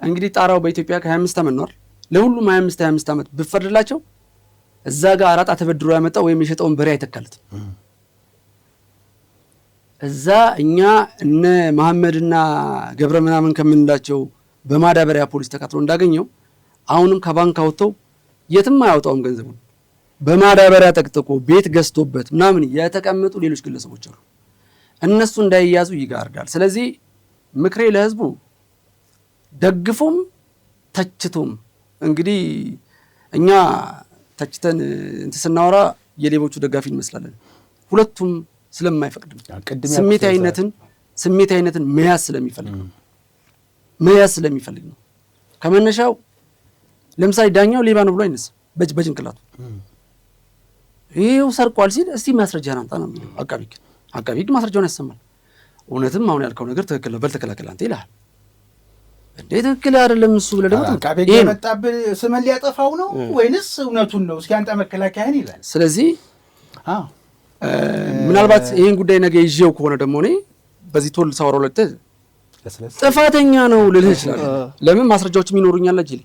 እንግዲህ ጣራው በኢትዮጵያ ከ25 ዓመት ነው። ለሁሉም 25 ዓመት ብፈርድላቸው እዛ ጋር አራጣ ተበድሮ ያመጣው ወይም የሸጠውን በሬ አይተካልትም። እዛ እኛ እነ መሐመድና ገብረ ምናምን ከምንላቸው በማዳበሪያ ፖሊስ ተካትሎ እንዳገኘው አሁንም ከባንክ አውጥተው የትም አያወጣውም ገንዘቡን በማዳበሪያ ጠቅጥቆ ቤት ገዝቶበት ምናምን የተቀመጡ ሌሎች ግለሰቦች አሉ። እነሱ እንዳይያዙ ይጋርዳል። ስለዚህ ምክሬ ለህዝቡ ደግፎም ተችቶም እንግዲህ እኛ ተችተን እንትን ስናወራ የሌቦቹ ደጋፊ እንመስላለን። ሁለቱም ስለማይፈቅድ ስሜታዊነትን መያዝ ስለሚፈልግ ነው። ከመነሻው ለምሳሌ ዳኛው ሌባ ነው ብሎ አይነሳ በጭንቅላቱ ይሄው ሰርቋል ሲል እስቲ ማስረጃን አምጣ ነው የሚለው አቃቢ ህግ ማስረጃውን ያሰማል። እውነትም አሁን ያልከው ነገር ትክክል ነው በል ተከላከል አንተ ይልሃል። እንዴ ትክክል አይደለም እሱ ብለህ ደግሞ አቃቢ ህግ የመጣብህ ስምን ሊያጠፋው ነው ወይንስ እውነቱን ነው እስኪ አንተ መከላከያን ይላል። ስለዚህ ምናልባት ይሄን ጉዳይ ነገ ይዤው ከሆነ ደግሞ እኔ በዚህ ቶል ሳወራው ለተ ጥፋተኛ ነው ልልህ ይችላል። ለምን ማስረጃዎችም ይኖሩኛል አጅሊ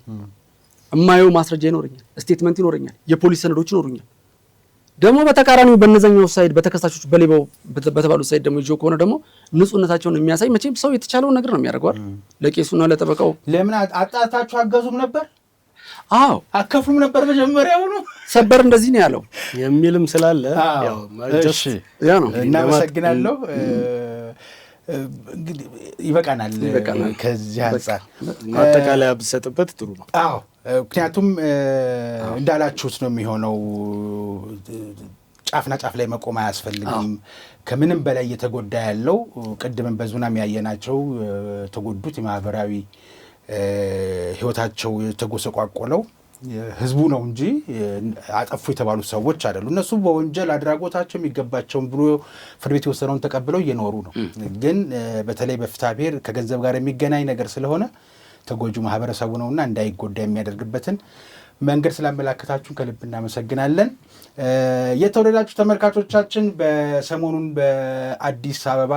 እማየው ማስረጃ ይኖረኛል፣ ስቴትመንት ይኖረኛል፣ የፖሊስ ሰነዶች ይኖሩኛል። ደግሞ በተቃራኒው በነዛኛው ሳይድ በተከሳሾች በሌባው በተባሉት ሳይድ ደግሞ ይዤው ከሆነ ደግሞ ንጹህነታቸውን የሚያሳይ መቼም ሰው የተቻለውን ነገር ነው የሚያደርገው አይደል? ለቄሱና ለጠበቃው ለምን አጣታችሁ አገዙም ነበር? አዎ አከፍሉም ነበር መጀመሪያው ነው ሰበር እንደዚህ ነው ያለው የሚልም ስላለ ያው እሺ ያ ነው። እናመሰግናለሁ። እንግዲህ ይበቃናል። ከዚህ አንፃር ማጠቃለያ ብትሰጥበት ጥሩ ነው። አዎ ምክንያቱም እንዳላችሁት ነው የሚሆነው። ጫፍና ጫፍ ላይ መቆም አያስፈልግም። ከምንም በላይ እየተጎዳ ያለው ቅድምን በዙናም ያየናቸው ተጎዱት የማህበራዊ ህይወታቸው የተጎሰቋቆለው ህዝቡ ነው እንጂ አጠፉ የተባሉት ሰዎች አይደሉ። እነሱ በወንጀል አድራጎታቸው የሚገባቸውን ብሎ ፍርድ ቤት የወሰነውን ተቀብለው እየኖሩ ነው። ግን በተለይ በፍትሐ ብሔር ከገንዘብ ጋር የሚገናኝ ነገር ስለሆነ ተጎጁ ማህበረሰቡ ነውና እንዳይጎዳ የሚያደርግበትን መንገድ ስላመላከታችሁን ከልብ እናመሰግናለን። የተወደዳችሁ ተመልካቾቻችን በሰሞኑን በአዲስ አበባ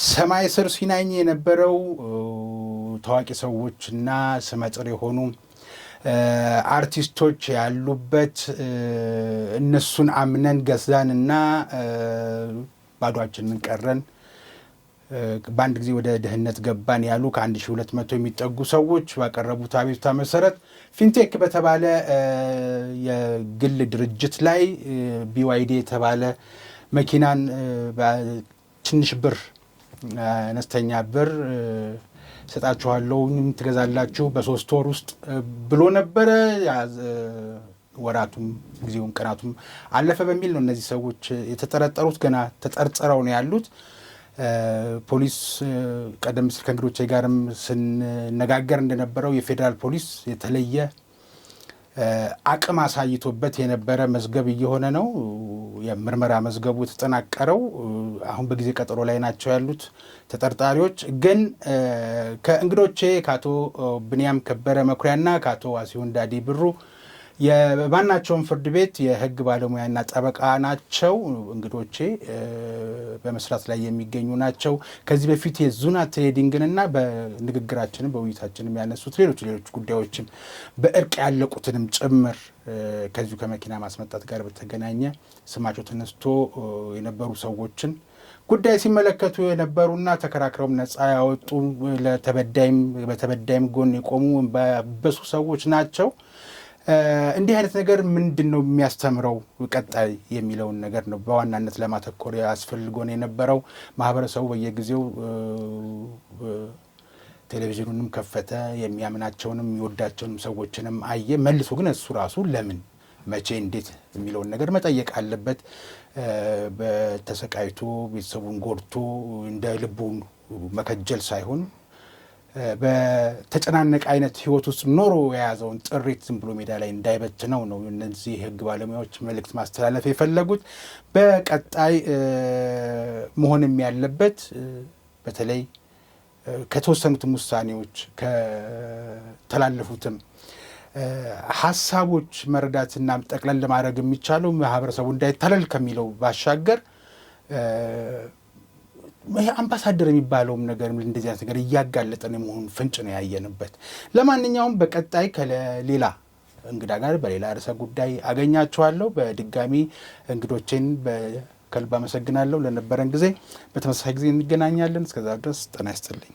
ሰማይ ስር ሲናኝ የነበረው ታዋቂ ሰዎችና ስመጥር የሆኑ አርቲስቶች ያሉበት እነሱን አምነን ገዛንና ባዷችንን ቀረን በአንድ ጊዜ ወደ ድህነት ገባን ያሉ ከ1200 የሚጠጉ ሰዎች ባቀረቡት አቤቱታ መሰረት ፊንቴክ በተባለ የግል ድርጅት ላይ BYD የተባለ መኪናን በትንሽ ብር አነስተኛ ብር ሰጣችኋለሁ ትገዛላችሁ በ3 ወር ውስጥ ብሎ ነበረ። ወራቱም ጊዜውም ቀናቱም አለፈ በሚል ነው እነዚህ ሰዎች የተጠረጠሩት። ገና ተጠርጥረው ነው ያሉት። ፖሊስ ቀደም ሲል ከእንግዶቼ ጋርም ስንነጋገር እንደነበረው የፌዴራል ፖሊስ የተለየ አቅም አሳይቶበት የነበረ መዝገብ እየሆነ ነው። የምርመራ መዝገቡ የተጠናቀረው አሁን በጊዜ ቀጠሮ ላይ ናቸው ያሉት ተጠርጣሪዎች። ግን ከእንግዶቼ ከአቶ ብንያም ከበረ መኩሪያና ከአቶ ዋሲሁን ዳዲ ብሩ የማናቸውም ፍርድ ቤት የህግ ባለሙያና ጠበቃ ናቸው። እንግዶቼ በመስራት ላይ የሚገኙ ናቸው። ከዚህ በፊት የዙና ትሬዲንግንና በንግግራችንም በውይይታችንም ያነሱት ሌሎች ጉዳዮችም በእርቅ ያለቁትንም ጭምር ከዚሁ ከመኪና ማስመጣት ጋር በተገናኘ ስማቸው ተነስቶ የነበሩ ሰዎችን ጉዳይ ሲመለከቱ የነበሩና ተከራክረውም ነፃ ያወጡ በተበዳይም ጎን የቆሙ በሱ ሰዎች ናቸው። እንዲህ አይነት ነገር ምንድን ነው የሚያስተምረው ቀጣይ የሚለውን ነገር ነው በዋናነት ለማተኮር ያስፈልጎን የነበረው። ማህበረሰቡ በየጊዜው ቴሌቪዥኑንም ከፈተ፣ የሚያምናቸውንም የሚወዳቸውንም ሰዎችንም አየ። መልሶ ግን እሱ ራሱ ለምን፣ መቼ፣ እንዴት የሚለውን ነገር መጠየቅ አለበት። በተሰቃይቶ ቤተሰቡን ጎድቶ እንደ ልቡ መከጀል ሳይሆን በተጨናነቀ አይነት ህይወት ውስጥ ኖሮ የያዘውን ጥሪት ዝም ብሎ ሜዳ ላይ እንዳይበትነው ነው እነዚህ የህግ ባለሙያዎች መልእክት ማስተላለፍ የፈለጉት። በቀጣይ መሆንም ያለበት በተለይ ከተወሰኑትም ውሳኔዎች ከተላለፉትም ሀሳቦች መረዳትና ጠቅለል ለማድረግ የሚቻለው ማህበረሰቡ እንዳይታለል ከሚለው ባሻገር አምባሳደር የሚባለውም ነገር እንደዚህ አይነት ነገር እያጋለጠን የመሆኑን ፍንጭ ነው ያየንበት። ለማንኛውም በቀጣይ ከሌላ እንግዳ ጋር በሌላ ርዕሰ ጉዳይ አገኛችኋለሁ። በድጋሚ እንግዶቼን ከልብ አመሰግናለሁ ለነበረን ጊዜ። በተመሳሳይ ጊዜ እንገናኛለን። እስከዛ ድረስ ጤና ይስጥልኝ።